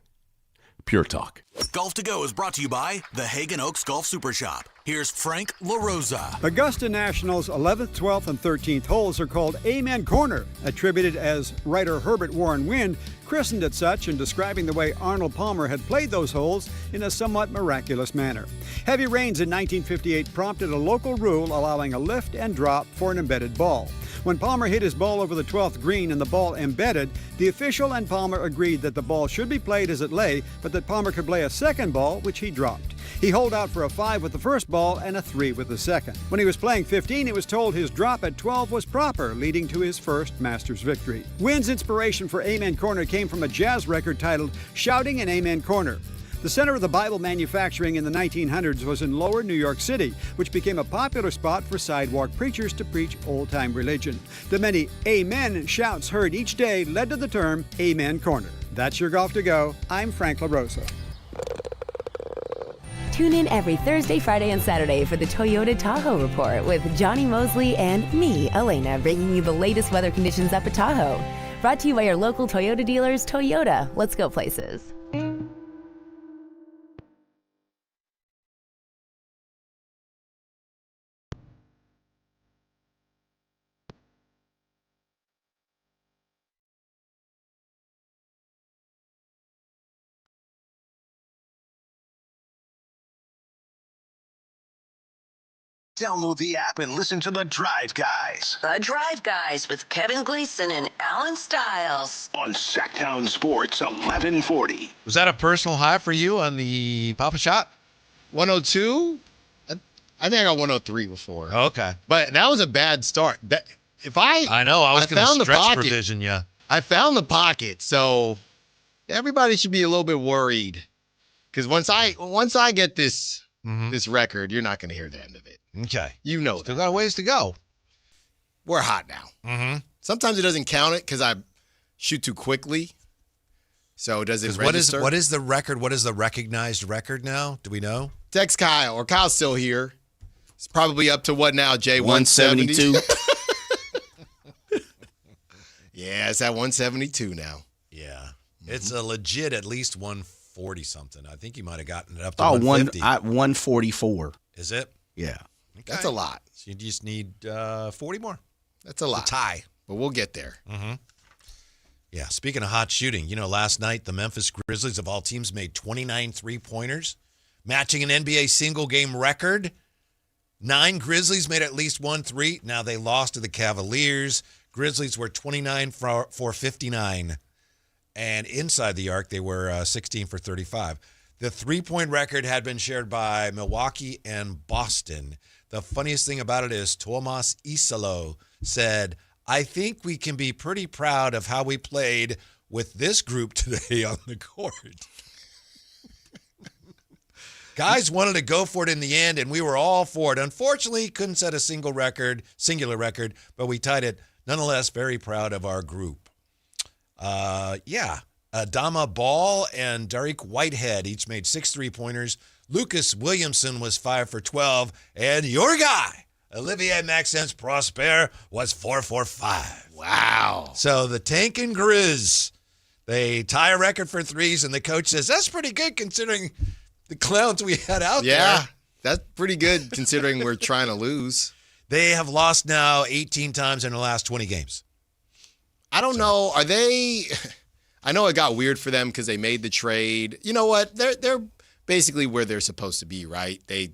Pure Talk. Golf to Go is brought to you by the Hagen Oaks Golf Super Shop. Here's Frank LaRosa. Augusta National's 11th, 12th, and 13th holes are called Amen Corner, attributed as writer Herbert Warren Wind christened it such in describing the way Arnold Palmer had played those holes in a somewhat miraculous manner. Heavy rains in 1958 prompted a local rule allowing a lift and drop for an embedded ball. When Palmer hit his ball over the 12th green and the ball embedded, the official and Palmer agreed that the ball should be played as it lay, but that Palmer could play a second ball, which he dropped. He holed out for a 5 with the first ball and a 3 with the second. When he was playing 15, he was told his drop at 12 was proper, leading to his first Masters victory. Wynn's inspiration for Amen Corner came from a jazz record titled Shouting in Amen Corner. The center of the Bible manufacturing in the 1900s was in Lower New York City, which became a popular spot for sidewalk preachers to preach old-time religion. The many amen shouts heard each day led to the term Amen Corner. That's your Golf to Go. I'm Frank LaRosa. Tune in every Thursday, Friday, and Saturday for the Toyota Tahoe Report with Johnny Mosley and me, Elena, bringing you the latest weather conditions up at Tahoe. Brought to you by your local Toyota dealers. Toyota, let's go places. Download the app and listen to The Drive Guys. The Drive Guys with Kevin Gleason and Alan Stiles. On Sactown Sports 1140. Was that a personal high for you on the Papa Shot? 102? I think I got 103 before. Okay. But that was a bad start. I know. I was going to stretch pocket. provision, yeah. I found the pocket, so everybody should be a little bit worried. Because once I get this this record, you're not going to hear the end of it. Okay. You know Still got a ways to go. We're hot now. Mm-hmm. Sometimes it doesn't count it because I shoot too quickly. So does it register? What is the record? What is the recognized record now? Do we know? Text Kyle, or Kyle's still here. It's probably up to what now, Jay? 172. Yeah, it's at 172 now. Yeah. It's a legit at least 140 something. I think you might have gotten it up to 150. 144. Is it? Yeah. Okay. That's a lot. So you just need 40 more. That's a lot. It's a tie. But we'll get there. Mm-hmm. Yeah. Speaking of hot shooting, last night the Memphis Grizzlies of all teams made 29 3-pointers, matching an NBA single-game record. 9 Grizzlies made at least 1 3. Now they lost to the Cavaliers. Grizzlies were 29 for 59. And inside the arc, they were 16 for 35. The 3-point record had been shared by Milwaukee and Boston. The funniest thing about it is Tomas Isalo said, I think we can be pretty proud of how we played with this group today on the court. Guys wanted to go for it in the end, and we were all for it. Unfortunately, couldn't set a singular record, but we tied it. Nonetheless, very proud of our group. Adama Ball and Derek Whitehead each made 6 3-pointers. Lucas Williamson was 5 for 12, and your guy, Olivier Maxence Prosper, was 4 for 5. Wow. So the Tank and Grizz, they tie a record for threes, and the coach says, that's pretty good considering the clowns we had out there. Yeah, that's pretty good considering we're trying to lose. They have lost now 18 times in the last 20 games. I don't know. Are they? I know it got weird for them because they made the trade. You know what? They're basically where they're supposed to be, right? They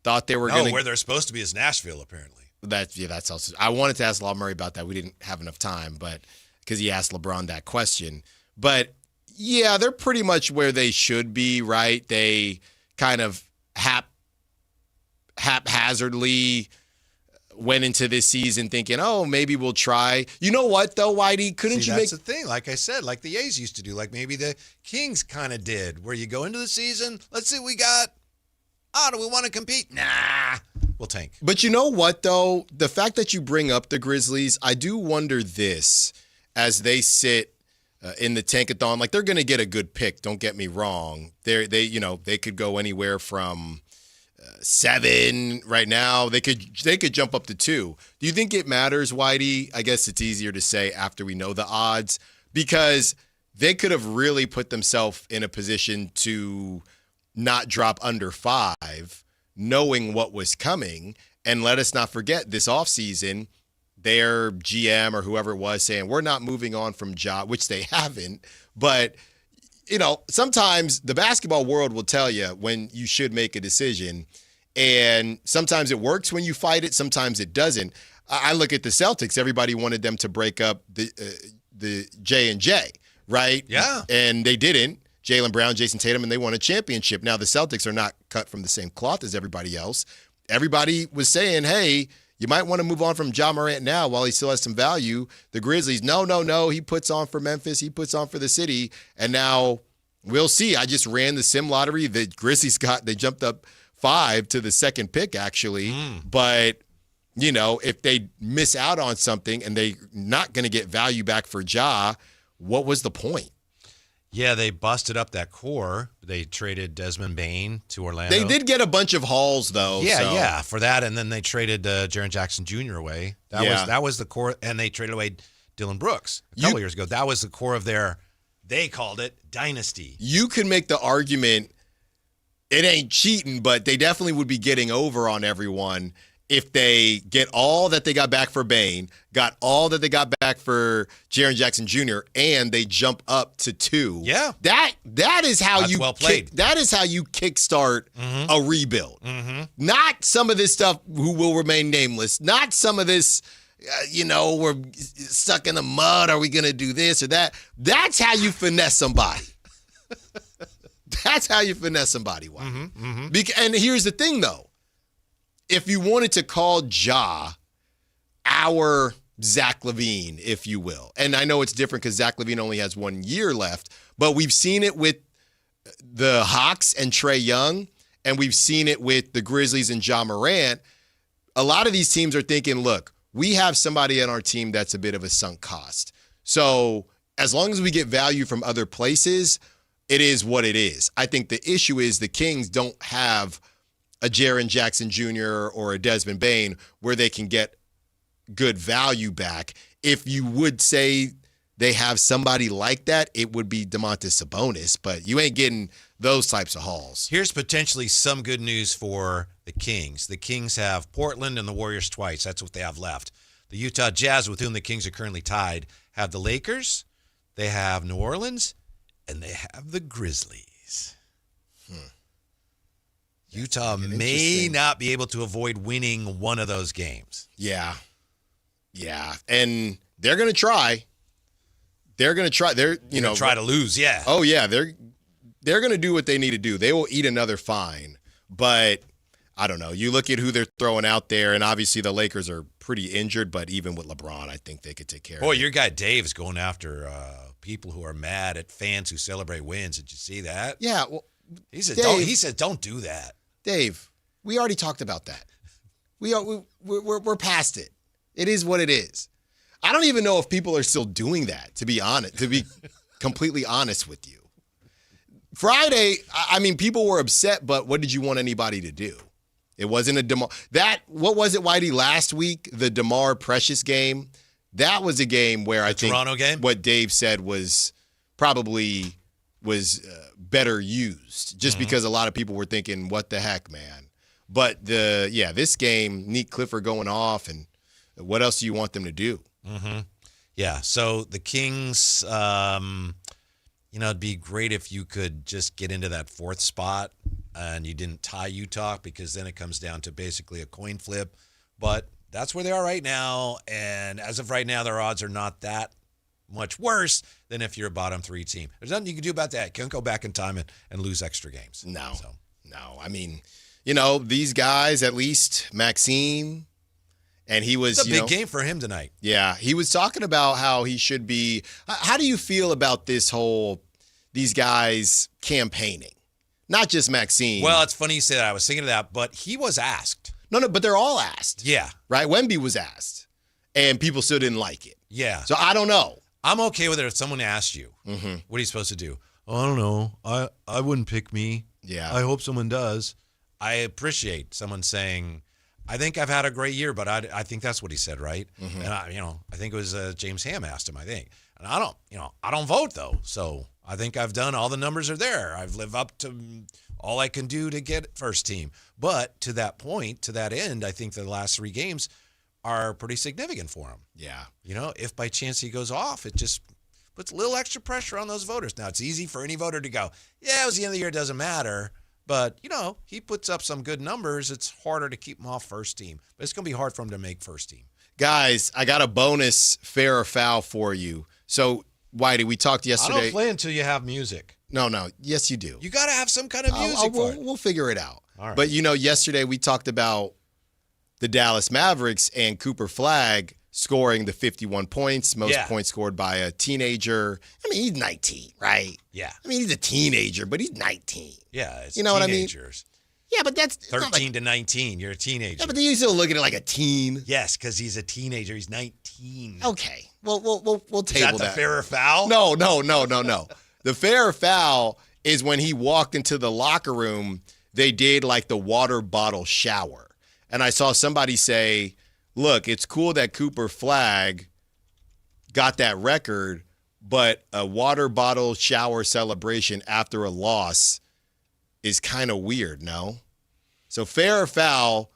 thought they were going to. Where they're supposed to be is Nashville, apparently. That's also. I wanted to ask Law Murray about that. We didn't have enough time, but because he asked LeBron that question. But yeah, they're pretty much where they should be, right? They kind of haphazardly went into this season thinking, oh, maybe we'll try. You know what, though, Whitey? That's the thing. Like I said, like the A's used to do, like maybe the Kings kind of did, where you go into the season, let's see what we got. Do we want to compete? Nah, we'll tank. But you know what, though? The fact that you bring up the Grizzlies, I do wonder this as they sit in the Tankathon. Like, they're going to get a good pick, don't get me wrong. They could go anywhere from 7 right now. They could jump up to 2. Do you think it matters, Whitey? I guess it's easier to say after we know the odds, because they could have really put themselves in a position to not drop under 5, knowing what was coming. And let us not forget this offseason, their GM or whoever it was saying, we're not moving on from Ja, which they haven't. But sometimes the basketball world will tell you when you should make a decision. And sometimes it works when you fight it. Sometimes it doesn't. I look at the Celtics. Everybody wanted them to break up the J&J, right? Yeah. And they didn't. Jaylen Brown, Jason Tatum, and they won a championship. Now, the Celtics are not cut from the same cloth as everybody else. Everybody was saying, hey, you might want to move on from Ja Morant now while he still has some value. The Grizzlies, no. He puts on for Memphis. He puts on for the city. And now we'll see. I just ran the sim lottery. The Grizzlies they jumped up 5 to the second pick, actually. But, if they miss out on something and they're not going to get value back for Ja, what was the point? Yeah, they busted up that core. They traded Desmond Bane to Orlando. They did get a bunch of hauls, though. Yeah, for that. And then they traded Jaren Jackson Jr. away. That was the core. And they traded away Dylan Brooks a couple years ago. That was the core of they called it dynasty. You can make the argument it ain't cheating, but they definitely would be getting over on everyone if they get all that they got back for Bane, got all that they got back for Jaren Jackson Jr., and they jump up to 2. Yeah. That is how That's well played. That is how you kickstart a rebuild. Not some of this stuff who will remain nameless. Not some of this, we're stuck in the mud. Are we going to do this or that? That's how you finesse somebody. That's how you finesse somebody. And here's the thing, though. If you wanted to call Ja our Zach LaVine, if you will, and I know it's different because Zach LaVine only has 1 year left, but we've seen it with the Hawks and Trae Young, and we've seen it with the Grizzlies and Ja Morant. A lot of these teams are thinking, look, we have somebody on our team that's a bit of a sunk cost. So as long as we get value from other places, it is what it is. I think the issue is the Kings don't have a Jaren Jackson Jr. or a Desmond Bane where they can get good value back. If you would say they have somebody like that, it would be Domantas Sabonis, but you ain't getting those types of hauls. Here's potentially some good news for the Kings. The Kings have Portland and the Warriors twice. That's what they have left. The Utah Jazz, with whom the Kings are currently tied, have the Lakers, they have New Orleans, and they have the Grizzlies. Utah may not be able to avoid winning one of those games. Yeah. And they're going to try. They're going to try. They're try to lose, yeah. Oh, yeah. They're going to do what they need to do. They will eat another fine. But I don't know. You look at who they're throwing out there, and obviously the Lakers are pretty injured, but even with LeBron, I think they could take care of it. Boy, your guy Dave is going after people who are mad at fans who celebrate wins. Did you see that? Yeah. Well, he said, don't do that. Dave, we already talked about that. We're past it. It is what it is. I don't even know if people are still doing that, to be honest, to be completely honest with you. Friday, I mean, people were upset, but what did you want anybody to do? It wasn't a DeMar. What was it, Whitey, last week? The DeMar Precious game? That was a game where I think Toronto game? What Dave said was probably better used, just because a lot of people were thinking, what the heck, man? But this game, Nick Clifford going off, and what else do you want them to do? Yeah, so the Kings, it'd be great if you could just get into that 4th spot and you didn't tie Utah, because then it comes down to basically a coin flip. But that's where they are right now, and as of right now, their odds are not that much worse than if you're a bottom 3 team. There's nothing you can do about that. You can't go back in time and lose extra games. No. I mean, these guys, at least Maxime, and he was, it's a big game for him tonight. Yeah, he was talking about how he should be. How do you feel about these guys campaigning? Not just Maxime. Well, it's funny you say that. I was thinking of that, but he was asked. No, but they're all asked. Yeah. Right? Wemby was asked, and people still didn't like it. Yeah. So I don't know. I'm okay with it if someone asked you, what are you supposed to do? I don't know. I wouldn't pick me. Yeah. I hope someone does. I appreciate someone saying, I think I've had a great year, but I think that's what he said, right? And I think it was James Ham asked him, I think. And I don't vote though. So I think I've done, all the numbers are there. I've lived up to all I can do to get first team. But to that point, to that end, I think the last 3 games are pretty significant for him. Yeah. If by chance he goes off, it just puts a little extra pressure on those voters. Now, it's easy for any voter to go, yeah, it was the end of the year, it doesn't matter. But, he puts up some good numbers. It's harder to keep him off first team. But it's going to be hard for him to make first team. Guys, I got a bonus fair or foul for you. So, Whitey, we talked yesterday. I don't play until you have music. No. Yes, you do. You got to have some kind of music for it. We'll figure it out. All right. But, yesterday we talked about the Dallas Mavericks and Cooper Flagg scoring the 51 points, most points scored by a teenager. I mean, he's 19, right? Yeah. I mean, he's a teenager, but he's 19. Yeah, it's you know what I mean? Teenagers. Yeah, but that's 13 to 19. You're a teenager. Yeah, but you still look at it like a teen. Yes, because he's a teenager. He's 19. Okay. Well, we'll table that. Is that the fair or foul? No. The fair or foul is when he walked into the locker room, they did like the water bottle shower. And I saw somebody say, look, it's cool that Cooper Flagg got that record, but a water bottle shower celebration after a loss is kind of weird, no? So fair or foul,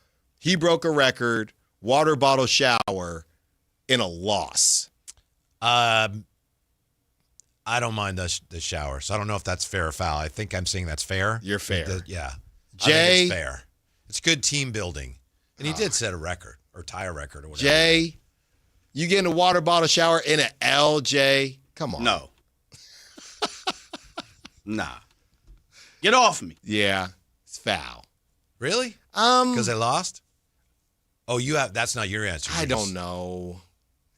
he broke a record, water bottle shower, in a loss. I don't mind the shower, so I don't know if that's fair or foul. I think I'm saying that's fair. You're fair. Yeah. Jay. I think it's fair. It's good team building. And he did set a record or tie a record or whatever. Jay, you getting a water bottle shower in an L, Jay? Come on. No. Nah. Get off me. Yeah, it's foul. Really? Because they lost? Oh, that's not your answer. I don't know.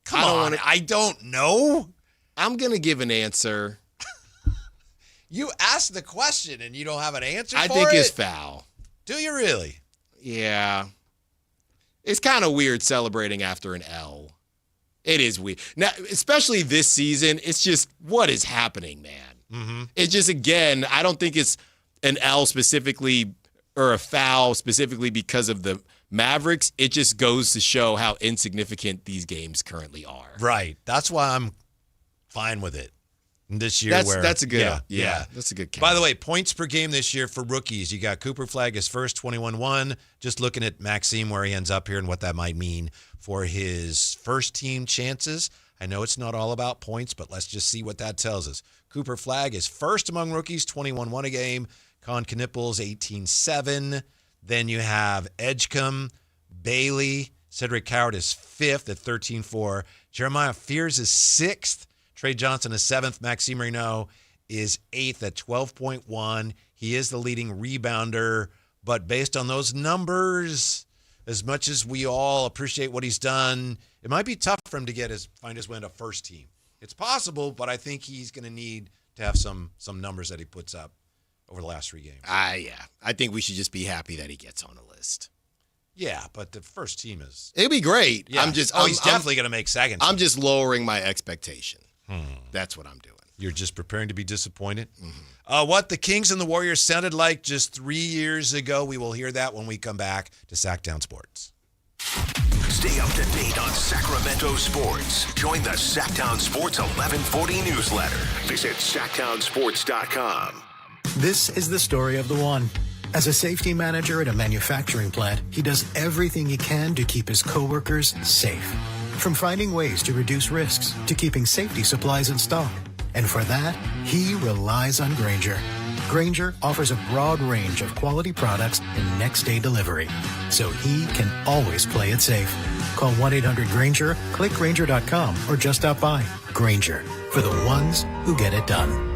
Come on. I don't know. I'm going to give an answer. You asked the question and you don't have an answer for it? I think it's foul. Do you really? Yeah. It's kind of weird celebrating after an L. It is weird. Now, especially this season, it's just, what is happening, man? Mm-hmm. It's just, again, I don't think it's an L specifically or a foul specifically because of the Mavericks. It just goes to show how insignificant these games currently are. Right. That's why I'm fine with it this year. That's a good, yeah. That's a good count. By the way, points per game this year for rookies. You got Cooper Flag is first, 21-1. Just looking at Maxime where he ends up here and what that might mean for his first team chances. I know it's not all about points, but let's just see what that tells us. Cooper Flag is first among rookies, 21-1 a game. Con Knipples, 18-7. Then you have Edgecombe, Bailey. Cedric Coward is fifth at 13-4. Jeremiah Fears is sixth. Trey Johnson is seventh. Maxime Renaud is eighth at 12.1. He is the leading rebounder. But based on those numbers, as much as we all appreciate what he's done, it might be tough for him to find his way into first team. It's possible, but I think he's going to need to have some numbers that he puts up over the last 3 games. Yeah. I think we should just be happy that he gets on the list. Yeah, but the first team is... It'd be great. Yeah. He's definitely going to make second team. I'm just lowering my expectation. That's what I'm doing. You're just preparing to be disappointed? Mm-hmm. What the Kings and the Warriors sounded like just 3 years ago, we will hear that when we come back to Sactown Sports. Stay up to date on Sacramento sports. Join the Sactown Sports 1140 newsletter. Visit SactownSports.com. This is the story of the one. As a safety manager at a manufacturing plant, he does everything he can to keep his coworkers safe. From finding ways to reduce risks to keeping safety supplies in stock. And for that, he relies on Grainger. Grainger offers a broad range of quality products and next-day delivery, so he can always play it safe. Call 1-800-GRAINGER, click Grainger.com, or just stop by. Grainger, for the ones who get it done.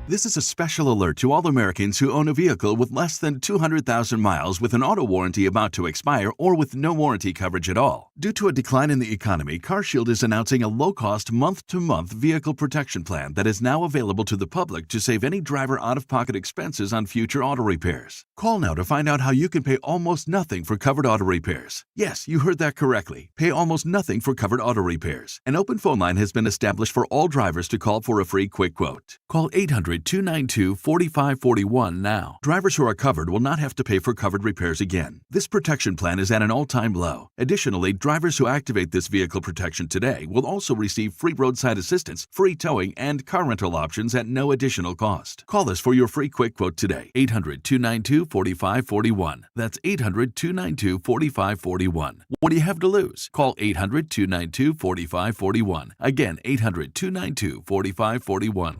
This is a special alert to all Americans who own a vehicle with less than 200,000 miles with an auto warranty about to expire or with no warranty coverage at all. Due to a decline in the economy, CarShield is announcing a low-cost month-to-month vehicle protection plan that is now available to the public to save any driver out-of-pocket expenses on future auto repairs. Call now to find out how you can pay almost nothing for covered auto repairs. Yes, you heard that correctly. Pay almost nothing for covered auto repairs. An open phone line has been established for all drivers to call for a free quick quote. Call 800-292-4541 now. Drivers who are covered will not have to pay for covered repairs again. This protection plan is at an all-time low. Additionally, drivers who activate this vehicle protection today will also receive free roadside assistance, free towing, and car rental options at no additional cost. Call us for your free quick quote today. 800-292-4541. That's 800-292-4541. What do you have to lose? Call 800-292-4541. Again, 800-292-4541.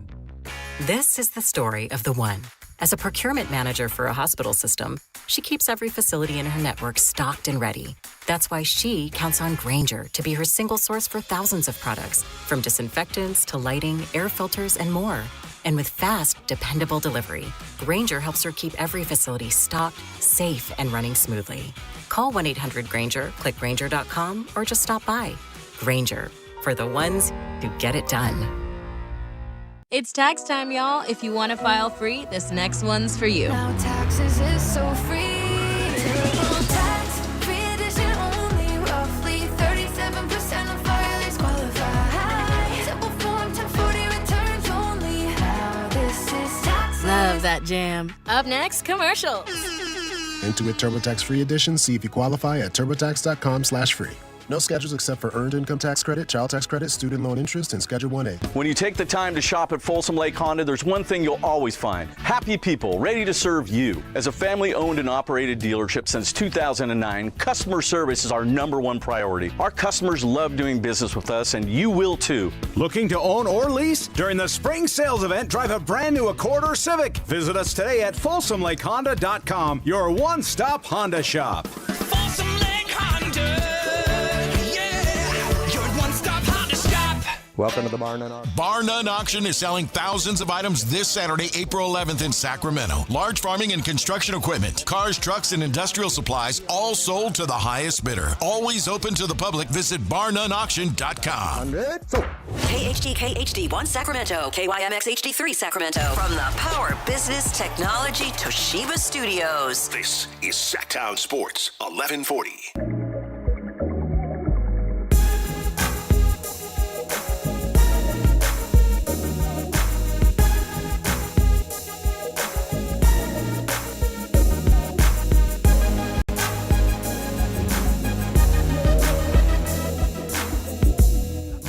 This is the story of the one. As a procurement manager for a hospital system, she keeps every facility in her network stocked and ready. That's why she counts on Grainger to be her single source for thousands of products, from disinfectants to lighting, air filters, and more. And with fast, dependable delivery, Grainger helps her keep every facility stocked, safe, and running smoothly. Call 1-800-GRAINGER, click Grainger.com, or just stop by. Grainger, for the ones who get it done. It's tax time, y'all. If you want to file free, this next one's for you. Now taxes is so free. Tax free edition only. Roughly 37% of filers qualify. Simple form 1040 returns only. How this is tax. Love that jam. Up next, commercials. Intuit TurboTax Free Edition. See if you qualify at TurboTax.com/free. No schedules except for earned income tax credit, child tax credit, student loan interest, and Schedule 1A. When you take the time to shop at Folsom Lake Honda, there's one thing you'll always find. Happy people ready to serve you. As a family-owned and operated dealership since 2009, customer service is our #1 priority. Our customers love doing business with us, and you will too. Looking to own or lease? During the spring sales event, drive a brand new Accord or Civic. Visit us today at FolsomLakeHonda.com, your one-stop Honda shop. Folsom Lake Honda. Yeah, your one-stop Honda shop. Welcome to the Bar None Auction. Bar None Auction is selling thousands of items this Saturday, April 11th in Sacramento. Large farming and construction equipment, cars, trucks, and industrial supplies, all sold to the highest bidder. Always open to the public. Visit barnoneauction.com. KHD1 Sacramento, KYMX HD3 Sacramento. From the Power Business Technology Toshiba Studios. This is Sactown Sports 1140.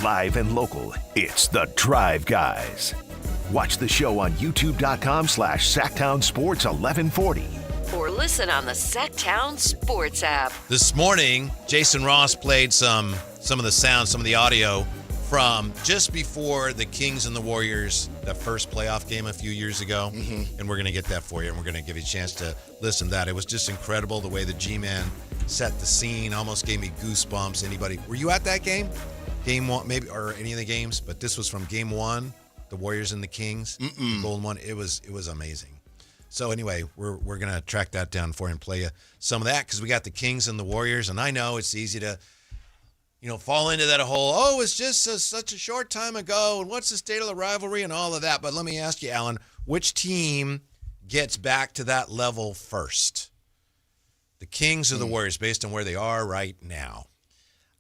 Live and local, it's The Drive Guys. Watch the show on youtube.com/Sactown Sports 1140. Or listen on the Sactown Sports app. This morning, Jason Ross played some of the sound, some of the audio from just before the Kings and the Warriors, the first playoff game a few years ago. Mm-hmm. And we're going to get that for you, and we're going to give you a chance to listen to that. It was just incredible the way the G-Man set the scene, almost gave me goosebumps. Anybody, were you at that game? Game one, maybe, or any of the games, but this was from game one, the Warriors and the Kings, the golden one. It was amazing. So anyway, we're gonna track that down for you and play you some of that because we got the Kings and the Warriors, and I know it's easy to, fall into that whole it's just such a short time ago, and what's the state of the rivalry and all of that. But let me ask you, Alan, which team gets back to that level first? The Kings or the Warriors, based on where they are right now?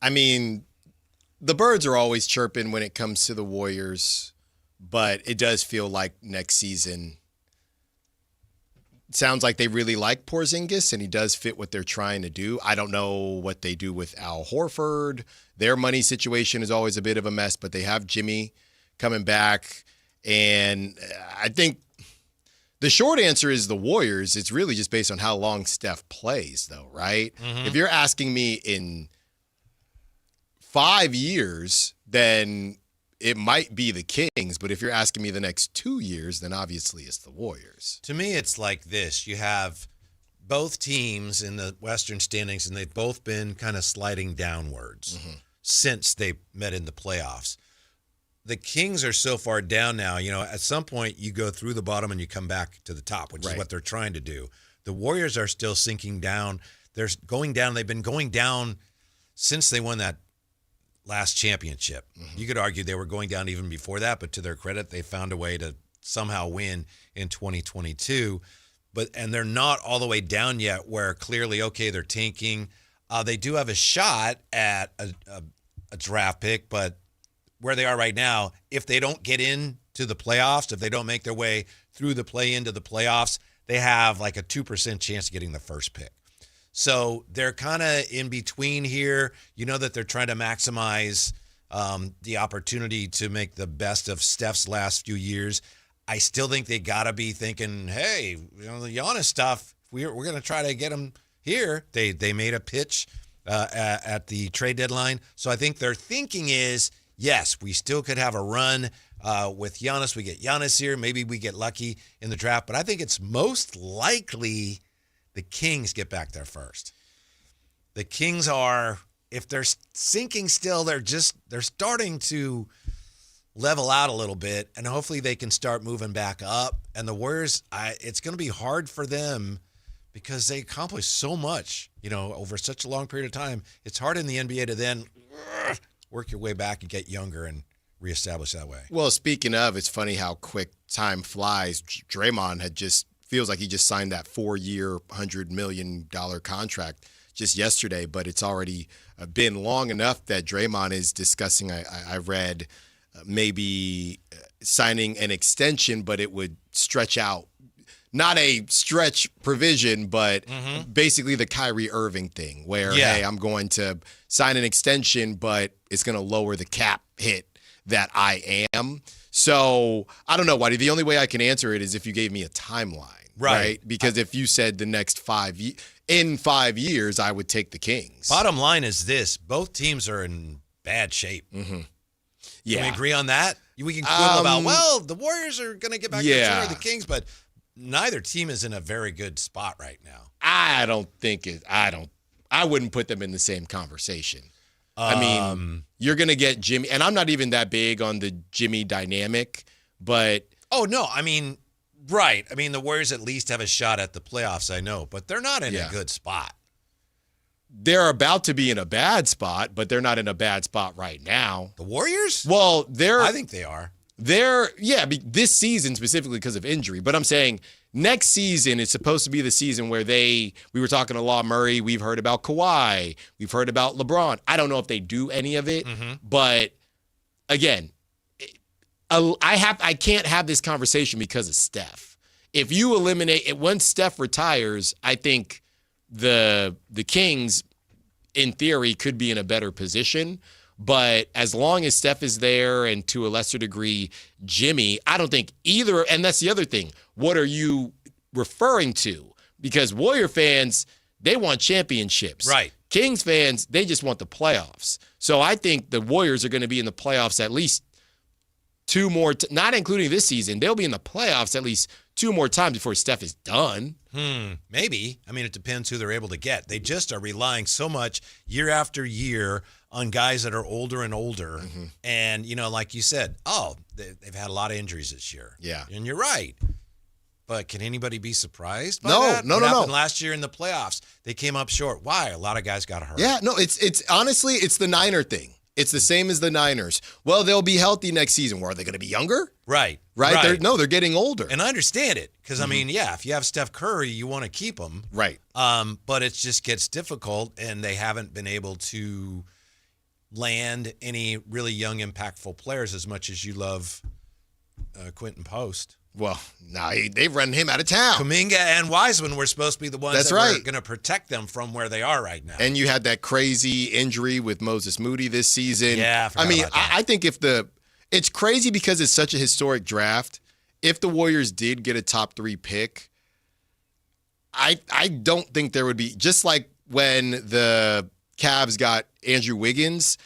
I mean, the birds are always chirping when it comes to the Warriors, but it does feel like next season sounds like they really like Porzingis, and he does fit what they're trying to do. I don't know what they do with Al Horford. Their money situation is always a bit of a mess, but they have Jimmy coming back, and I think the short answer is the Warriors. It's really just based on how long Steph plays, though, right? Mm-hmm. If you're asking me in 5 years, then it might be the Kings. But if you're asking me the next 2 years, then obviously it's the Warriors. To me, it's like this. You have both teams in the Western standings, and they've both been kind of sliding downwards since they met in the playoffs. The Kings are so far down now, at some point you go through the bottom and you come back to the top, which is what they're trying to do. The Warriors are still sinking down. They're going down. They've been going down since they won that last championship. You could argue they were going down even before that, but to their credit, they found a way to somehow win in 2022. And they're not all the way down yet where clearly, okay, they're tanking. They do have a shot at a draft pick, but where they are right now, if they don't get into the playoffs, if they don't make their way through the play into the playoffs, they have like a 2% chance of getting the first pick. So they're kind of in between here. You know that they're trying to maximize the opportunity to make the best of Steph's last few years. I still think they got to be thinking, hey, the Giannis stuff, we're going to try to get him here. They made a pitch at the trade deadline. So I think their thinking is, yes, we still could have a run with Giannis. We get Giannis here. Maybe we get lucky in the draft. But I think it's most likely the Kings get back there first. The Kings are, if they're sinking still, they're starting to level out a little bit, and hopefully they can start moving back up. And the Warriors, it's going to be hard for them because they accomplished so much, over such a long period of time. It's hard in the NBA to then work your way back and get younger and reestablish that way. Well, speaking of, it's funny how quick time flies. Draymond feels like he just signed that 4-year, $100 million contract just yesterday, but it's already been long enough that Draymond is discussing, I read, maybe signing an extension, but it would stretch out not a stretch provision, but basically the Kyrie Irving thing where, hey, I'm going to sign an extension, but it's going to lower the cap hit that I am. So I don't know, Whitey. The only way I can answer it is if you gave me a timeline, right? Because if you said the next 5 years, I would take the Kings. Bottom line is this. Both teams are in bad shape. Yeah. Can we agree on that? We can quibble about, well, the Warriors are going to get back to the Kings, but neither team is in a very good spot right now. I wouldn't put them in the same conversation. I mean, you're going to get Jimmy, and I'm not even that big on the Jimmy dynamic, but. Oh, no. I mean, right. I mean, the Warriors at least have a shot at the playoffs, I know, but they're not in a good spot. They're about to be in a bad spot, but they're not in a bad spot right now. The Warriors? Well, I think they are. This season specifically because of injury. But I'm saying next season is supposed to be the season where we were talking to Law Murray. We've heard about Kawhi. We've heard about LeBron. I don't know if they do any of it, but again, I can't have this conversation because of Steph. If you eliminate it, once Steph retires, I think the Kings, in theory, could be in a better position. But as long as Steph is there and to a lesser degree Jimmy, I don't think either. And that's the other thing. What are you referring to? Because Warrior fans, they want championships. Right. Kings fans, they just want the playoffs. So I think the Warriors are going to be in the playoffs at least two more, not including this season. They'll be in the playoffs at least two more times before Steph is done. Maybe. I mean, it depends who they're able to get. They just are relying so much year after year on guys that are older and older. And, like you said, they've had a lot of injuries this year. Yeah. And you're right. But can anybody be surprised by No, that? no, what no, happened no. last year in the playoffs? They came up short. Why? A lot of guys got hurt. Yeah, no, it's honestly, it's the Niner thing. It's the same as the Niners. Well, they'll be healthy next season. Well, are they going to be younger? Right. They're getting older. And I understand it because, I mean, if you have Steph Curry, you want to keep him. Right. But it just gets difficult, and they haven't been able to land any really young, impactful players as much as you love Quentin Post. Well, no, they've run him out of town. Kuminga and Wiseman were supposed to be the ones that were going to protect them from where they are right now. And you had that crazy injury with Moses Moody this season. Yeah, I think it's crazy because it's such a historic draft. If the Warriors did get a top 3 pick, I don't think there would be, just like when the Cavs got Andrew Wiggins,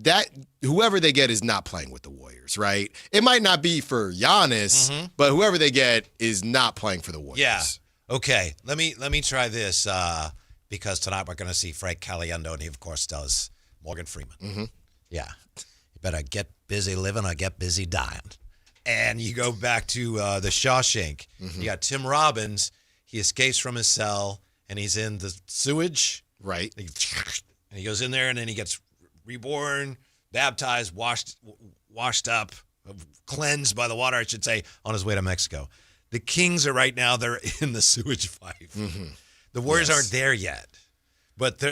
that whoever they get is not playing with the Warriors, right? It might not be for Giannis, but whoever they get is not playing for the Warriors. Yeah. Okay. Let me try this because tonight we're going to see Frank Caliendo, and he of course does Morgan Freeman. Yeah. You better get busy living or get busy dying. And you go back to the Shawshank. You got Tim Robbins. He escapes from his cell and he's in the sewage. Right. And he goes in there and then he gets reborn, baptized, washed up, cleansed by the water, I should say, on his way to Mexico. The Kings are right now, they're in the sewage fight. The Warriors aren't there yet, but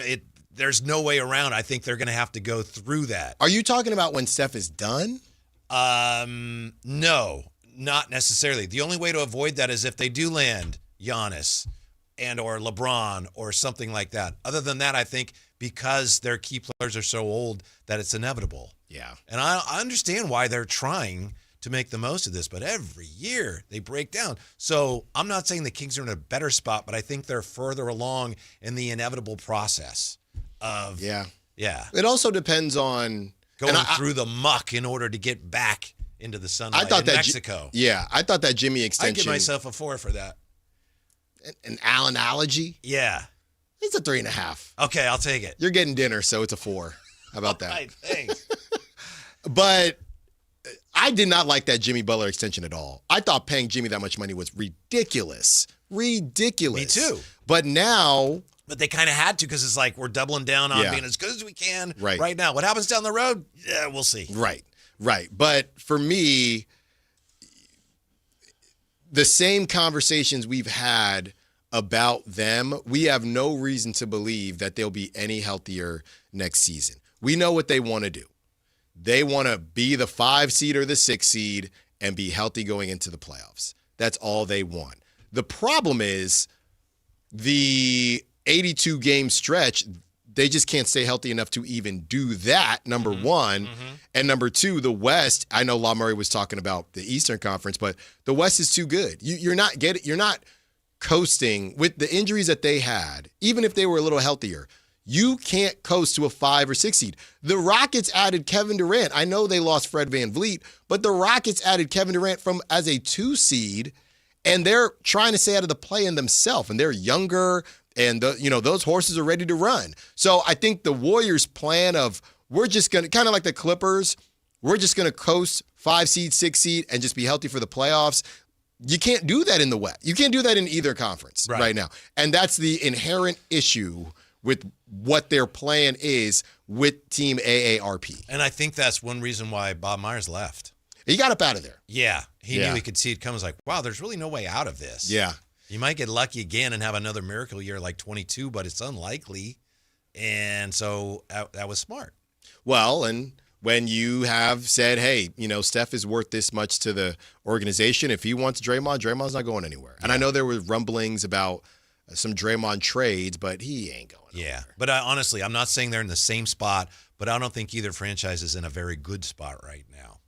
there's no way around. I think they're going to have to go through that. Are you talking about when Steph is done? No, not necessarily. The only way to avoid that is if they do land Giannis and or LeBron or something like that. Other than that, I think because their key players are so old that it's inevitable. Yeah. And I understand why they're trying to make the most of this, but every year they break down. So I'm not saying the Kings are in a better spot, but I think they're further along in the inevitable process of It also depends on going through the muck in order to get back into the sunlight in Mexico. I thought that Jimmy extension. I'd give myself a 4 for that. An analogy? Yeah. It's a 3.5. Okay, I'll take it. You're getting dinner, so it's a 4. How about that? Right, thanks. But I did not like that Jimmy Butler extension at all. I thought paying Jimmy that much money was ridiculous. Ridiculous. Me too. But now... But they kind of had to because it's like we're doubling down on being as good as we can right now. What happens down the road? Yeah, we'll see. Right. But for me, the same conversations we've had about them, we have no reason to believe that they'll be any healthier next season. We know what they want to do. They want to be the 5 seed or the 6 seed and be healthy going into the playoffs. That's all they want. The problem is the 82-game stretch, they just can't stay healthy enough to even do that, number one. And number two, the West, I know La Murray was talking about the Eastern Conference, but the West is too good. You're not coasting with the injuries that they had, even if they were a little healthier. You can't coast to a 5 or 6 seed. The Rockets added Kevin Durant. I know they lost Fred VanVleet, but the Rockets added Kevin Durant as a 2 seed, and they're trying to stay out of the play-in themselves, and they're younger, and those horses are ready to run. So I think the Warriors' plan of we're just going to, kind of like the Clippers, we're just going to coast 5 seed, 6 seed, and just be healthy for the playoffs. You can't do that in the West. You can't do that in either conference right now. And that's the inherent issue with what their plan is with Team AARP. And I think that's one reason why Bob Myers left. He got up out of there. Yeah. He knew he could see it coming. He was like, wow, there's really no way out of this. Yeah. You might get lucky again and have another miracle year like 22, but it's unlikely. And so that was smart. Well, and when you have said, hey, Steph is worth this much to the organization, if he wants Draymond's not going anywhere. And I know there were rumblings about some Draymond trades, but he ain't going anywhere. Yeah. But honestly, I'm not saying they're in the same spot, but I don't think either franchise is in a very good spot right now.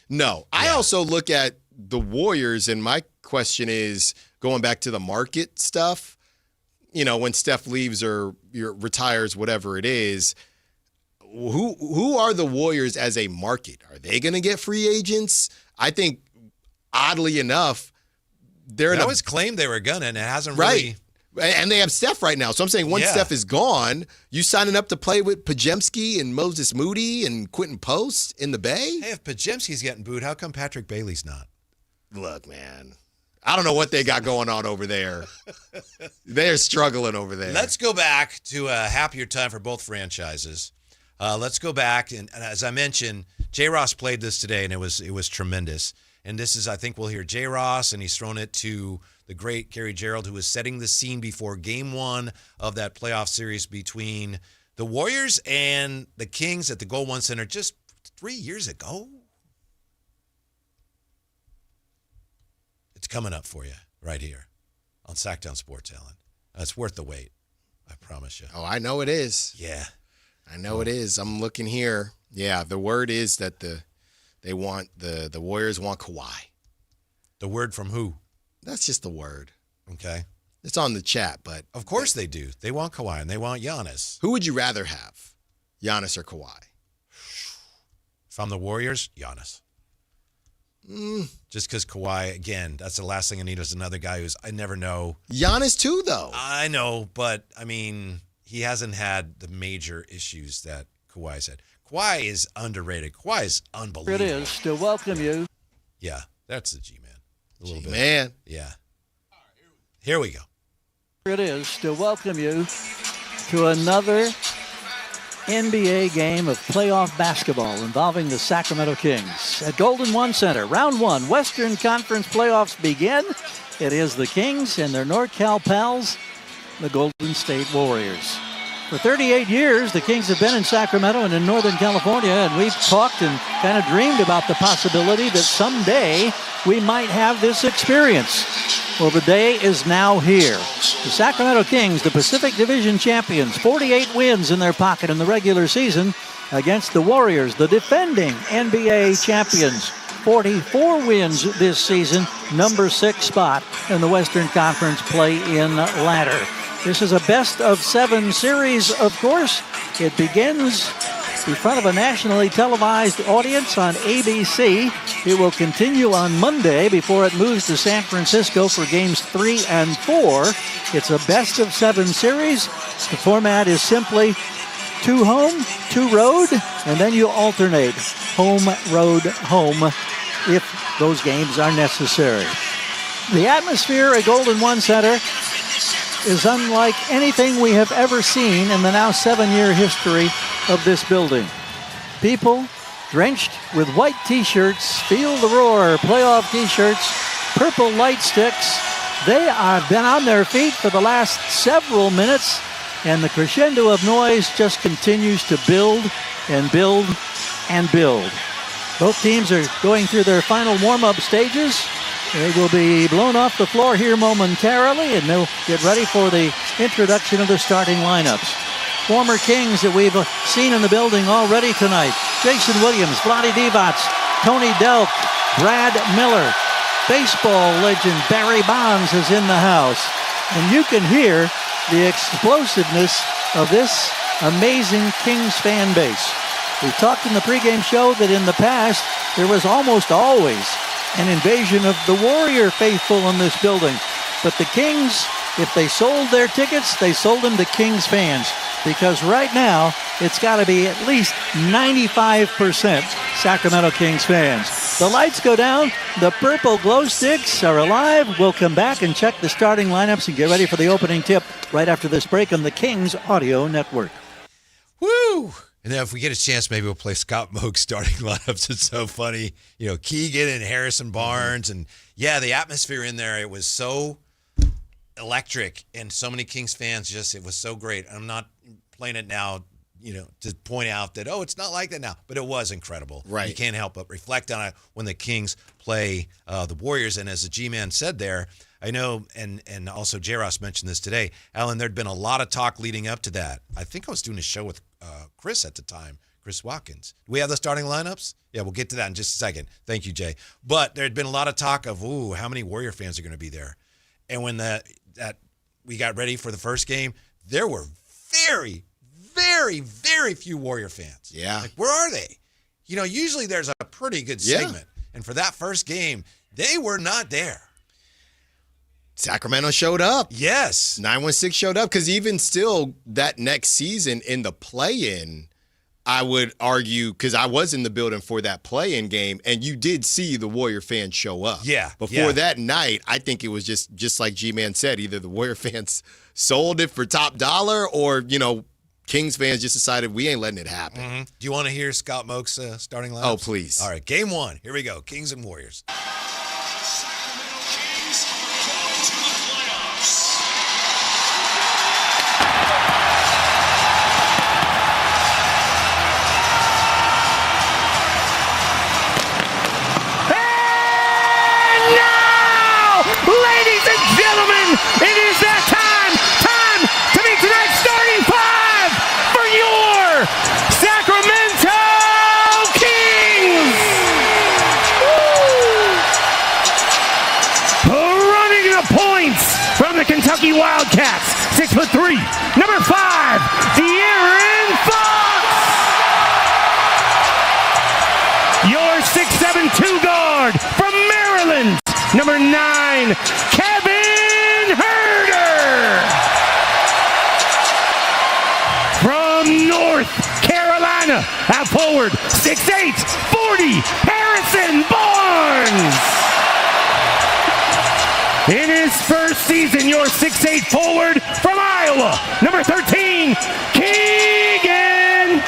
No. Yeah. I also look at the Warriors, and my question is, going back to the market stuff, when Steph leaves or retires, whatever it is, who are the Warriors as a market? Are they going to get free agents? I think, oddly enough, they always claimed they were going to, and it hasn't really. Right. And they have Steph right now. So I'm saying once Steph is gone, you signing up to play with Pajemski and Moses Moody and Quentin Post in the Bay? Hey, if Pajemski's getting booed, how come Patrick Bailey's not? Look, man. I don't know what they got going on over there. They're struggling over there. Let's go back to a happier time for both franchises. Let's go back, and as I mentioned, J. Ross played this today, and it was tremendous. And this is, I think we'll hear J. Ross, and he's thrown it to the great Gary Gerald, who was setting the scene before Game 1 of that playoff series between the Warriors and the Kings at the Gold One Center just 3 years ago. It's coming up for you right here on Sactown Sports, Alan. It's worth the wait. I promise you. Oh, I know it is. Yeah. I know it is. I'm looking here. Yeah, the word is that the Warriors want Kawhi. The word from who? That's just the word. Okay. It's on the chat, but of course they do. They want Kawhi and they want Giannis. Who would you rather have, Giannis or Kawhi? If I'm the Warriors, Giannis. Just because Kawhi, again, that's the last thing I need is another guy who's I never know. Giannis too, though. I know, but I mean, he hasn't had the major issues that Kawhi's had. Kawhi is underrated. Kawhi is unbelievable. Here it is to welcome you. Yeah, that's the G-Man. A little bit. Man. Yeah. Here we go. Here it is to welcome you to another NBA game of playoff basketball involving the Sacramento Kings at Golden One Center. Round 1, Western Conference playoffs begin. It is the Kings and their NorCal pals, the Golden State Warriors. For 38 years, the Kings have been in Sacramento and in Northern California, and we've talked and kind of dreamed about the possibility that someday we might have this experience. Well, the day is now here. The Sacramento Kings, the Pacific Division champions, 48 wins in their pocket in the regular season against the Warriors, the defending NBA champions. 44 wins this season, number 6 spot in the Western Conference play-in ladder. This is a best-of-7 series, of course. It begins in front of a nationally televised audience on ABC. It will continue on Monday before it moves to San Francisco for games 3 and 4. It's a best-of-7 series. The format is simply 2 home, 2 road, and then you alternate home, road, home if those games are necessary. The atmosphere at Golden One Center is unlike anything we have ever seen in the now 7-year history of this building. People drenched with white t-shirts, Feel the Roar playoff t-shirts, purple light sticks. They have been on their feet for the last several minutes, and the crescendo of noise just continues to build and build and build. Both teams are going through their final warm-up stages. It will be blown off the floor here momentarily, and they'll get ready for the introduction of the starting lineups. Former Kings that we've seen in the building already tonight. Jason Williams, Vlade Divac, Tony Delk, Brad Miller. Baseball legend Barry Bonds is in the house. And you can hear the explosiveness of this amazing Kings fan base. We talked in the pregame show that in the past, there was almost always an invasion of the Warrior faithful in this building. But the Kings, if they sold their tickets, they sold them to Kings fans. Because right now, it's got to be at least 95% Sacramento Kings fans. The lights go down. The purple glow sticks are alive. We'll come back and check the starting lineups and get ready for the opening tip right after this break on the Kings Audio Network. Woo! And then if we get a chance, maybe we'll play Scott Moak's starting lineups. It's so funny. You know, Keegan and Harrison Barnes. And, yeah, the atmosphere in there, it was so electric. And so many Kings fans it was so great. I'm not playing it now, you know, to point out that, it's not like that now. But it was incredible. Right. You can't help but reflect on it when the Kings play the Warriors. And as the G-Man said there, I know, and also J-Ross mentioned this today, Alan, there'd been a lot of talk leading up to that. I think I was doing a show with Chris at the time, Chris Watkins. Do we have the starting lineups? Yeah, we'll get to that in just a second. Thank you, Jay. But there had been a lot of talk of, how many Warrior fans are going to be there? And when that we got ready for the first game, there were very, very, very few Warrior fans. Yeah. Like, where are they? You know, usually there's a pretty good segment. And for that first game, they were not there. Sacramento showed up. Yes. 916 showed up because even still that next season in the play-in, I would argue, because I was in the building for that play-in game, and you did see the Warrior fans show up. Yeah. Before that night, I think it was just like G-Man said, either the Warrior fans sold it for top dollar or, you know, Kings fans just decided we ain't letting it happen. Mm-hmm. Do you want to hear Scott Moak's starting lineups? Oh, please. All right, game one. Here we go. Kings and Warriors. Ladies and gentlemen, it is that time to meet tonight's starting five for your Sacramento Kings. Running the points from the Kentucky Wildcats, 6'3", number 5, De'Aaron Fox. Your 6'7" 2 guard from Maryland, number 9, Kevin Herter. From North Carolina, out forward, 6'8", 40, Harrison Barnes. In his first season, your 6'8" forward from Iowa, number 13, Keegan.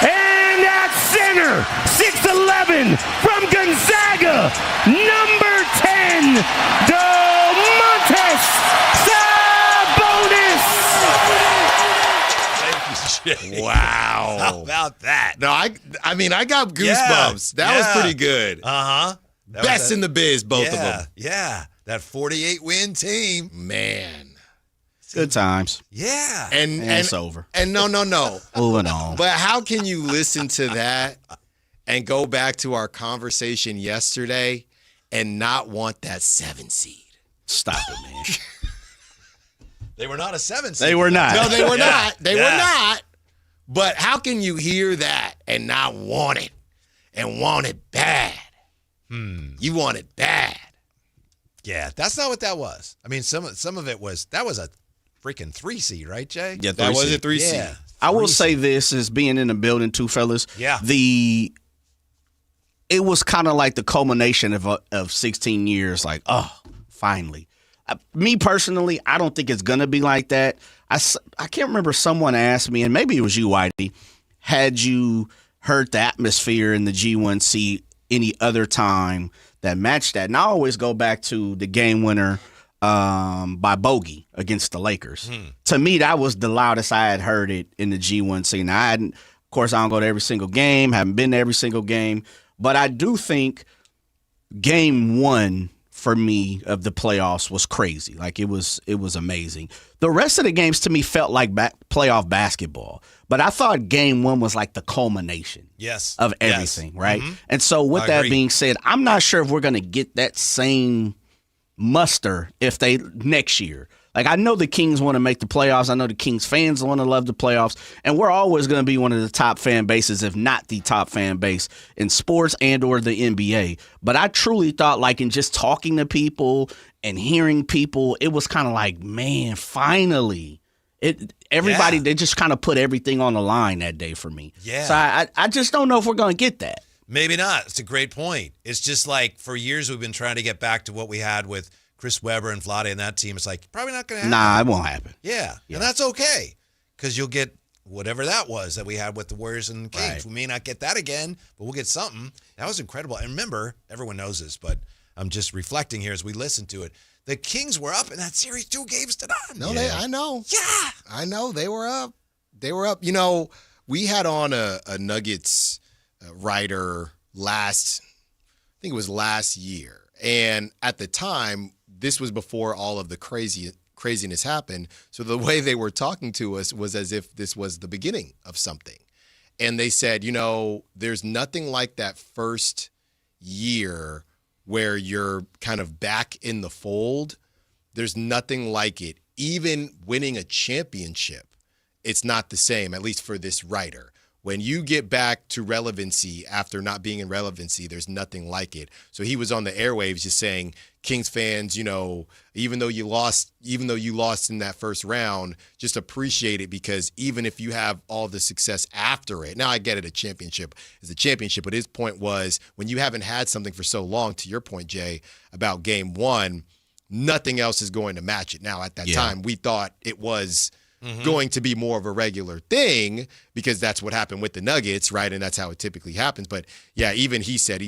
And at center, 6'11", from Gonzaga, number 10, Domantas Sabonis. Wow. How about that? No, I mean, I got goosebumps. That was pretty good. Uh-huh. Best in the biz, both of them. Yeah, that 48-win team. Man. Good times. Yeah. And it's over. And no. Moving on. But how can you listen to that and go back to our conversation yesterday and not want that 7 seed? Stop it, man. They were not a 7 seed. They were not. No, they were not. They were not. But how can you hear that and not want it and want it bad? You want it bad. Yeah, that's not what that was. I mean, some of it was, that was a freaking 3 seed, right, Jay? Yeah, That was a 3 seed. Yeah. I will say this as being in the building too, fellas. Yeah. It was kind of like the culmination of 16 years. Like, finally. Me personally, I don't think it's gonna be like that. I can't remember, someone asked me, and maybe it was you, Whitey. Had you heard the atmosphere in the G1C any other time that matched that? And I always go back to the game winner by Bogey against the Lakers. To me, that was the loudest I had heard it in the G1C. Now, of course, I don't go to every single game, haven't been to every single game, but I do think Game 1 for me of the playoffs was crazy. Like, it was amazing. The rest of the games to me felt like playoff basketball. But I thought Game 1 was like the culmination of everything, right? Mm-hmm. And so with that being said, I'm not sure if we're going to get that same muster next year. Like, I know the Kings want to make the playoffs. I know the Kings fans want to love the playoffs. And we're always going to be one of the top fan bases, if not the top fan base in sports and or the NBA. But I truly thought, like, in just talking to people and hearing people, it was kind of like, man, finally. Everybody, they just kind of put everything on the line that day for me. Yeah. So I just don't know if we're going to get that. Maybe not. It's a great point. It's just like for years we've been trying to get back to what we had with Chris Webber and Vlade and that team. It's like, probably not going to happen. Nah, it won't happen. Yeah. And that's okay because you'll get whatever that was that we had with the Warriors and Kings. Right. We may not get that again, but we'll get something. That was incredible. And remember, everyone knows this, but I'm just reflecting here as we listen to it. The Kings were up in that series 2 games to none. No, I know. Yeah. I know. They were up. You know, we had on a Nuggets writer I think it was last year. And at the time, this was before all of the craziness happened. So the way they were talking to us was as if this was the beginning of something. And they said, you know, there's nothing like that first year where you're kind of back in the fold. There's nothing like it. Even winning a championship, it's not the same, at least for this writer. When you get back to relevancy after not being in relevancy, there's nothing like it. So he was on the airwaves just saying, Kings fans, you know, even though you lost in that first round, just appreciate it because even if you have all the success after it, now I get it, a championship is a championship, but his point was when you haven't had something for so long, to your point, Jay, about Game 1, nothing else is going to match it. Now, at that time, we thought it was going to be more of a regular thing because that's what happened with the Nuggets, right? And that's how it typically happens. But yeah, even he said,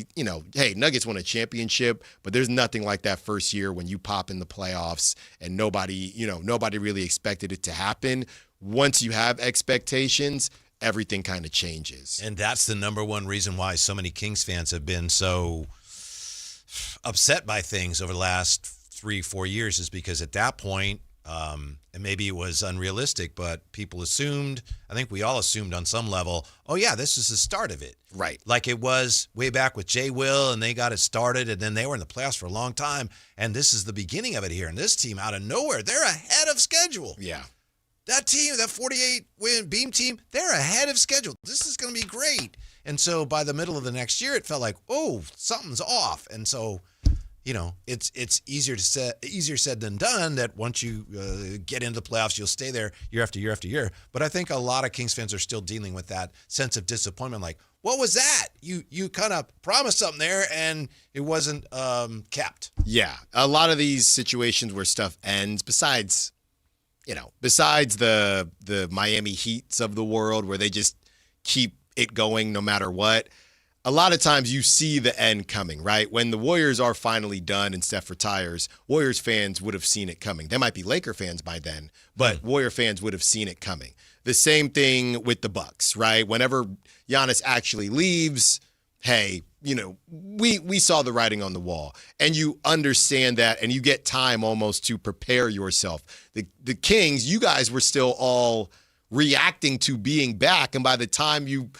hey, Nuggets won a championship, but there's nothing like that first year when you pop in the playoffs and nobody really expected it to happen. Once you have expectations, everything kind of changes. And that's the number one reason why so many Kings fans have been so upset by things over the last 3-4 years is because at that point, and maybe it was unrealistic, but people assumed, I think we all assumed on some level, oh yeah, this is the start of it. Right. Like it was way back with Jay Will and they got it started and then they were in the playoffs for a long time. And this is the beginning of it here. And this team out of nowhere, they're ahead of schedule. Yeah. That team, that 48-win Beam team, they're ahead of schedule. This is going to be great. And so by the middle of the next year, it felt like, oh, something's off. And so, you know, it's easier said than done that once you get into the playoffs, you'll stay there year after year after year. But I think a lot of Kings fans are still dealing with that sense of disappointment. Like, what was that? You kind of promised something there and it wasn't kept. Yeah, a lot of these situations where stuff ends, besides the Miami Heats of the world where they just keep it going no matter what. A lot of times you see the end coming, right? When the Warriors are finally done and Steph retires, Warriors fans would have seen it coming. They might be Laker fans by then, but Warrior fans would have seen it coming. The same thing with the Bucks, right? Whenever Giannis actually leaves, hey, you know, we saw the writing on the wall. And you understand that, and you get time almost to prepare yourself. The Kings, you guys were still all reacting to being back, and by the time you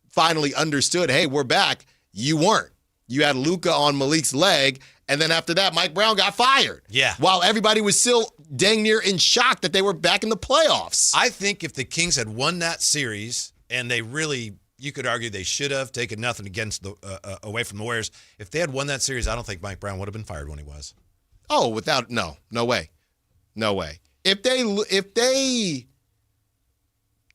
finally understood, hey, we're back, you weren't. You had Luka on Malik's leg, and then after that, Mike Brown got fired. Yeah. While everybody was still dang near in shock that they were back in the playoffs. I think if the Kings had won that series, and they really, you could argue they should have taken nothing against away from the Warriors. If they had won that series, I don't think Mike Brown would have been fired when he was. Oh, no way. If they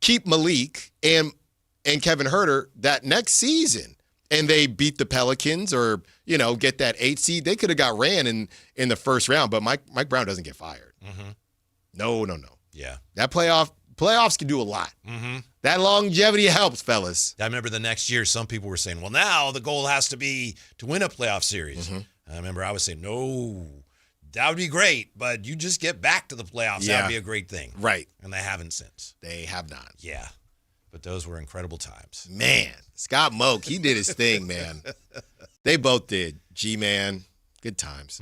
keep Malik and Kevin Huerter that next season, and they beat the Pelicans or, you know, get that 8 seed, they could have got ran in the first round, but Mike Brown doesn't get fired. Mm-hmm. No. Yeah. That playoffs can do a lot. Mm-hmm. That longevity helps, fellas. I remember the next year, some people were saying, well, now the goal has to be to win a playoff series. Mm-hmm. I remember I was saying, no, that would be great, but you just get back to the playoffs. Yeah. That would be a great thing. Right. And they haven't since. They have not. Yeah. But those were incredible times. Man, Scott Moak, he did his thing, man. They both did. G-Man, good times.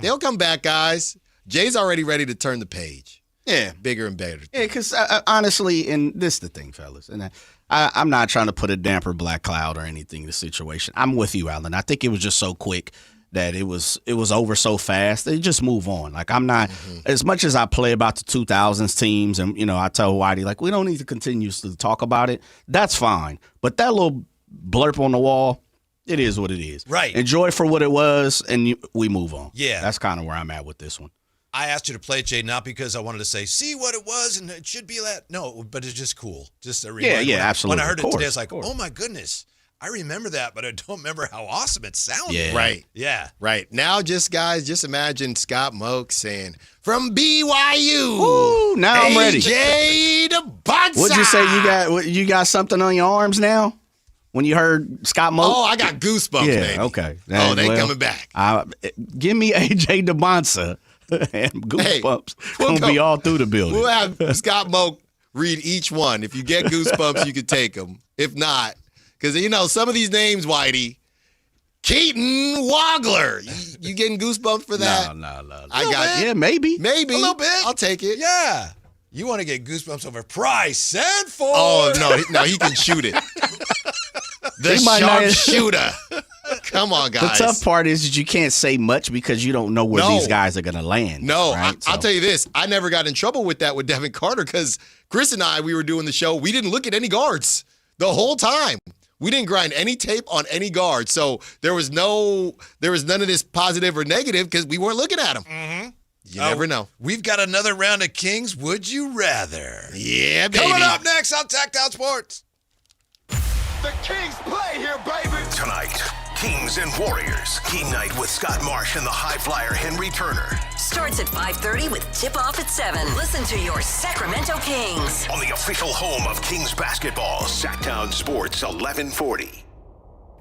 They'll come back, guys. Jay's already ready to turn the page. Yeah. Bigger and better. Yeah, because honestly, and this is the thing, fellas, and I'm not trying to put a damper black cloud or anything in the situation. I'm with you, Alan. I think it was just so quick that it was over so fast. They just move on. Like, I'm not, as much as I play about the 2000s teams and, I tell Whitey, like, we don't need to continue to talk about it. That's fine. But that little blurb on the wall, it is what it is. Right. Enjoy it for what it was, and we move on. Yeah. That's kind of where I'm at with this one. I asked you to play it, Jay, not because I wanted to say, see what it was, and it should be that. No, but it's just cool. Just a reminder. Yeah, absolutely. When I heard it today, I was like, oh, my goodness. I remember that, but I don't remember how awesome it sounded. Yeah. Right. Yeah. Right. Now, just imagine Scott Moak saying, from BYU. Ooh, now I'm ready. AJ DeBonsa. What'd you say? You got something on your arms now? When you heard Scott Moak? Oh, I got goosebumps, baby. Okay. They coming back. Give me AJ DeBonsa and goosebumps. Gonna be all through the building. We'll have Scott Moak read each one. If you get goosebumps, you can take them. If not, because, some of these names, Whitey, Keaton Wagler. You getting goosebumps for that? No. Yeah, maybe. A little bit. I'll take it. Yeah. You want to get goosebumps over Price and Ford. Oh, no, he can shoot it. The sharpshooter. Come on, guys. The tough part is that you can't say much because you don't know where these guys are going to land. No, right? I'll tell you this. I never got in trouble with that with Devin Carter because Chris and I, we were doing the show. We didn't look at any guards the whole time. We didn't grind any tape on any guard. So there was none of this positive or negative because we weren't looking at them. Mm-hmm. You never know. We've got another round of Kings. Would you rather? Yeah, baby. Coming up next on Sactown Sports. The Kings play here, baby. Tonight, Kings and Warriors. Game night with Scott Marsh and the high flyer Henry Turner. Starts at 5:30 with tip-off at 7. Listen to your Sacramento Kings. On the official home of Kings basketball, Sactown Sports 1140.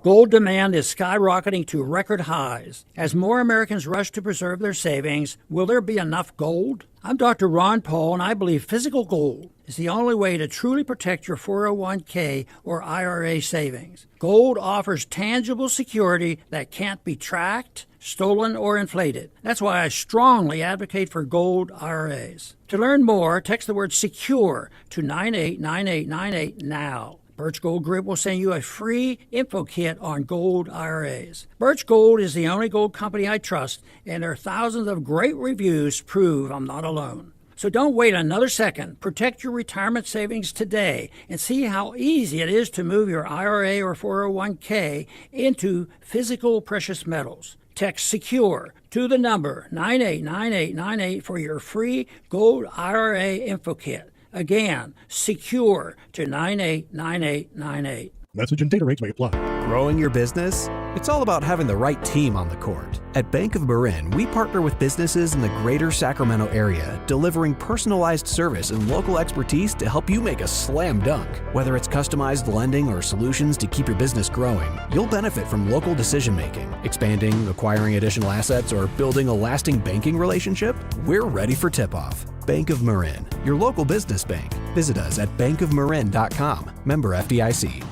Gold demand is skyrocketing to record highs. As more Americans rush to preserve their savings, will there be enough gold? I'm Dr. Ron Paul, and I believe physical gold is the only way to truly protect your 401k or IRA savings. Gold offers tangible security that can't be tracked, stolen, or inflated. That's why I strongly advocate for gold IRAs. To learn more, text the word SECURE to 989898 now. Birch Gold Group will send you a free info kit on gold IRAs. Birch Gold is the only gold company I trust, and their thousands of great reviews prove I'm not alone. So don't wait another second. Protect your retirement savings today and see how easy it is to move your IRA or 401k into physical precious metals. Text SECURE to the number 989898 for your free gold IRA info kit. Again, SECURE to 989898. Message and data rates may apply. Growing your business? It's all about having the right team on the court. At Bank of Marin, we partner with businesses in the greater Sacramento area, delivering personalized service and local expertise to help you make a slam dunk. Whether it's customized lending or solutions to keep your business growing, you'll benefit from local decision making, expanding, acquiring additional assets, or building a lasting banking relationship. We're ready for tip-off. Bank of Marin, your local business bank. Visit us at bankofmarin.com. Member FDIC.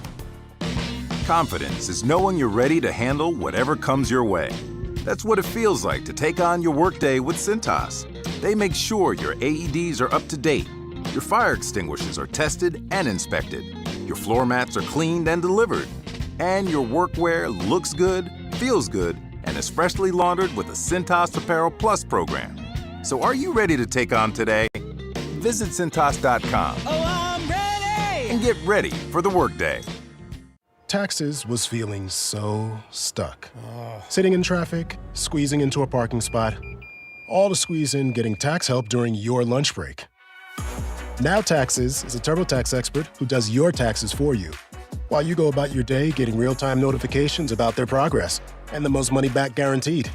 Confidence is knowing you're ready to handle whatever comes your way. That's what it feels like to take on your workday with Cintas. They make sure your AEDs are up to date, your fire extinguishers are tested and inspected, your floor mats are cleaned and delivered, and your workwear looks good, feels good, and is freshly laundered with the Cintas Apparel Plus program. So are you ready to take on today? Visit Cintas.com. Oh, I'm ready! And get ready for the workday. Taxes was feeling so stuck. Sitting in traffic, squeezing into a parking spot, all to squeeze in getting tax help during your lunch break. Now Taxes is a TurboTax expert who does your taxes for you, while you go about your day getting real-time notifications about their progress and the most money back guaranteed.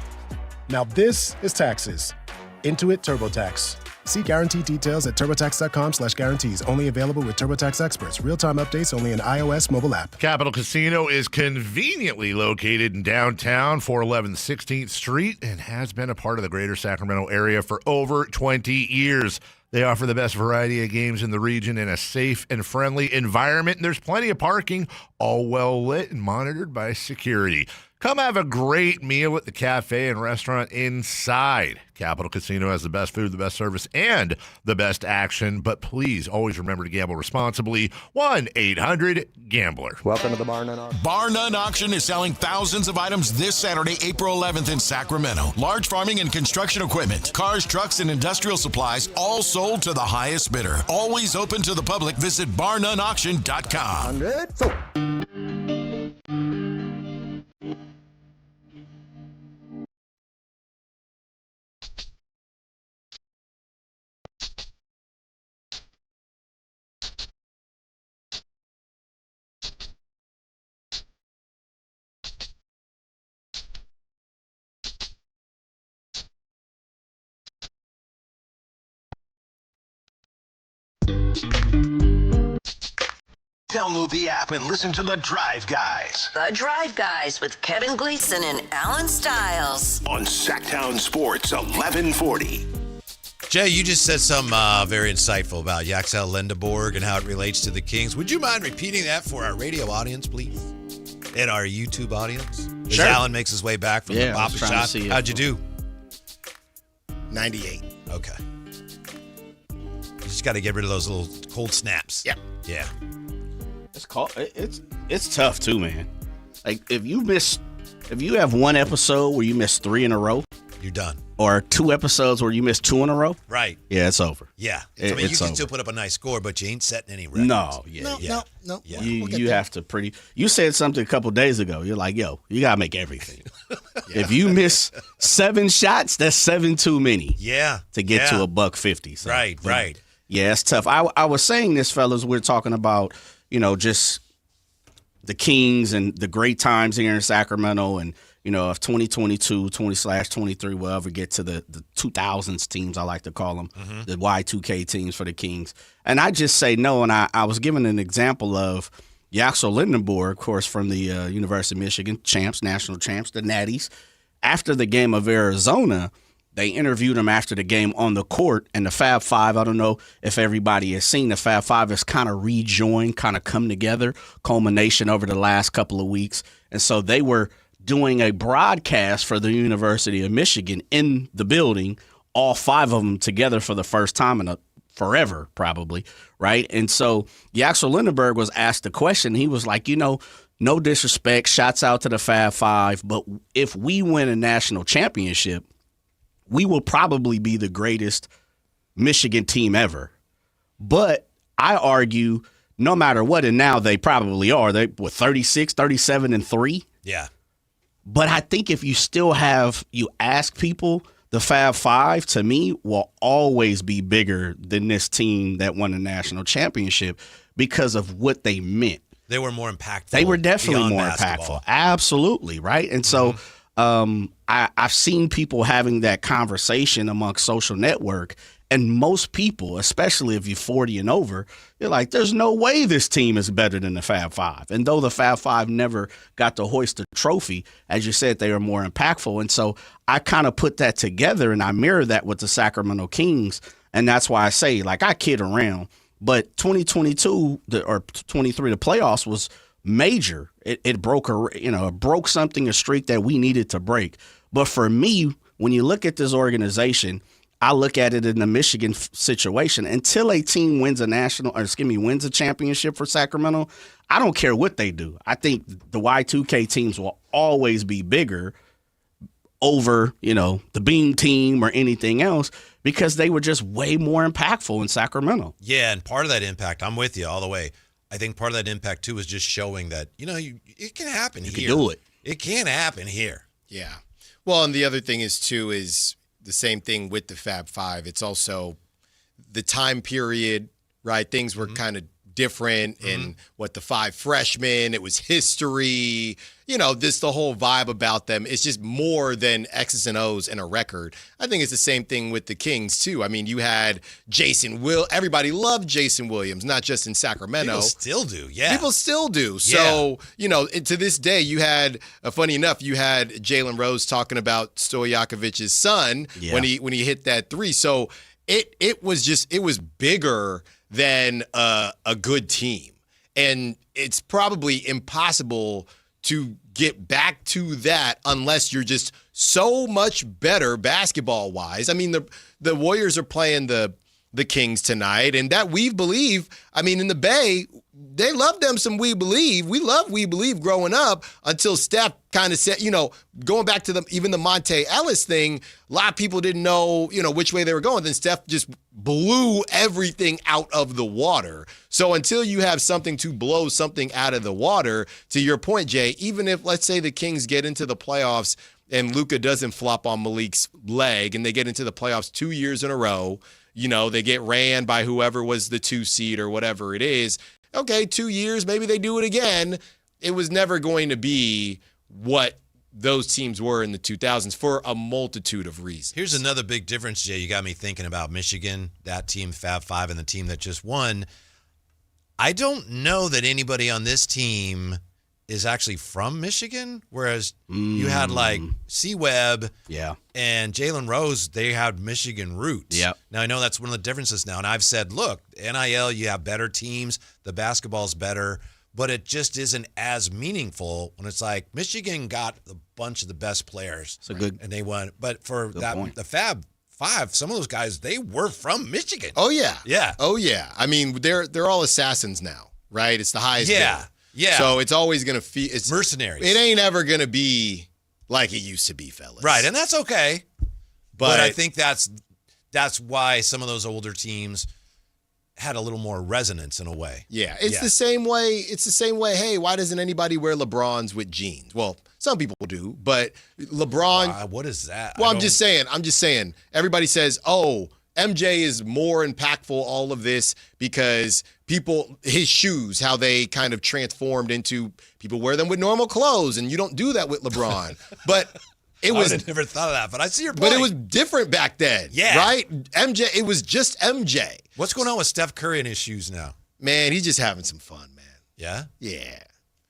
Now this is Taxes. Intuit TurboTax. See guarantee details at turbotax.com/guarantees. Only available with TurboTax experts. Real-time updates only in iOS mobile app. Capital Casino is conveniently located in downtown, 411 16th Street, and has been a part of the greater Sacramento area for over 20 years. They offer the best variety of games in the region in a safe and friendly environment, and there's plenty of parking, all well lit and monitored by security. Come have a great meal at the cafe and restaurant inside. Capital Casino has the best food, the best service, and the best action. But please always remember to gamble responsibly. 1-800-GAMBLER. Welcome to the Bar None Auction. Bar None Auction is selling thousands of items this Saturday, April 11th in Sacramento. Large farming and construction equipment, cars, trucks, and industrial supplies, all sold to the highest bidder. Always open to the public. Visit barnoneauction.com. 100. So. Download the app and listen to The Drive Guys. The Drive Guys with Kevin Gleason and Alan Stiles. On Sactown Sports 1140. Jay, you just said something very insightful about Yaxel Lindeborg and how it relates to the Kings. Would you mind repeating that for our radio audience, please? And our YouTube audience? As Sure. Alan makes his way back from the Papa shot. How'd you do? 98. Okay. You just got to get rid of those little cold snaps. Yeah. Yeah. It's tough too, man. Like if you have one episode where you miss 3 in a row, you're done. Or 2 episodes where you miss 2 in a row, Right. yeah, it's over. Yeah. It's you can over. still put up a nice score, but you ain't setting any records. No, No. Yeah. You have to You said something a couple days ago. You're like, yo, you gotta make everything. If you miss 7 shots, that's 7 too many. Yeah. To get to Yeah. $150. So, Right. Yeah, it's tough. I was saying this, fellas. We're talking about just the Kings and the great times here in Sacramento, and if 2022, 20/23 will ever get to the 2000s teams, I like to call them, the Y2K teams for the Kings. And I just say no, and I was given an example of Yaxel Lindeborg, of course, from the University of Michigan, national champs, the Natties. After the game of Arizona, they interviewed him after the game on the court, and the Fab Five, I don't know if everybody has seen, the Fab Five has kind of rejoined, kind of come together, culmination over the last couple of weeks. And so they were doing a broadcast for the University of Michigan in the building, all 5 of them together for the first time in forever, probably, right? And so Yaxel Lindeborg was asked the question. He was like, no disrespect, shots out to the Fab Five, but if we win a national championship, we will probably be the greatest Michigan team ever. But I argue no matter what, and now they probably are. They were 36, 37, and 3. Yeah. But I think if you still you ask people, the Fab Five, to me, will always be bigger than this team that won the national championship because of what they meant. They were more impactful. They were definitely beyond more basketball. impactful. Absolutely, right? And so I've seen people having that conversation amongst social network, and most people, especially if you're 40 and over, you're like, there's no way this team is better than the Fab Five. And though the Fab Five never got to hoist a trophy, as you said, they were more impactful. And so I kind of put that together, and I mirror that with the Sacramento Kings. And that's why I say, like, I kid around, but 2022 or 23, the playoffs was major. It broke a streak that we needed to break. But for me, when you look at this organization, I look at it in the Michigan situation. Until a team wins a championship for Sacramento, I don't care what they do. I think the Y2K teams will always be bigger over, the Beam team or anything else, because they were just way more impactful in Sacramento. Yeah, and part of that impact, I'm with you all the way. I think part of that impact, too, is just showing that, it can happen here. You can do it. It can happen here. Yeah. Well, and the other thing is the same thing with the Fab Five. It's also the time period, right? Things were kind of different in the 5 freshmen. It was history. The whole vibe about them. It's just more than X's and O's and a record. I think it's the same thing with the Kings, too. I mean, you had everybody loved Jason Williams, not just in Sacramento. People still do, yeah. People still do. So, to this day, you had, funny enough, you had Jalen Rose talking about Stojakovic's son when he hit that 3. So it was bigger than a good team. And it's probably impossible to get back to that unless you're just so much better basketball-wise. I mean, the Warriors are playing the Kings tonight, and that We Believe, I mean, in the Bay, they love them some We Believe. We love We Believe growing up until Steph kind of said, going back to even the Monte Ellis thing, a lot of people didn't know, which way they were going. Then Steph just blew everything out of the water. So until you have something to blow something out of the water, to your point, Jay, even if, let's say, the Kings get into the playoffs and Luka doesn't flop on Malik's leg and they get into the playoffs 2 years in a row, they get ran by whoever was the 2 seed or whatever it is. Okay, 2 years, maybe they do it again. It was never going to be what those teams were in the 2000s for a multitude of reasons. Here's another big difference, Jay. You got me thinking about Michigan, that team, Fab Five, and the team that just won. I don't know that anybody on this team is actually from Michigan, whereas you had like C-Webb and Jalen Rose, they had Michigan roots. Yep. Now, I know that's one of the differences now, and I've said, look, NIL, you have better teams, the basketball's better, but it just isn't as meaningful when it's like Michigan got a bunch of the best players. And they won. But for the Fab Five, some of those guys, they were from Michigan. Oh, yeah. Yeah. Oh, yeah. I mean, they're all assassins now, right? It's the highest bidder. Yeah. So it's always going to feel – it's mercenaries. It ain't ever going to be like it used to be, fellas. Right, and that's okay. But I think that's why some of those older teams had a little more resonance in a way. Yeah, it's the same way. It's the same way. Hey, why doesn't anybody wear LeBrons with jeans? Well, some people do, but LeBron. What is that? Well, I'm just saying. Everybody says, "Oh, MJ is more impactful." All of this because his shoes, how they kind of transformed into people wear them with normal clothes, and you don't do that with LeBron. But it was. I would have never thought of that, but I see your point. But it was different back then. Yeah. Right? MJ. It was just MJ. What's going on with Steph Curry and his shoes now? Man, he's just having some fun, man. Yeah? Yeah.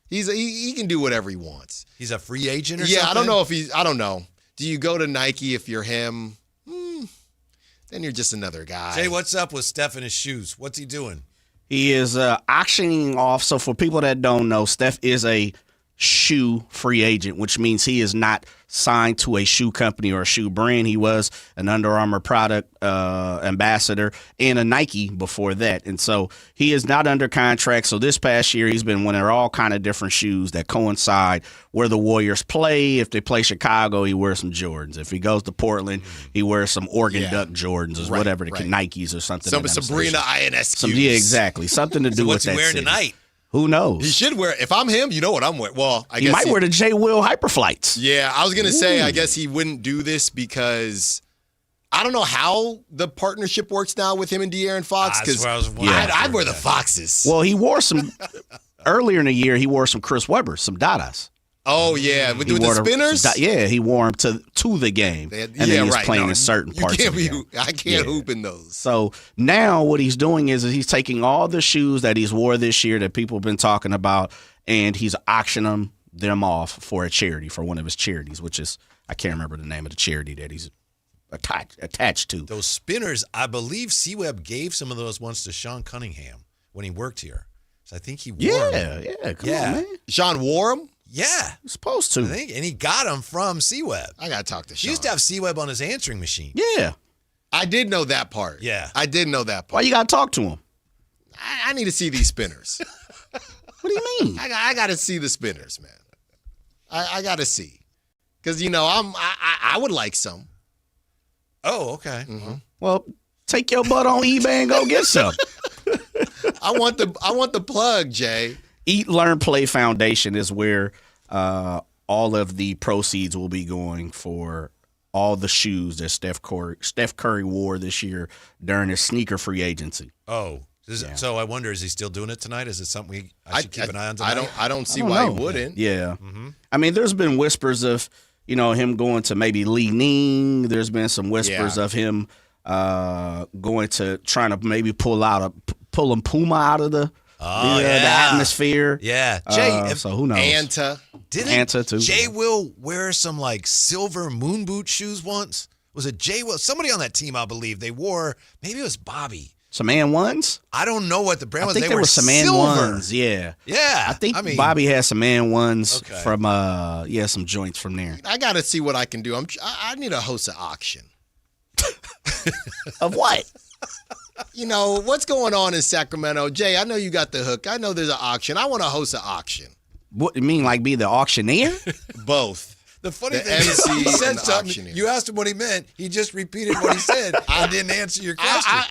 He can do whatever he wants. He's a free agent or something? Yeah, I don't know. Do you go to Nike if you're him? Then you're just another guy. Jay, what's up with Steph and his shoes? What's he doing? He is auctioning off. So for people that don't know, Steph is a shoe free agent, which means he is not signed to a shoe company or a shoe brand. He was an Under Armour product ambassador and a Nike before that. And so he is not under contract. So this past year, he's been winning all kind of different shoes that coincide where the Warriors play. If they play Chicago, he wears some Jordans. If he goes to Portland, he wears some Oregon Duck Jordans or whatever, the Nikes or something. Some Sabrina INS. Yeah, exactly. Something to do with that. What's he wearing tonight? Who knows? He should wear. If I'm him, you know what I'm wearing. Well, I guess he might wear the J. Will Hyperflights. Yeah, I was gonna say. I guess he wouldn't do this because I don't know how the partnership works now with him and De'Aaron Fox. Because I'd wear the Foxes. Well, he wore some earlier in the year. He wore some Chris Webber, some Dadas. Oh yeah, with the spinners. He wore them to the game, and then he was playing in certain parts of the game. I can't hoop in those. So now what he's doing is he's taking all the shoes that he's wore this year that people have been talking about, and he's auctioning them off for a charity, for one of his charities, which is, I can't remember the name of the charity that he's attached to. Those spinners, I believe C-Webb gave some of those once to Sean Cunningham when he worked here. So I think he wore them. Come on, man. Sean wore them? Yeah. He's supposed to. I think, and he got them from C-Webb. I got to talk to Sean. He used to have C-Webb on his answering machine. Yeah. I did know that part. Yeah. I did know that part. Why you got to talk to him? I need to see these spinners. What do you mean? I got to see the spinners, man. I got to see. Because, I would like some. Oh, okay. Mm-hmm. Well, take your butt on eBay and go get some. I want the plug, Jay. Eat, Learn, Play Foundation is where all of the proceeds will be going for all the shoes that Steph Curry wore this year during his sneaker free agency. Oh, so I wonder, is he still doing it tonight? Is it something I should keep an eye on tonight? I don't see why he wouldn't. Yeah. Mm-hmm. I mean, there's been whispers of, him going to maybe Li Ning. There's been some whispers of him going to trying to maybe pulling Puma out of the atmosphere. Yeah. Jay, so who knows? Anta too. Jay Will wear some like silver moon boot shoes once? Was it Jay Will? Somebody on that team, I believe, they wore, maybe it was Bobby. Some and ones? I don't know what the brand was. I think they there were was some and silver. ones, yeah. Yeah. I think Bobby had some and ones from some joints from there. I got to see what I can do. I need to host an auction. Of what? You know, what's going on in Sacramento? Jay, I know you got the hook. I know there's an auction. I want to host an auction. What you mean, like be the auctioneer? Both. The funny thing is, he said something. You asked him what he meant. He just repeated what he said and didn't answer your question.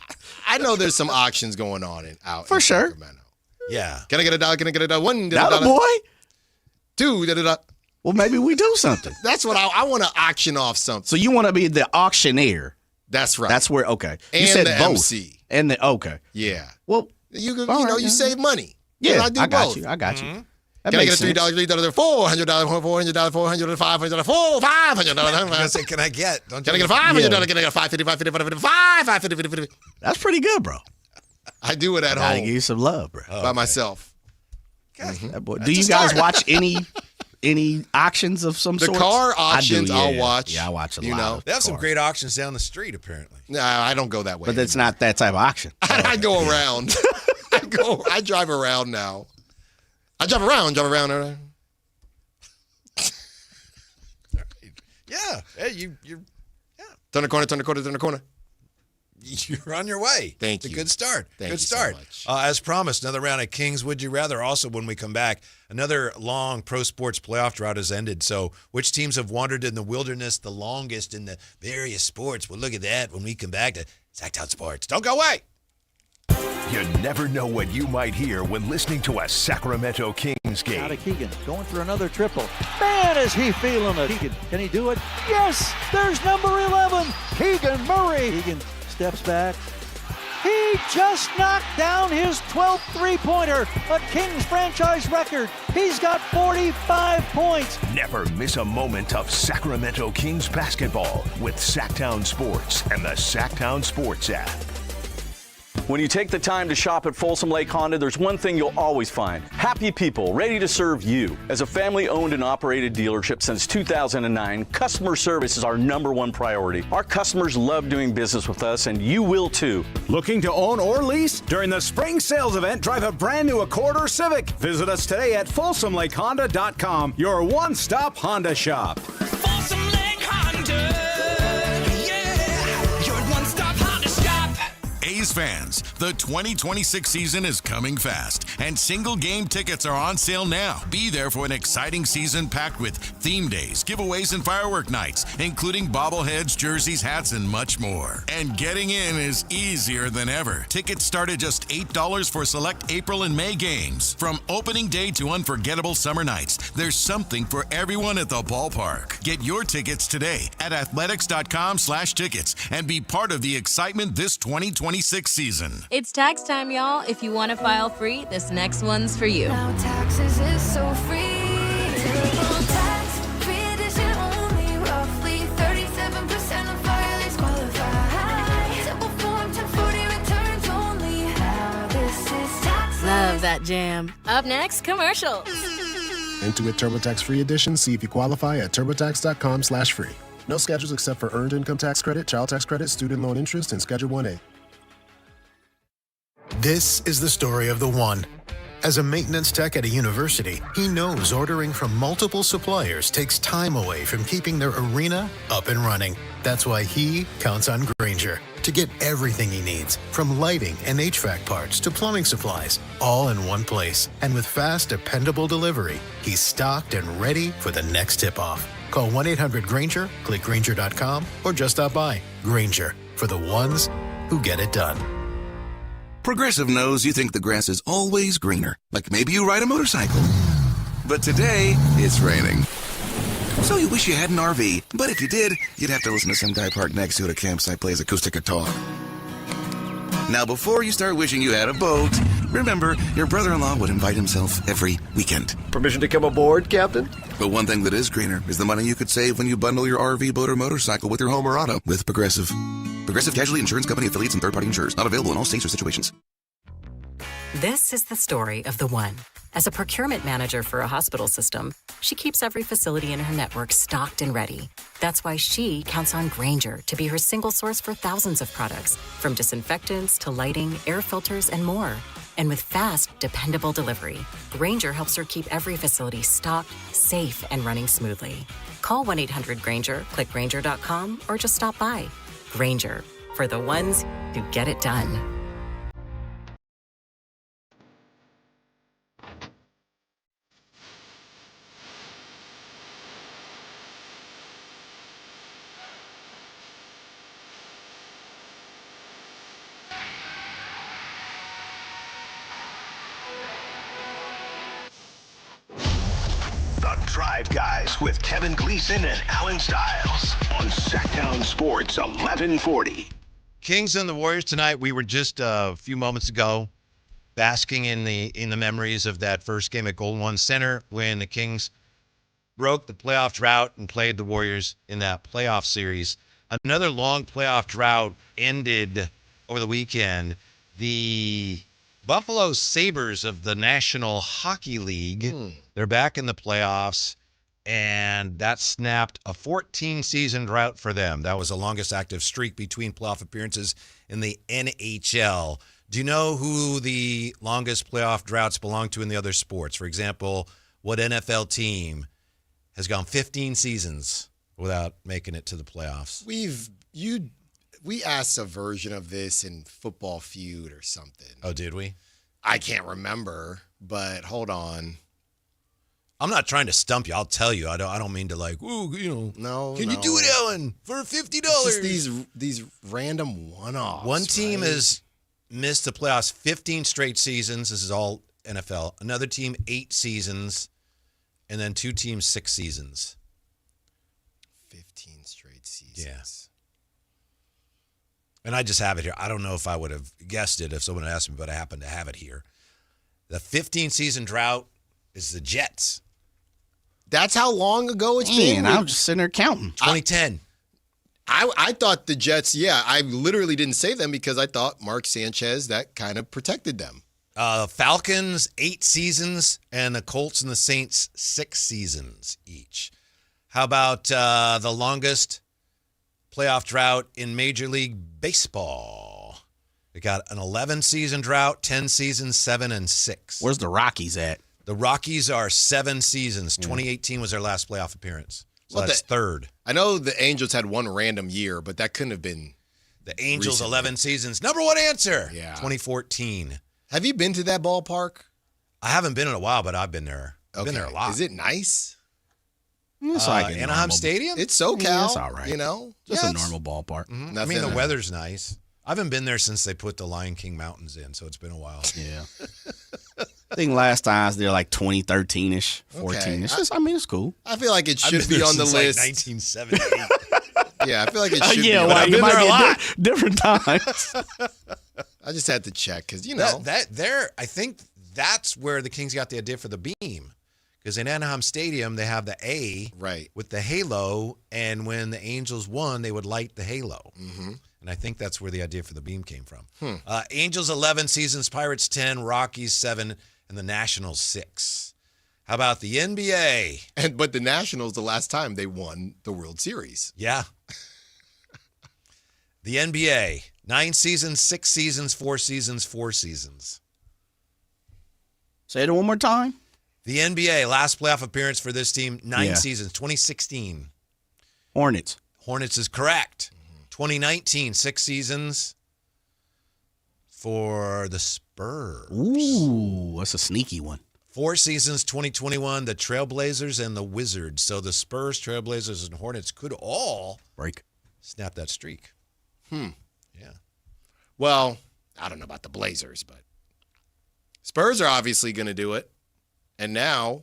I know there's some auctions going on out for in sure. Sacramento. Yeah. Can I get a dollar? Can I get a dollar? $1. Dollar boy. $2. Well, maybe we do something. That's what I want to auction off something. So you want to be the auctioneer? That's right. That's where you and said the both. MC. And the Yeah. Well, you save money. Yeah, I do got both. you. I got you. That Can I get makes a $3, $3, $400, $400, $400, $500, $500? Can I get? Can I get a $500? Can I get a $550? That's pretty good, bro. I do it at I gotta home. give you some love, bro. By myself. That boy. Do you guys watch any auctions of some sort? The car auctions I'll watch. Yeah, I watch a lot. They have some great auctions down the street, apparently. Nah, I don't go that way. But that's not that type of auction. I go around. I drive around now. I drive around. Yeah. Hey, you're Turn the corner. You're on your way. Thank you. you. It's a good start. Thank good you so start. much. As promised, another round of Kings Would You Rather. Also, when we come back, another long pro sports playoff drought has ended. So which teams have wandered in the wilderness the longest in the various sports? Well, look at that when we come back to Sactown Sports. Don't go away. You never know what you might hear when listening to a Sacramento Kings game. Out of Keegan, going for another triple. Man, is he feeling it. Keegan, can he do it? Yes, there's number 11, Keegan Murray. Keegan steps back. He just knocked down his 12th three-pointer, a Kings franchise record. He's got 45 points. Never miss a moment of Sacramento Kings basketball with Sactown Sports and the Sactown Sports app. When you take the time to shop at Folsom Lake Honda, there's one thing you'll always find. Happy people ready to serve you. As a family-owned and operated dealership since 2009, customer service is our #1 priority. Our customers love doing business with us, and you will too. Looking to own or lease? During the spring sales event, drive a brand new Accord or Civic. Visit us today at FolsomLakeHonda.com, your one-stop Honda shop. Folsom Lake Honda. Yeah, your one-stop Honda shop. A's fans, the 2026 season is coming fast, and single game tickets are on sale now. Be there for an exciting season packed with theme days, giveaways, and firework nights, including bobbleheads, jerseys, hats, and much more. And getting in is easier than ever. Tickets start at just $8 for select April and May games. From opening day to unforgettable summer nights, there's something for everyone at the ballpark. Get your tickets today at athletics.com/tickets and be part of the excitement this 2026 season. It's tax time, y'all. If you want to file free, this next one's for you. Now taxes is so free. Typical tax, free edition only. Roughly 37% of filers qualify. Simple form 1040 returns only. Now this is taxes. Love that jam. Up next, commercials. Intuit TurboTax Free Edition. See if you qualify at turbotax.com/free. No schedules except for earned income tax credit, child tax credit, student loan interest, and Schedule 1A. This is the story of the one. As a maintenance tech at a university, he knows ordering from multiple suppliers takes time away from keeping their arena up and running. That's why he counts on Grainger to get everything he needs, from lighting and HVAC parts to plumbing supplies, all in one place. And with fast, dependable delivery, he's stocked and ready for the next tip-off. Call 1-800-GRAINGER, click Grainger.com, or just stop by. Grainger, for the ones who get it done. Progressive knows you think the grass is always greener, like maybe you ride a motorcycle. But today, it's raining. So you wish you had an RV, but if you did, you'd have to listen to some guy parked next to it at a campsite plays acoustic guitar. Now, before you start wishing you had a boat, remember, your brother-in-law would invite himself every weekend. Permission to come aboard, Captain? But one thing that is greener is the money you could save when you bundle your RV, boat, or motorcycle with your home or auto with Progressive. Progressive Casualty Insurance Company affiliates and third-party insurers. Not available in all states or situations. This is the story of the one. As a procurement manager for a hospital system, she keeps every facility in her network stocked and ready. That's why she counts on Grainger to be her single source for thousands of products, from disinfectants to lighting, air filters, and more. And with fast, dependable delivery, Grainger helps her keep every facility stocked, safe, and running smoothly. Call 1-800-GRAINGER, click Grainger.com, or just stop by. Grainger, for the ones who get it done. The Drive Guys with Kevin Gleason and Alan Stiles on Sactown Sports 1140. Kings and the Warriors tonight. We were just a few moments ago basking in the memories of that first game at Golden One Center when the Kings broke the playoff drought and played the Warriors in that playoff series. Another long playoff drought ended over the weekend. The Buffalo Sabres of the National Hockey League, they're back in the playoffs, and that snapped a 14-season drought for them. That was the longest active streak between playoff appearances in the NHL. Do you know who the longest playoff droughts belong to in the other sports? For example, what NFL team has gone 15 seasons without making it to the playoffs? We asked a version of this in Football Feud or something. Oh, did we? I can't remember, but hold on. I'm not trying to stump you. I'll tell you. I don't mean to No. Can you do it, Ellen, for $50? It's just these random one-offs. One team has missed the playoffs 15 straight seasons. This is all NFL. Another team 8 seasons, and then 2 teams 6 seasons. 15 straight seasons. Yeah. And I just have it here. I don't know if I would have guessed it if someone had asked me, but I happen to have it here. The 15-season drought is the Jets. That's how long ago it's been. I'm just sitting there counting. 2010. I thought the Jets, I literally didn't say them because I thought Mark Sanchez, that kind of protected them. Falcons, 8 seasons, and the Colts and the Saints, 6 seasons each. How about the longest playoff drought in Major League Baseball? We got an 11-season drought, 10 seasons, 7 and 6. Where's the Rockies at? The Rockies are 7 seasons. 2018 was their last playoff appearance. So that's third. I know the Angels had one random year, but that couldn't have been the Angels, recently. 11 seasons. Number one answer. Yeah. 2014. Have you been to that ballpark? I haven't been in a while, but I've been there. I've been there a lot. Is it nice? It's like Anaheim Stadium? It's SoCal. Yeah, it's all right. Just a it's normal ballpark. Mm-hmm. I mean, the weather's nice. I haven't been there since they put the Lion King Mountains in, so it's been a while. Yeah. I think last time I was there like 2013-ish, 14. Okay. It's just, it's cool. I feel like it I've should been be there on the since, list. Like 1978. Yeah, I feel like it should be. Yeah, on well, the you list. might get different times. I just had to check because, I think that's where the Kings got the idea for the beam. Because in Anaheim Stadium, they have the A with the halo, and when the Angels won, they would light the halo. Mm-hmm. And I think that's where the idea for the beam came from. Angels 11 seasons, Pirates 10, Rockies 7, and the Nationals 6. How about the NBA? But the Nationals, the last time they won the World Series. Yeah. The NBA, 9 seasons, 6 seasons, 4 seasons, 4 seasons. Say it one more time. The NBA, last playoff appearance for this team, 9 seasons, 2016. Hornets. Hornets is correct. 2019, 6 seasons for the Spurs. Ooh, that's a sneaky one. 4 seasons, 2021, the Trailblazers and the Wizards. So the Spurs, Trailblazers, and Hornets could all snap that streak. Yeah. Well, I don't know about the Blazers, but Spurs are obviously going to do it. And now,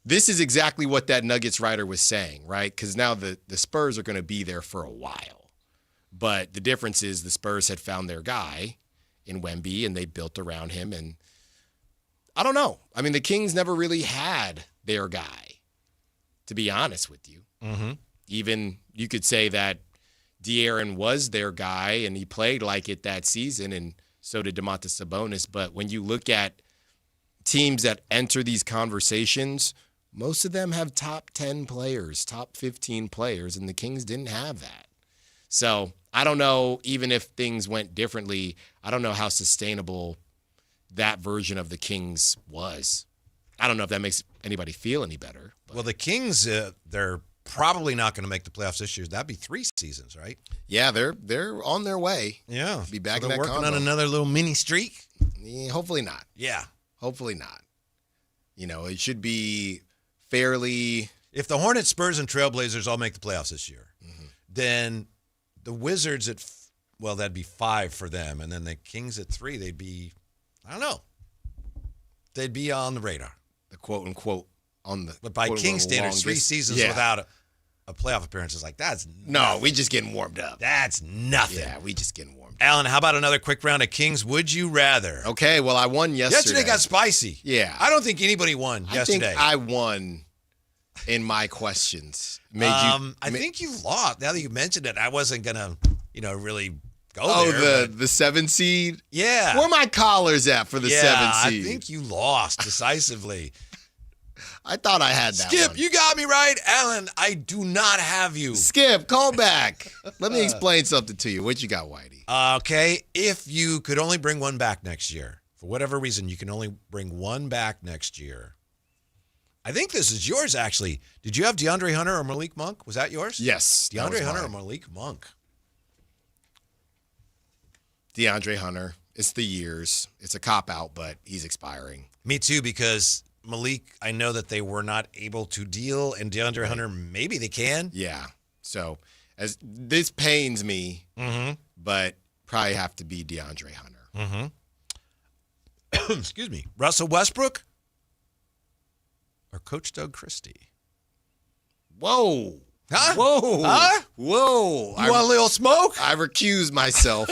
this is exactly what that Nuggets writer was saying, right? Because now the Spurs are going to be there for a while. But the difference is the Spurs had found their guy in Wemby, and they built around him. And I don't know. I mean, the Kings never really had their guy, to be honest with you. Mm-hmm. Even you could say that De'Aaron was their guy, and he played like it that season, and so did Domantas Sabonis. But when you look at teams that enter these conversations, most of them have top 10 players, top 15 players, and the Kings didn't have that. So I don't know, even if things went differently, I don't know how sustainable that version of the Kings was. I don't know if that makes anybody feel any better. Well, the Kings, they're probably not going to make the playoffs this year. That'd be 3 seasons, right? Yeah, they're on their way. Yeah. Be back So in they're that working combo. on another little mini streak? Yeah, hopefully not. Yeah. Hopefully not. It should be fairly. If the Hornets, Spurs, and Trailblazers all make the playoffs this year, then the Wizards that'd be 5 for them. And then the Kings at 3, they'd be, I don't know. They'd be on the radar. The quote-unquote on the. But by King standards, 3 seasons without a playoff appearance is like, that's no, we just getting warmed up. That's nothing. Yeah, we just getting warmed up. Alan, how about another quick round of Kings? Would you rather? Okay, well, I won yesterday. Yesterday got spicy. Yeah. I don't think anybody won yesterday. I think I won in my questions. I think you lost. Now that you mentioned it, I wasn't going to, really go there. The 7 seed? Yeah. Where my collars at for the 7 seed? I think you lost decisively. I thought I had that Skip, one. you got me right. Alan, I do not have you. Skip, call back. Let me explain something to you. What you got, Whitey? Okay, if you could only bring one back next year, for whatever reason, you can only bring one back next year. I think this is yours, actually. Did you have DeAndre Hunter or Malik Monk? Was that yours? Yes. DeAndre Hunter or Malik Monk? DeAndre Hunter. It's the years. It's a cop-out, but he's expiring. Me too, because Malik, I know that they were not able to deal, and DeAndre Hunter, maybe they can. Yeah. So as this pains me, but probably have to be DeAndre Hunter. Excuse me. Russell Westbrook or Coach Doug Christie? Whoa. Huh? Whoa. Huh? Whoa. You want a little smoke? I recuse myself.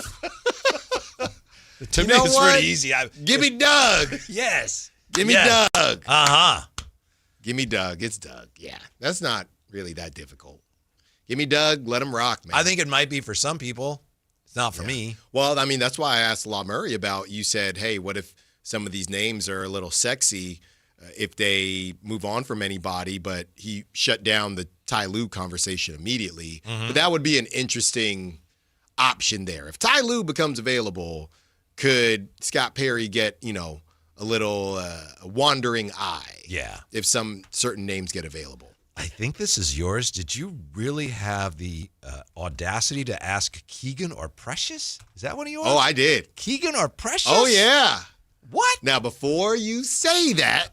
To me, it's pretty easy. Give me Doug. Yes. Give me Doug. Uh-huh. Give me Doug. It's Doug. Yeah. That's not really that difficult. Give me Doug. Let him rock, man. I think it might be for some people. It's not for me. Well, I mean, that's why I asked Law Murray about, you said, hey, what if some of these names are a little sexy if they move on from anybody, but he shut down the Ty Lue conversation immediately. But that would be an interesting option there. If Ty Lue becomes available, could Scott Perry get, a little wandering eye? Yeah. If some certain names get available. I think this is yours. Did you really have the audacity to ask Keegan or Precious? Is that one of yours? Oh, I did. Keegan or Precious? Oh, yeah. What? Now, before you say that.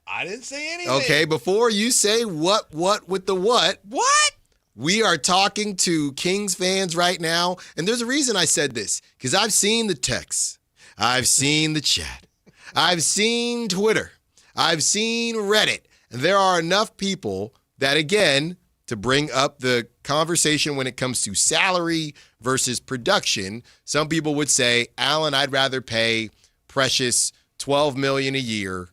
I didn't say anything. Okay, before you say what with the what. What? We are talking to Kings fans right now, and there's a reason I said this, because I've seen the texts. I've seen the chat. I've seen Twitter. I've seen Reddit. And there are enough people that, again, to bring up the conversation when it comes to salary versus production, some people would say, Alan, I'd rather pay Precious $12 million a year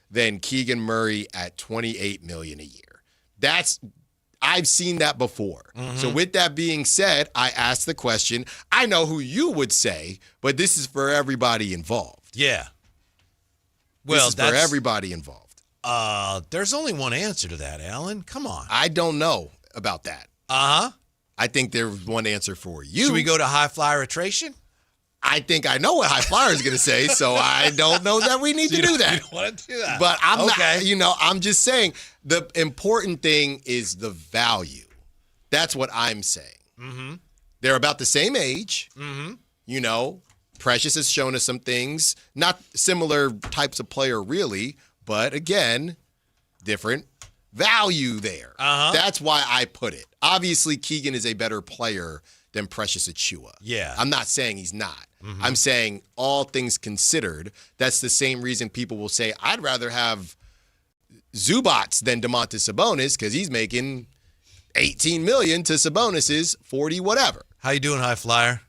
than Keegan Murray at $28 million a year. I've seen that before. So with that being said, I asked the question. I know who you would say, but this is for everybody involved. Yeah. Well, this is for everybody involved. There's only one answer to that, Alan. Come on. I don't know about that. Uh-huh. I think there's one answer for you. Should we go to high flyer attrition? I think I know what High Flyer is going to say, so I don't know that we need to do that. You don't want to do that. But I'm not, I'm just saying the important thing is the value. That's what I'm saying. They're about the same age. Precious has shown us some things, not similar types of player really, but again, different value there. That's why I put it. Obviously, Keegan is a better player than Precious Achiuwa. Yeah. I'm not saying he's not. I'm saying all things considered, that's the same reason people will say, I'd rather have Zubats than Domantas Sabonis because he's making $18 million to Sabonis's 40 whatever. How you doing, high flyer?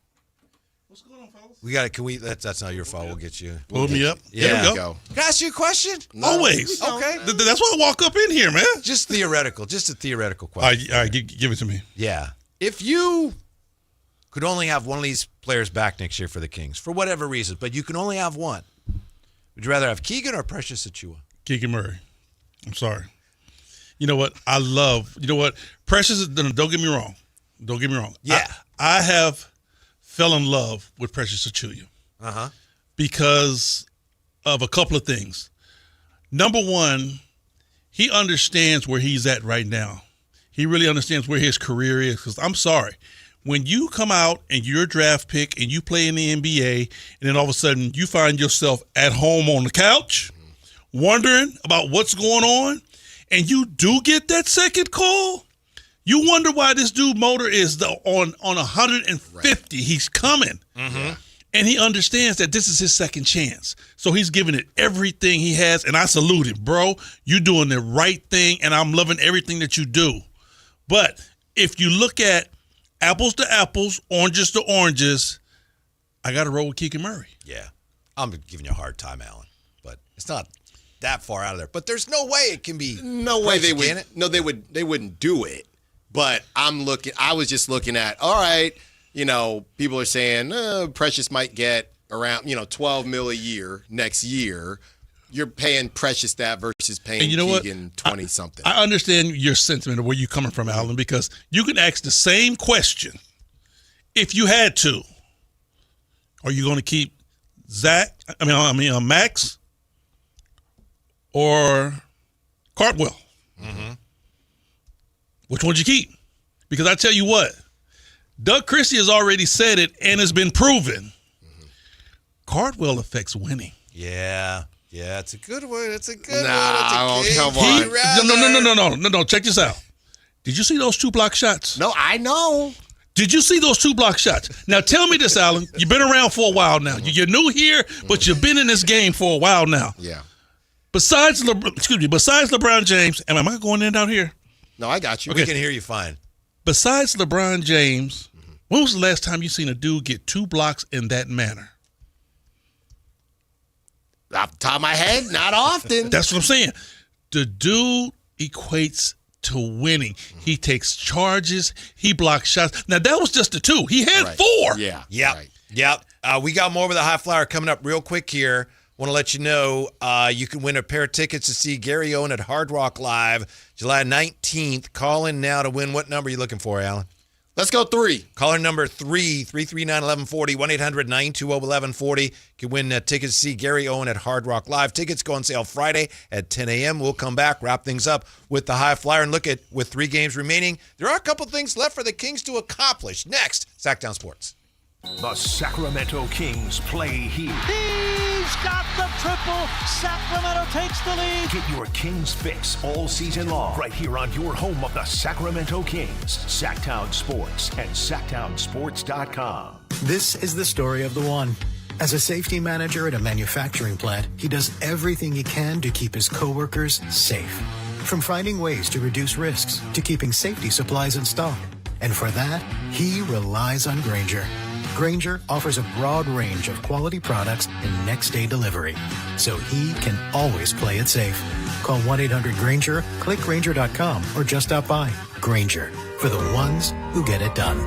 What's going on, fellas? We got it. Can we? That's not your fault. We'll get you. Pull me up. Yeah. There we go. Can I ask you a question? No, Always. Okay. That's why I walk up in here, man. Just theoretical. Just a theoretical All question. right, give it to me. Yeah. If you could only have one of these players back next year for the Kings, for whatever reason, but you can only have one, Would you rather have Keegan or Precious Achiuwa? Keegan Murray. I'm sorry. You know what? Precious, don't get me wrong. Don't get me wrong. Yeah. I have fell in love with Precious Achiuwa. Uh-huh. Because of a couple of things. Number one, he understands where he's at right now. He really understands where his career is. Because I'm sorry, when you come out and you're a draft pick and you play in the NBA, and then all of a sudden you find yourself at home on the couch, wondering about what's going on, and you do get that second call, you wonder why this dude motor is on 150. Right. He's coming. Mm-hmm. And he understands that this is his second chance. So he's giving it everything he has, and I salute him. Bro, you're doing the right thing, and I'm loving everything that you do. But if you look at apples to apples, oranges to oranges, I got to roll with Keegan Murray. Yeah. I'm giving you a hard time, Alan. But it's not that far out of there. But there's no way it can be. No way they would. No, they wouldn't do it. But I was just looking at, all right, people are saying Precious might get around, $12 million a year next year. You're paying Precious that versus paying Keegan 20-something. I understand your sentiment of where you're coming from, Alan, because you can ask the same question if you had to. Are you going to keep Max or Cartwell? Mm-hmm. Which one would you keep? Because I tell you what, Doug Christie has already said it and it's been proven. Mm-hmm. Cardwell affects winning. Yeah, it's a good one. It's a good one. Come on. No. Check this out. Did you see those 2 block shots? No, I know. Did you see those 2 block shots? Now tell me this, Alan. You've been around for a while now. You're new here, but you've been in this game for a while now. Yeah. Besides LeBron James, am I going in down here? No, I got you. Okay. We can hear you fine. Besides LeBron James, when was the last time you seen a dude get 2 blocks in that manner? Off the top of my head, not often. That's what I'm saying. The dude equates to winning. He takes charges. He blocks shots. Now, that was just the 2. He had 4. Yeah. Yep. Right. Yep. We got more with the high flyer coming up real quick here. Want to let you know you can win a pair of tickets to see Gary Owen at Hard Rock Live July 19th. Call in now to win. What number are you looking for, Alan? Let's go 3. Caller number 339-1140, 1-800-920-1140. You can win tickets to see Gary Owen at Hard Rock Live. Tickets go on sale Friday at 10 a.m. We'll come back, wrap things up with the high flyer, and look at, with 3 games remaining, there are a couple things left for the Kings to accomplish. Next, Sactown Sports. The Sacramento Kings play here. He's got the triple. Sacramento takes the lead. Get your Kings fix all season long right here on your home of the Sacramento Kings. Sactown Sports and SactownSports.com. This is the story of the one. As a safety manager at a manufacturing plant, he does everything he can to keep his coworkers safe. From finding ways to reduce risks to keeping safety supplies in stock. And for that, he relies on Grainger. Grainger offers a broad range of quality products and next-day delivery, so he can always play it safe. Call 1-800-GRAINGER, click Grainger.com, or just stop by. Grainger, for the ones who get it done.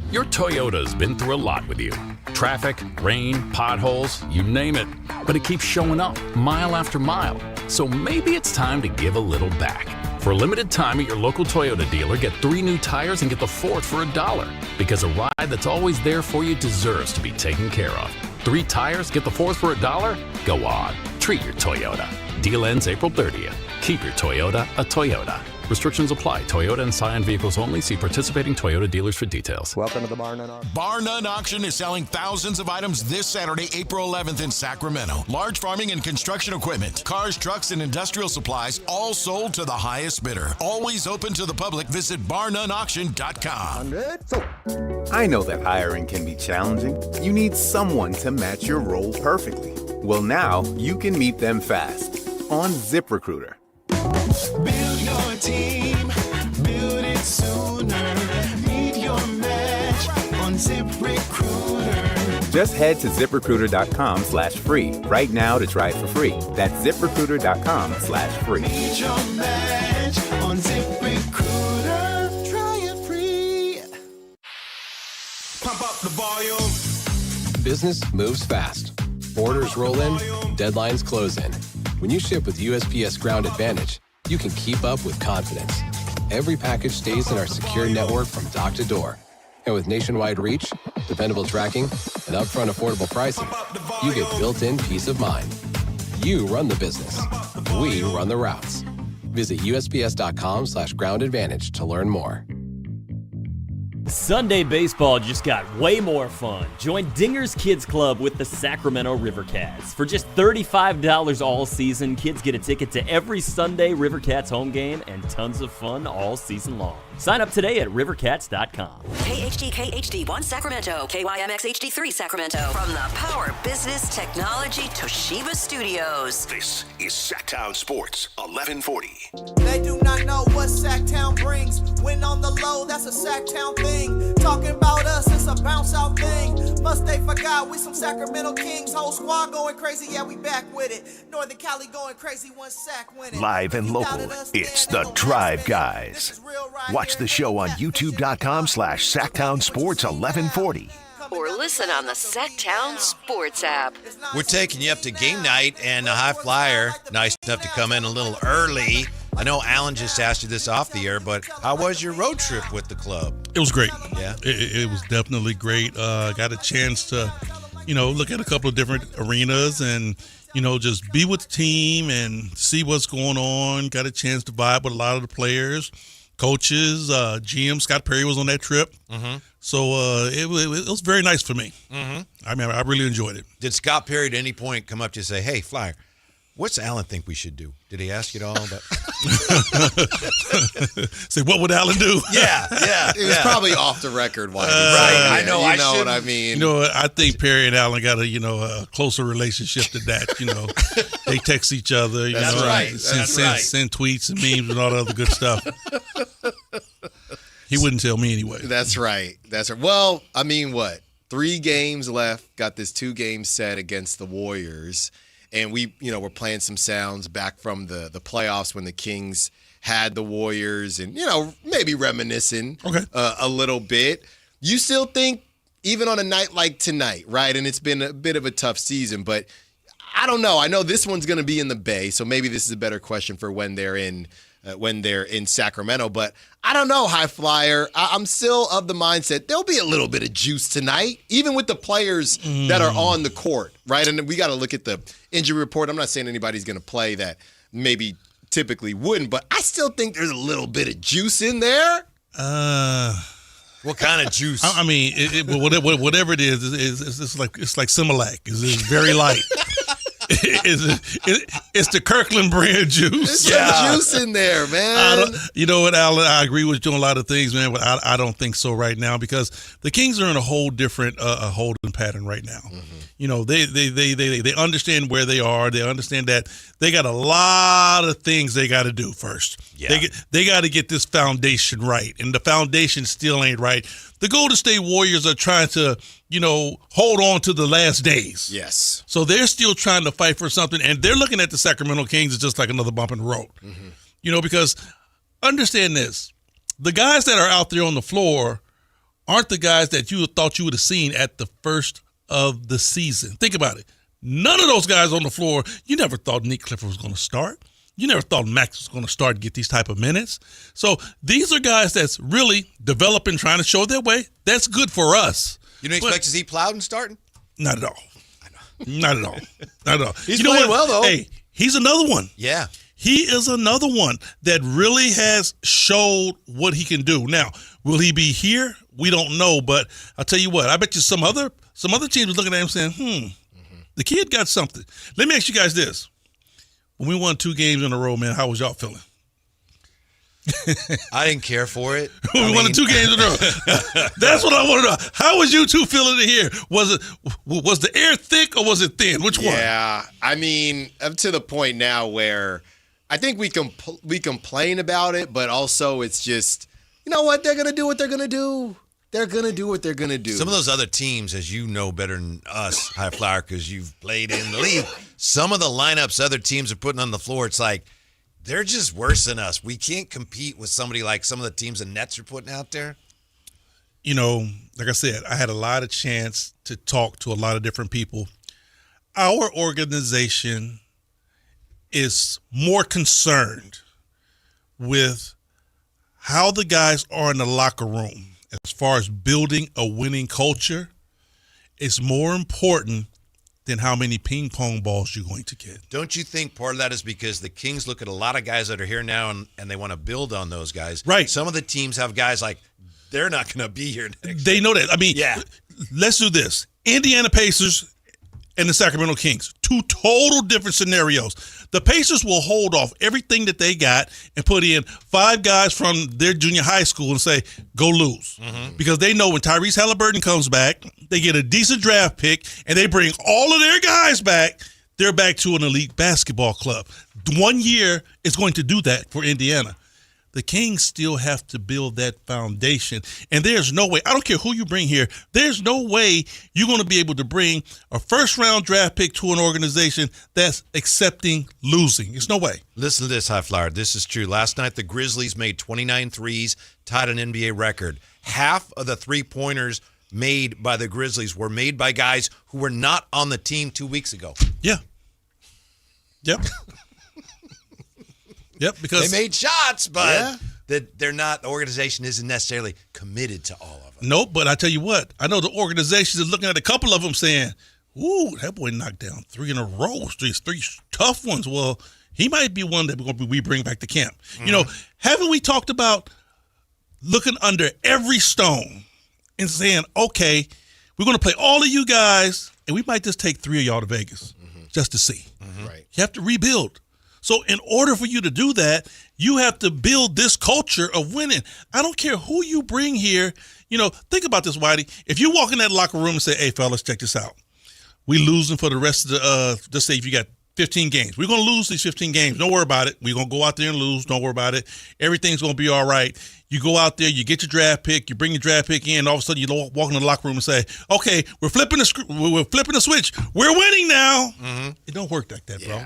Your Toyota's been through a lot with you. Traffic, rain, potholes, you name it. But it keeps showing up, mile after mile. So maybe it's time to give a little back. For a limited time at your local Toyota dealer, get 3 new tires and get the 4th for $1. Because a ride that's always there for you deserves to be taken care of. 3 tires, get the 4th for $1? Go on, treat your Toyota. Deal ends April 30th. Keep your Toyota a Toyota. Restrictions apply. Toyota and Scion vehicles only. See participating Toyota dealers for details. Welcome to the Bar None Auction. Bar None Auction is selling thousands of items this Saturday, April 11th in Sacramento. Large farming and construction equipment, cars, trucks, and industrial supplies, all sold to the highest bidder. Always open to the public. Visit barnoneauction.com. I know that hiring can be challenging. You need someone to match your role perfectly. Well, now you can meet them fast on ZipRecruiter. Build your team, build it sooner. Meet your match on ZipRecruiter. Just head to ZipRecruiter.com/free right now to try it for free. That's ZipRecruiter.com/free. Meet your match on ZipRecruiter. Try it free. Pump up the volume. Business moves fast. Orders roll in, deadlines close in. When you ship with USPS Ground Advantage, you can keep up with confidence. Every package stays in our secure network from dock to door. And with nationwide reach, dependable tracking, and upfront affordable pricing, you get built-in peace of mind. You run the business. We run the routes. Visit USPS.com/Ground Advantage to learn more. Sunday baseball just got way more fun. Join Dinger's Kids Club with the Sacramento Rivercats. For just $35 all season, kids get a ticket to every Sunday Rivercats home game and tons of fun all season long. Sign up today at rivercats.com. KHD1 Sacramento, KYMX HD3 Sacramento. From the Power Business Technology Toshiba Studios. This is Sactown Sports 1140. They do not know what Sactown brings. When on the low, that's a Sactown thing. Talking about us, it's a bounce out thing. Must they forgot we some Sacramento Kings. Whole squad going crazy, yeah, we back with it. Northern Cali going crazy, one sack winning. Live and local, it's the Drive Guys. Watch the show on youtube.com/Sactown Sports 1140. Or listen on the Sactown Sports app. We're taking you up to game night, and the High Flyer, nice enough to come in a little early. I know Alan just asked you this off the air, but how was your road trip with the club? It was great. Yeah? It was definitely great. Got a chance to, look at a couple of different arenas and, just be with the team and see what's going on. Got a chance to vibe with a lot of the players, coaches, GM. Scott Perry was on that trip. Mm-hmm. So it was very nice for me. Mm-hmm. I mean, I really enjoyed it. Did Scott Perry at any point come up to you and say, hey, Flyer, what's Alan think we should do? Did he ask you at all? Say, what would Alan do? Yeah. It was probably off the record. Why? Right. I know. You know what I mean? I think Perry and Alan got a closer relationship to that. They text each other. That's right. Send tweets and memes and all the other good stuff. He wouldn't tell me anyway. That's right. Well, I mean, what? 3 games left. Got this 2-game set against the Warriors. And we're playing some sounds back from the playoffs when the Kings had the Warriors and, maybe reminiscing a little bit. You still think, even on a night like tonight, right? And it's been a bit of a tough season, but I don't know. I know this one's going to be in the Bay, so maybe this is a better question for when they're in Sacramento. But I don't know, High Flyer. I'm still of the mindset there'll be a little bit of juice tonight, even with the players that are on the court, right? And we got to look at the injury report. I'm not saying anybody's going to play that maybe typically wouldn't, but I still think there's a little bit of juice in there. What kind of juice? I mean, whatever it is, it's like Similac. It's very light. It's the Kirkland brand juice. There's some juice in there, man. You know what, Alan? I agree with you on a lot of things, man, but I don't think so right now because the Kings are in a whole different holding pattern right now. Mm-hmm. They understand where they are. They understand that they got a lot of things they got to do first. Yeah. They got to get this foundation right, and the foundation still ain't right. The Golden State Warriors are trying to, hold on to the last days. Yes. So they're still trying to fight for something, and they're looking at the Sacramento Kings as just like another bump in the road. Mm-hmm. Because understand this. The guys that are out there on the floor aren't the guys that you thought you would have seen at the first of the season. Think about it. None of those guys on the floor, you never thought Nick Clifford was going to start. You never thought Max was going to start and get these type of minutes. So these are guys that's really developing, trying to show their way. That's good for us. You don't expect to see Plowden starting? Not at all. Not at all. Not at all. He's playing well, though. Hey, he's another one. Yeah. He is another one that really has showed what he can do. Now, will he be here? We don't know, but I'll tell you what. I bet you some other teams are looking at him saying, the kid got something. Let me ask you guys this. When we won 2 games in a row, man, how was y'all feeling? I didn't care for it. We won 2 games in a row. That's what I want to know. How was you two feeling it here? Was the air thick or was it thin? Which one? Yeah, I mean, up to the point now where I think we complain about it, but also it's just, you know what? They're going to do what they're going to do. They're going to do what they're going to do. Some of those other teams, as you know better than us, High Flyer, because you've played in the league, some of the lineups other teams are putting on the floor, it's like, they're just worse than us. We can't compete with somebody like some of the teams the Nets are putting out there. Like I said, I had a lot of chance to talk to a lot of different people. our organization is more concerned with how the guys are in the locker room as far as building a winning culture is more important than how many ping pong balls you're going to get. Don't you think part of that is because the Kings look at a lot of guys that are here now and they want to build on those guys? Right. Some of the teams have guys like they're not going to be here next They year. know that. I mean, Yeah. Let's do this. Indiana Pacers and the Sacramento Kings, two total different scenarios. The Pacers will hold off everything that they got and put in 5 guys from their junior high school and say, go lose. Because they know when Tyrese Halliburton comes back, they get a decent draft pick, and they bring all of their guys back, they're back to an elite basketball club. 1 year is going to do that for Indiana. The Kings still have to build that foundation. And there's no way, I don't care who you bring here, there's no way you're going to be able to bring a first-round draft pick to an organization that's accepting losing. There's no way. Listen to this, High Flyer. This is true. Last night, the Grizzlies made 29 threes, tied an NBA record. Half of the three-pointers made by the Grizzlies were made by guys who were not on the team 2 weeks ago. Yeah. Yep. Yep, because they made shots, but that they're not. The organization isn't necessarily committed to all of them. Nope, but I tell you what, I know the organizations are looking at a couple of them saying, ooh, that boy knocked down 3 in a row, three tough ones. Well, he might be one that we bring back to camp. You know, haven't we talked about looking under every stone and saying, okay, we're going to play all of you guys, and we might just take 3 of y'all to Vegas just to see. Right. You have to rebuild. So in order for you to do that, you have to build this culture of winning. I don't care who you bring here. You know, think about this, Whitey. If you walk in that locker room and say, hey, fellas, check this out. We losing for the rest of the, let's say if you got 15 games. We're going to lose these 15 games. Don't worry about it. We're going to go out there and lose. Don't worry about it. Everything's going to be all right. You go out there, you get your draft pick, you bring your draft pick in, all of a sudden you walk in the locker room and say, okay, we're flipping the switch. We're winning now. It don't work like that, bro.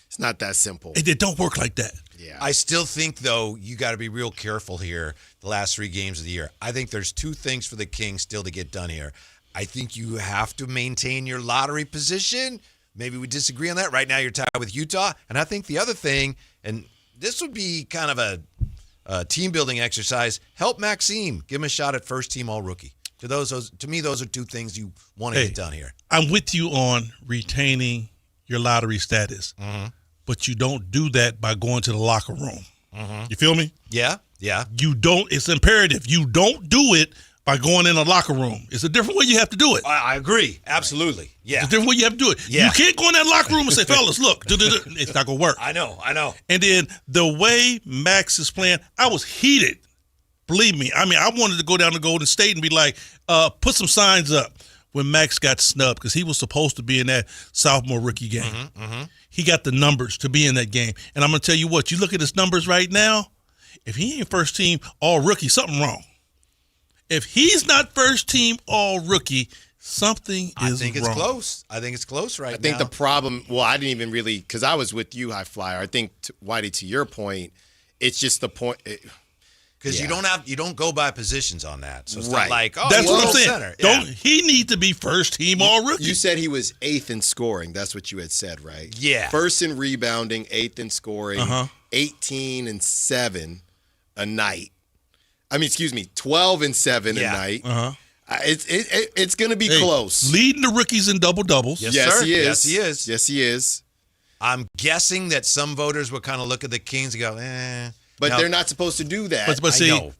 It's not that simple. It don't work like that. Yeah. I still think, though, you got to be real careful here the last 3 games of the year. I think there's 2 things for the Kings still to get done here. I think you have to maintain your lottery position. Maybe we disagree on that. Right now you're tied with Utah. And I think the other thing, and this would be kind of a team-building exercise, help Maxime. Give him a shot at first-team All-Rookie. To me, those are 2 things you want to get done here. I'm with you on retaining your lottery status. But you don't do that by going to the locker room. You feel me? Yeah. You don't. It's imperative. You don't do it by going in a locker room. It's a different way you have to do it. I agree. Absolutely. Yeah. It's a different way you have to do it. Yeah. You can't go in that locker room and say, fellas, look, it's not going to work. I know. And then the way Max is playing, I was heated. Believe me. I mean, I wanted to go down to Golden State and be like, put some signs up when Max got snubbed because he was supposed to be in that sophomore rookie game. He got the numbers to be in that game. And I'm going to tell you what, you look at his numbers right now, if he ain't first team all rookie, something wrong. If he's not first team all rookie, something is wrong. I think it's close. I think it's close right now. I think the problem, I didn't even really, because I was with you, High Flyer. I think, Whitey, to your point, it's just the point. Because you don't go by positions on that. So it's not Right. like, That's what I'm saying. Center. He needs to be first team all rookie. You said he was 8th in scoring. That's what you had said, right? Yeah. 1st in rebounding, 8th in scoring, 18 and 7 a night. 12 and 7 a night. It's going to be close. Leading the rookies in double doubles. Yes, sir. He is. Yes, he is. Yes, he is. I'm guessing that some voters will kind of look at the Kings and go, But Now, they're not supposed to do that. But see, I know,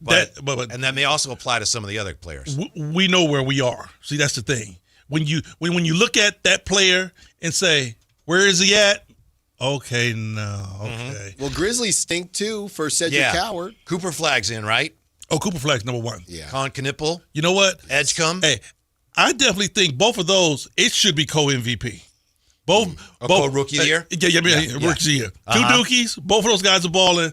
and that may also apply to some of the other players. We know where we are. See, that's the thing. When you look at that player and say, where is he at? Okay, no. Okay. Well, Grizzlies stink too for Cedric Howard. Cooper Flagg's in, right? Oh, Cooper Flagg's number 1. Yeah. Con Knippel. You know what? Edgecombe. Hey, I definitely think both of those, it should be co-MVP. Both co-rookie of the year? Yeah, rookie of the year. 2 Dookies, both of those guys are balling.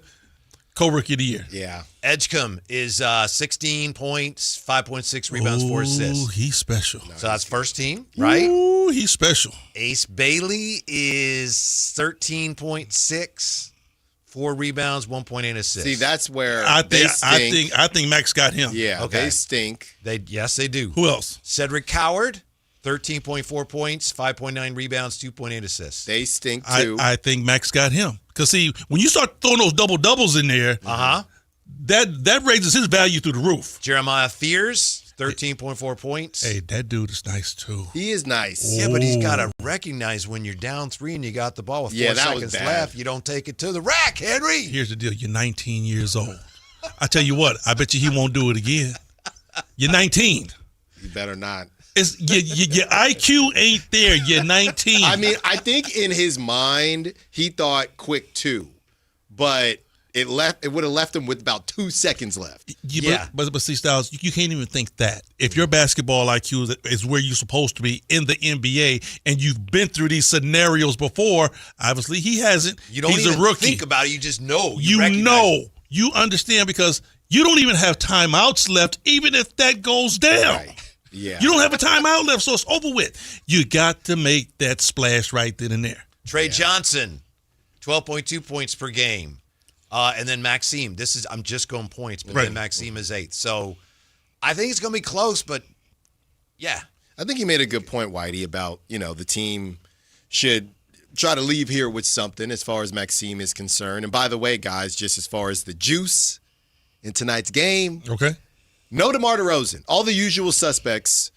Co-rookie of the year. Yeah. Edgecombe is 16 points, 5.6 rebounds, 4 assists. Ooh, he's special. So that's first team, right? Ooh, he's special. Ace Bailey is 13.6, 4 rebounds, 1.8 assists. See, that's where I they stink. think Max got him. Yeah, Okay. they stink. Yes, they do. Who else? Cedric Howard 13.4 points, 5.9 rebounds, 2.8 assists. They stink too. I think Max got him. Because, see, when you start throwing those double-doubles in there, that raises his value through the roof. Jeremiah Fears, 13.4 points. Hey, that dude is nice, too. He is nice. Yeah, but he's got to recognize when you're down 3 and you got the ball with 4 seconds left, you don't take it to the rack, Henry. Here's the deal. You're 19 years old. I tell you what, I bet you he won't do it again. You're 19. You better not. Your IQ ain't there. You're 19. I mean, I think in his mind, he thought quick 2, but it would have left him with about 2 seconds left. But see, Styles, you can't even think that. If your basketball IQ is where you're supposed to be in the NBA, and you've been through these scenarios before, obviously he hasn't. You don't He's even a rookie. think about it. You just know. You understand because you don't even have timeouts left, even if that goes down. Right. Yeah. You don't have a timeout left, so it's over with. You got to make that splash right then and there. Trey Johnson, 12.2 points per game. And then Maxime. I'm just going points, but then Maxime is 8th. So I think it's going to be close, but yeah. I think he made a good point, Whitey, about, the team should try to leave here with something as far as Maxime is concerned. And by the way, guys, just as far as the juice in tonight's game. Okay. No DeMar DeRozan. All the usual suspects,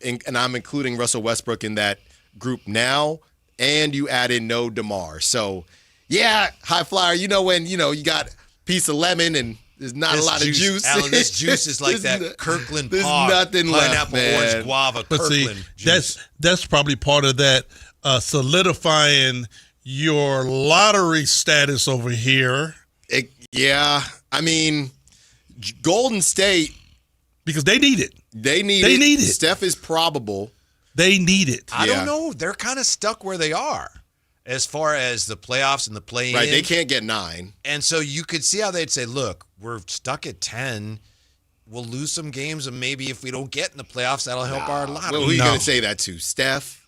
and I'm including Russell Westbrook in that group now, and you add in no DeMar. So, yeah, high flyer, when, you got a piece of lemon and there's not a lot of juice. Alan, this juice is like that Kirkland There's Park, nothing left, pineapple, man. orange, guava, But Kirkland see, juice. that's probably part of that solidifying your lottery status over here. I mean, Golden State. Because they need it. They need it. Steph is probable. They need it. I don't know. They're kind of stuck where they are as far as the playoffs and the play-in. Right, they can't get 9. And so you could see how they'd say, look, we're stuck at 10. We'll lose some games, and maybe if we don't get in the playoffs, that'll help our lottery. Well, who are you going to say that to? Steph?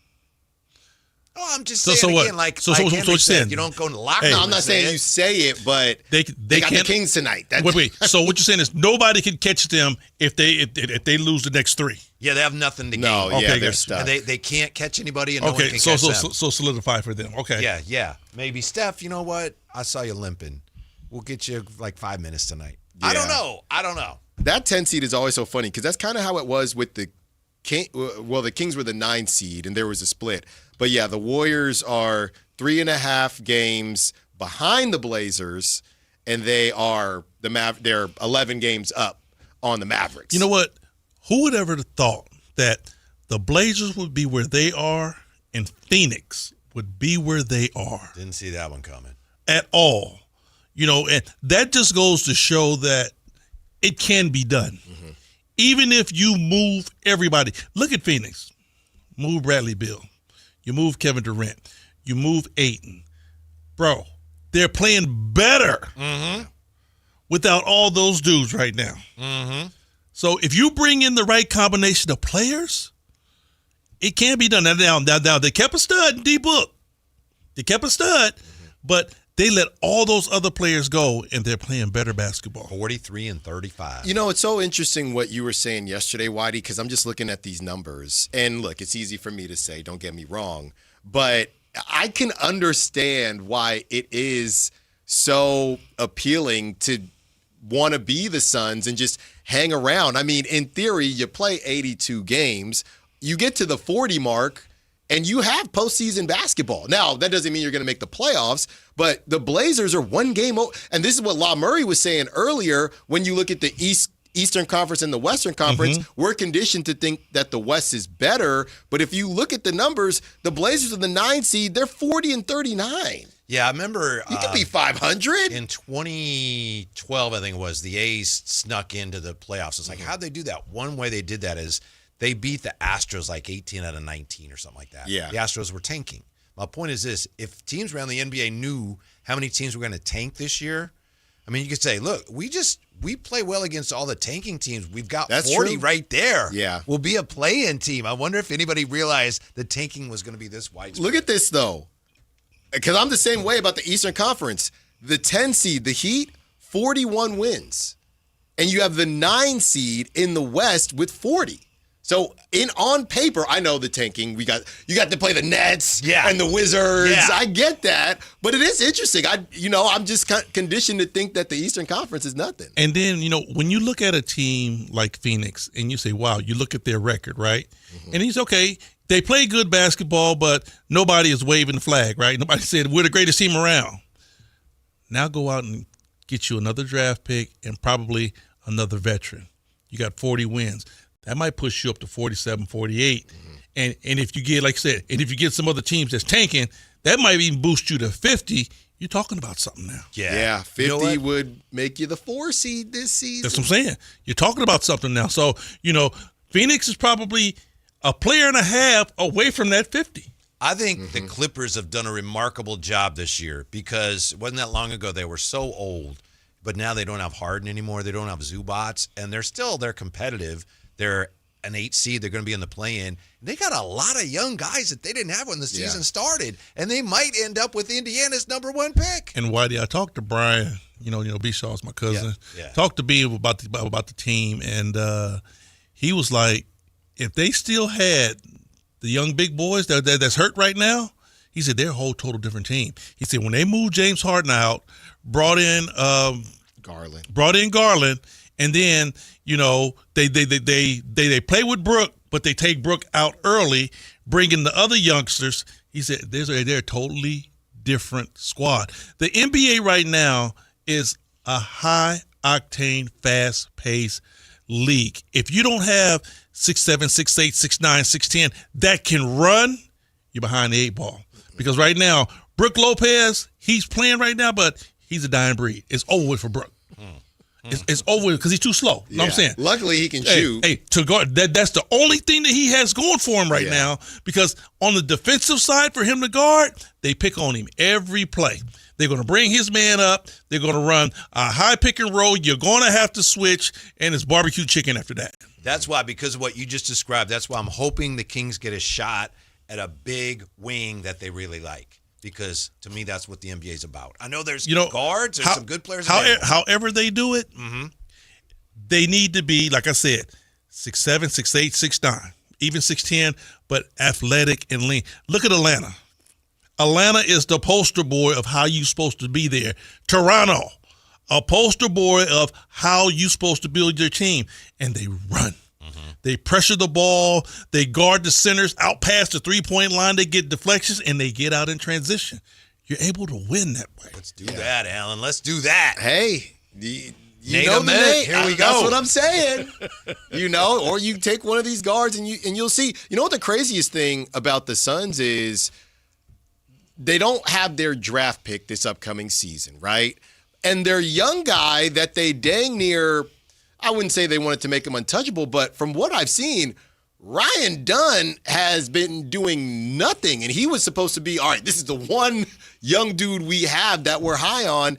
Oh, I'm just saying again, like Henry said, you don't go in the locker room. No, I'm not saying you say it, but they got the Kings tonight. Wait. So what you're saying is nobody can catch them if they lose the next 3. Yeah, they have nothing to gain. No, okay, they're stuck. And they can't catch anybody, and no one can catch them. So solidify for them. Okay. Yeah. Maybe Steph. You know what? I saw you limping. We'll get you like 5 minutes tonight. Yeah. I don't know. That 10 seed is always so funny because that's kind of how it was with the King. Well, the Kings were the 9 seed, and there was a split. But yeah, the Warriors are 3.5 games behind the Blazers, and they're 11 games up on the Mavericks. You know what? Who would ever have thought that the Blazers would be where they are and Phoenix would be where they are? Didn't see that one coming at all. And that just goes to show that it can be done. Mm-hmm. Even if you move everybody. Look at Phoenix. Move Bradley Beal. You move Kevin Durant. You move Ayton. Bro, they're playing better without all those dudes right now. Mm-hmm. So if you bring in the right combination of players, it can be done. Now they kept a stud in D-Book. They kept a stud, but they let all those other players go, and they're playing better basketball. 43 and 35. It's so interesting what you were saying yesterday, Whitey, because I'm just looking at these numbers. And look, it's easy for me to say, don't get me wrong, but I can understand why it is so appealing to want to be the Suns and just hang around. I mean, in theory, you play 82 games, you get to the 40 mark, and you have postseason basketball. Now, that doesn't mean you're going to make the playoffs, but the Blazers are 1 game over. And this is what La Murray was saying earlier. When you look at the Eastern Conference and the Western Conference, we're conditioned to think that the West is better. But if you look at the numbers, the Blazers are the 9 seed. They're 40 and 39. Yeah, I remember. You could be 500. In 2012, I think it was, the A's snuck into the playoffs. It's like, how'd they do that? One way they did that is they beat the Astros like 18 out of 19 or something like that. Yeah. The Astros were tanking. My point is this. If teams around the NBA knew how many teams were going to tank this year, I mean, you could say, look, we play well against all the tanking teams. We've got 40 true. right there. Yeah. We'll be a play-in team. I wonder if anybody realized the tanking was going to be this widespread. Look at this, though. Because I'm the same way about the Eastern Conference. The 10 seed, the Heat, 41 wins. And you have the 9 seed in the West with 40. So on paper, I know the tanking. You got to play the Nets and the Wizards. Yeah. I get that, but it is interesting. I'm just conditioned to think that the Eastern Conference is nothing. And then, when you look at a team like Phoenix and you say, wow, you look at their record, right? Mm-hmm. And he's okay. They play good basketball, but nobody is waving the flag, right? Nobody said we're the greatest team around. Now go out and get you another draft pick and probably another veteran. You got 40 wins. That might push you up to 47, 48. Mm-hmm. And if you get, like I said, and if you get some other teams that's tanking, that might even boost you to 50. You're talking about something now. Yeah, 50 would make you the 4 seed this season. That's what I'm saying. You're talking about something now. So, Phoenix is probably a player and a half away from that 50. I think the Clippers have done a remarkable job this year because it wasn't that long ago they were so old, but now they don't have Harden anymore. They don't have Zubats, and they're competitive. They're an 8 seed. They're going to be in the play-in. They got a lot of young guys that they didn't have when the season started, and they might end up with Indiana's number 1 pick. And Whitey, I talked to Brian. Bishaw's my cousin. Yeah. Talked to B about the team, and he was like, if they still had the young big boys that's hurt right now, he said they're a whole total different team. He said when they moved James Harden out, brought in Garland, and then they play with Brook, but they take Brook out early, bring in the other youngsters. He said they're a totally different squad. The NBA right now is a high octane, fast paced league. If you don't have 6'7", 6'8", 6'9", 6'10", that can run, you're behind the 8 ball. Because right now, Brook Lopez, he's playing right now, but he's a dying breed. It's over with for Brook. It's over because he's too slow. You know what I'm saying? Luckily, he can shoot. Hey, to guard, that's the only thing that he has going for him right now, because on the defensive side for him to guard, they pick on him every play. They're going to bring his man up. They're going to run a high pick and roll. You're going to have to switch, and it's barbecue chicken after that. That's why, because of what you just described, that's why I'm hoping the Kings get a shot at a big wing that they really like. Because to me, that's what the NBA is about. I know there's guards, there's some good players. However they do it, they need to be, like I said, 6'7", 6'8", 6'9", even 6'10", but athletic and lean. Look at Atlanta. Atlanta is the poster boy of how you're supposed to be there. Toronto, a poster boy of how you're supposed to build your team. And they run. They pressure the ball. They guard the centers out past the three-point line. They get deflections, and they get out in transition. You're able to win that way. Let's do that, Alan. Let's do that. Hey, Nate know the name. Here we go. That's what I'm saying. Or you take one of these guards and you'll see. You know what the craziest thing about the Suns is? They don't have their draft pick this upcoming season, right? And their young guy that they dang near, I wouldn't say they wanted to make him untouchable, but from what I've seen, Ryan Dunn has been doing nothing. And he was supposed to be, all right, this is the one young dude we have that we're high on.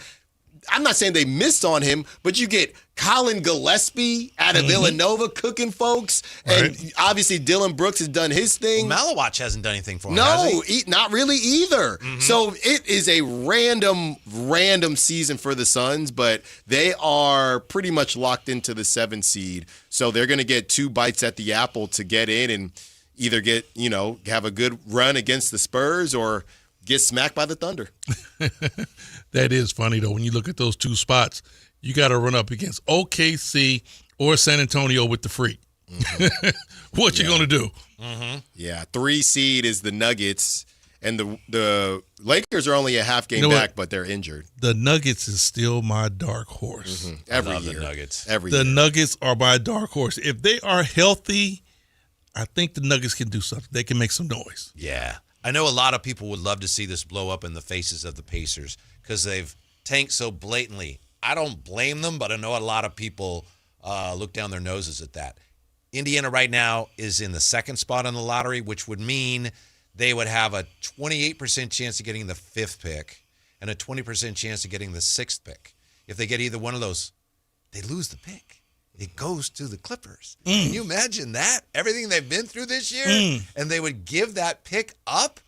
I'm not saying they missed on him, but you get Colin Gillespie out of Villanova cooking folks. And obviously Dylan Brooks has done his thing. Well, Malawach hasn't done anything for him, No, has he? Not really either. So it is a random season for the Suns, but they are pretty much locked into the 7 seed. So they're going to get 2 bites at the apple to get in and either get, have a good run against the Spurs or get smacked by the Thunder. That is funny, though. When you look at those 2 spots, you got to run up against OKC or San Antonio with the Freak. What you going to do? Yeah, 3 seed is the Nuggets, and the Lakers are only a half game back, but they're injured. The Nuggets is still my dark horse. Every I love year. the Nuggets. The Nuggets are my dark horse. If they are healthy, I think the Nuggets can do something. They can make some noise. Yeah. I know a lot of people would love to see this blow up in the faces of the Pacers because they've tanked so blatantly. I don't blame them, but I know a lot of people look down their noses at that. Indiana right now is in the 2nd spot on the lottery, which would mean they would have a 28% chance of getting the 5th pick and a 20% chance of getting the 6th pick. If they get either one of those, they lose the pick. It goes to the Clippers. Can you imagine that? Everything they've been through this year, and they would give that pick up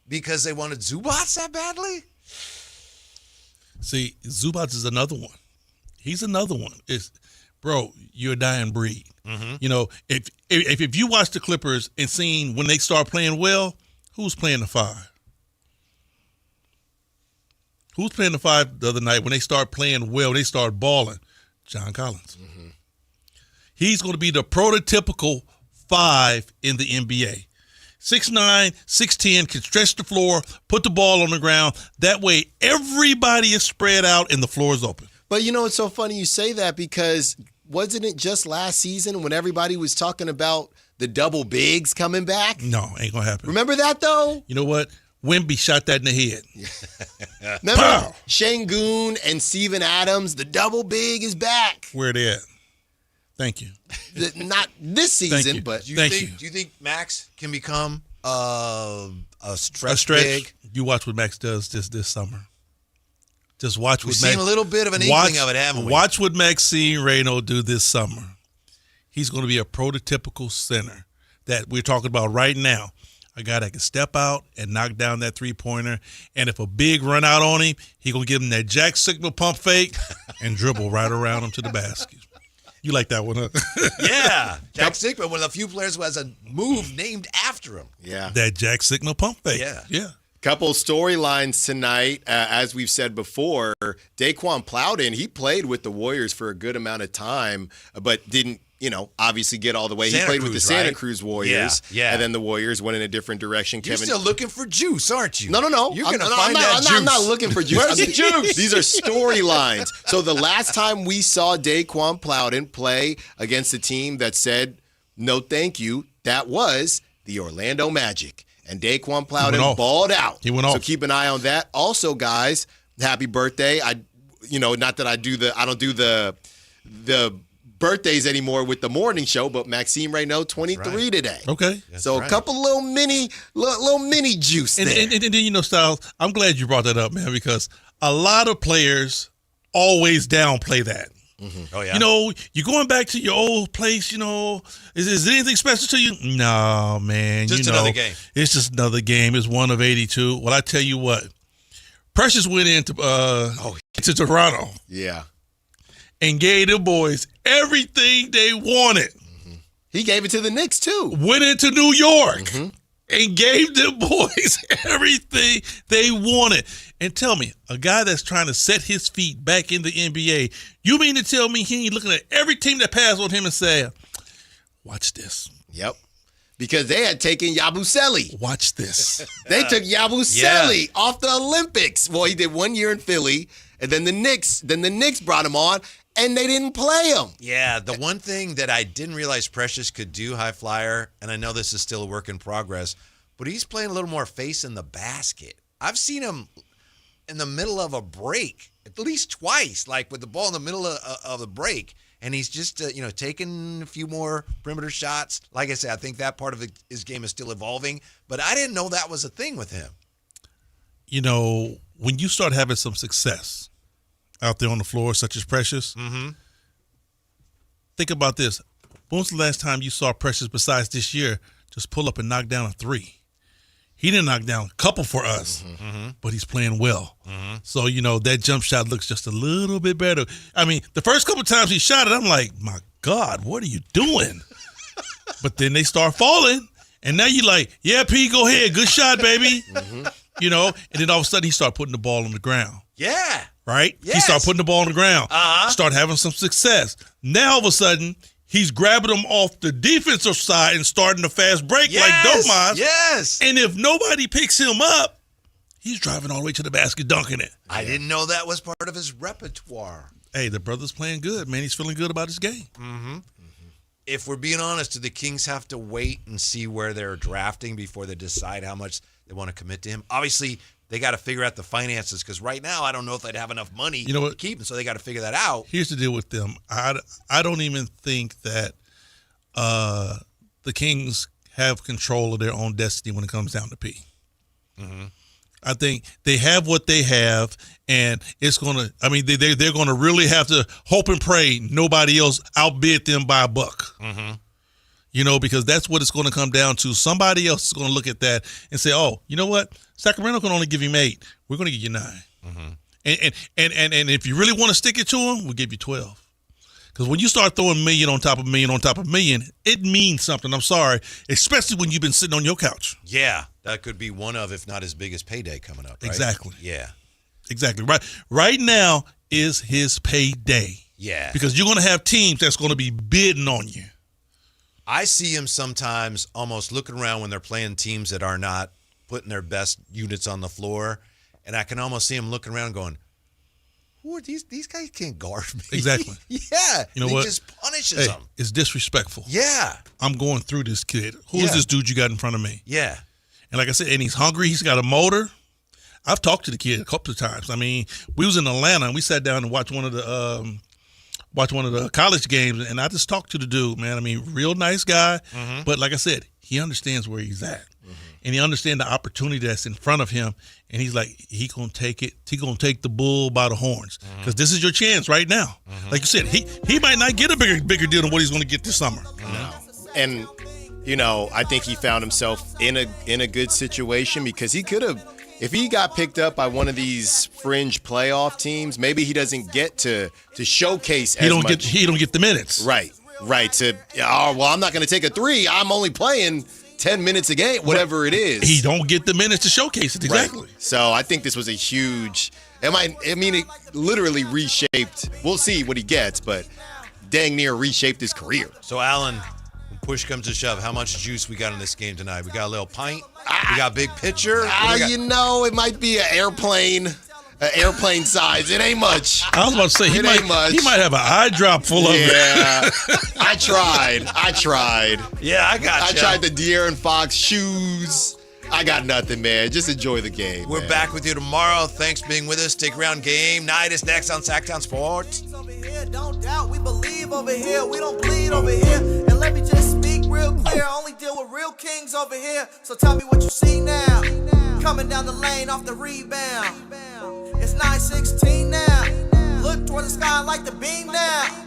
because they wanted Zubats that badly? See, Zubats is another one. He's another one. bro, you're a dying breed. You know, if you watch the Clippers and seen when they start playing well, who's playing the 5? Who's playing the 5 the other night when they start playing well, they start balling? John Collins. He's going to be the prototypical 5 in the NBA. 6'9", 6'10", can stretch the floor, put the ball on the ground. That way, everybody is spread out and the floor is open. But you know, it's so funny you say that because wasn't it just last season when everybody was talking about the double bigs coming back? No, ain't going to happen. Remember that, though? You know what? Wemby shot that in the head. Remember Şengün and Steven Adams? The double big is back. Where they at? Thank you. Not this season, but Do you think Max can become a stretch big? You watch what Max does this summer. Just watch what We've Max. seen a little bit of an inkling of it, haven't we? Watch what Maxime Reynaud do this summer. He's going to be a prototypical center that we're talking about right now. A guy that can step out and knock down that three-pointer. And if a big run out on him, he going to give him that Jack Sigma pump fake and dribble right around him to the basket. You like that one, huh? Yeah. Jack Sigma, one of the few players who has a move named after him. Yeah. That Jack Sigma pump fake. Yeah. Couple storylines tonight. As we've said before, Daquan Plowden, he played with the Warriors for a good amount of time, but didn't, obviously get all the way. He played with the Santa Cruz Warriors. Yeah. And then the Warriors went in a different direction. You're still looking for juice, aren't you? No. You're going to find that juice. I'm not looking for juice. Where's the juice? These are storylines. So the last time we saw Daquan Plowden play against a team that said, no thank you, that was the Orlando Magic. And Daquan Plowden balled out. He went off. So keep an eye on that. Also, guys, happy birthday. Not that I don't do the birthdays anymore with the morning show, but Maxime Reynaud, 23 today. Okay. So a couple little mini juice there. And then, Styles, I'm glad you brought that up, man, because a lot of players always downplay that. Oh, yeah. You're going back to your old place, is there anything special to you? No, man. Just another game. It's just another game. It's one of 82. Well, I tell you what, Precious went into to Toronto. Yeah. And gave the boys everything they wanted. He gave it to the Knicks, too. Went into New York and gave the boys everything they wanted. And tell me, a guy that's trying to set his feet back in the NBA, you mean to tell me he ain't looking at every team that passed on him and saying, watch this. Yep. Because they had taken Yabusele. Watch this. They took Yabusele off the Olympics. Well, he did 1 year in Philly, and then the Knicks brought him on, and they didn't play him. Yeah, the one thing that I didn't realize Precious could do, high flyer, and I know this is still a work in progress, but he's playing a little more face in the basket. I've seen him in the middle of a break at least twice, like with the ball in the middle of the break, and he's just taking a few more perimeter shots. Like I said, I think that part of his game is still evolving, but I didn't know that was a thing with him. When you start having some success out there on the floor, such as Precious, think about this. When was the last time you saw Precious, besides this year, just pull up and knock down a three? He didn't knock down a couple for us, but he's playing well. So, that jump shot looks just a little bit better. I mean, the first couple times he shot it, I'm like, my God, what are you doing? But then they start falling, and now you're like, yeah, P, go ahead. Good shot, baby. And then all of a sudden he started putting the ball on the ground. Yeah. Right? Yes. He started putting the ball on the ground. Start having some success. Now, all of a sudden, he's grabbing them off the defensive side and starting a fast break like Domas. Yes. And if nobody picks him up, he's driving all the way to the basket, dunking it. I didn't know that was part of his repertoire. Hey, the brother's playing good, man. He's feeling good about his game. If we're being honest, do the Kings have to wait and see where they're drafting before they decide how much they want to commit to him? Obviously, they got to figure out the finances because right now I don't know if they'd have enough money to keep him, so they got to figure that out. Here's the deal with them. I don't even think that the Kings have control of their own destiny when it comes down to P. I think they have what they have, and it's going to – I mean, they're going to really have to hope and pray nobody else outbid them by a buck. Because that's what it's going to come down to. Somebody else is going to look at that and say, oh, you know what? Sacramento can only give him 8. We're going to give you 9. And if you really want to stick it to him, we'll give you 12. Because when you start throwing million on top of million on top of million, it means something. I'm sorry, especially when you've been sitting on your couch. Yeah, that could be one of, if not his biggest payday coming up. Right? Exactly. Yeah. Exactly. Right now is his payday. Yeah. Because you're going to have teams that's going to be bidding on you. I see him sometimes almost looking around when they're playing teams that are not putting their best units on the floor, and I can almost see him looking around going, who are these? These guys can't guard me. Exactly. Yeah. You know he what? just punishes them. It's disrespectful. Yeah. I'm going through this kid. Who is this dude you got in front of me? Yeah. And like I said, and he's hungry. He's got a motor. I've talked to the kid a couple of times. I mean, we was in Atlanta and we sat down and watched one of the college games, and I just talked to the dude, man. I mean, real nice guy, but like I said, he understands where he's at, and he understands the opportunity that's in front of him, and he's like, he gonna take it. He gonna take the bull by the horns, because this is your chance right now. Like you said, he might not get a bigger deal than what he's gonna get this summer. And I think he found himself in a good situation, because he could have. If he got picked up by one of these fringe playoff teams, maybe he doesn't get to showcase He don't get the minutes. Right. I'm not going to take a three. I'm only playing 10 minutes a game, whatever it is. He don't get the minutes to showcase it. Exactly. Right. So I think this was a huge. It literally reshaped. We'll see what he gets, but dang near reshaped his career. So Alan, when push comes to shove, how much juice we got in this game tonight? We got a little pint. We got big pitcher. It might be an airplane size. It ain't much. I was about to say he might have an eye drop full of it. Yeah, I tried. Yeah, I tried the De'Aaron Fox shoes. I got nothing, man. Just enjoy the game. We're back with you tomorrow. Thanks for being with us. Stick around. Game night is next on Sactown Sports. Don't doubt, we believe over here. We don't bleed over here. And let me just speak real clear. I only deal with real kings over here. So tell me what you see now. Coming down the lane off the rebound. It's 9-16 now. Look toward the sky like the beam now.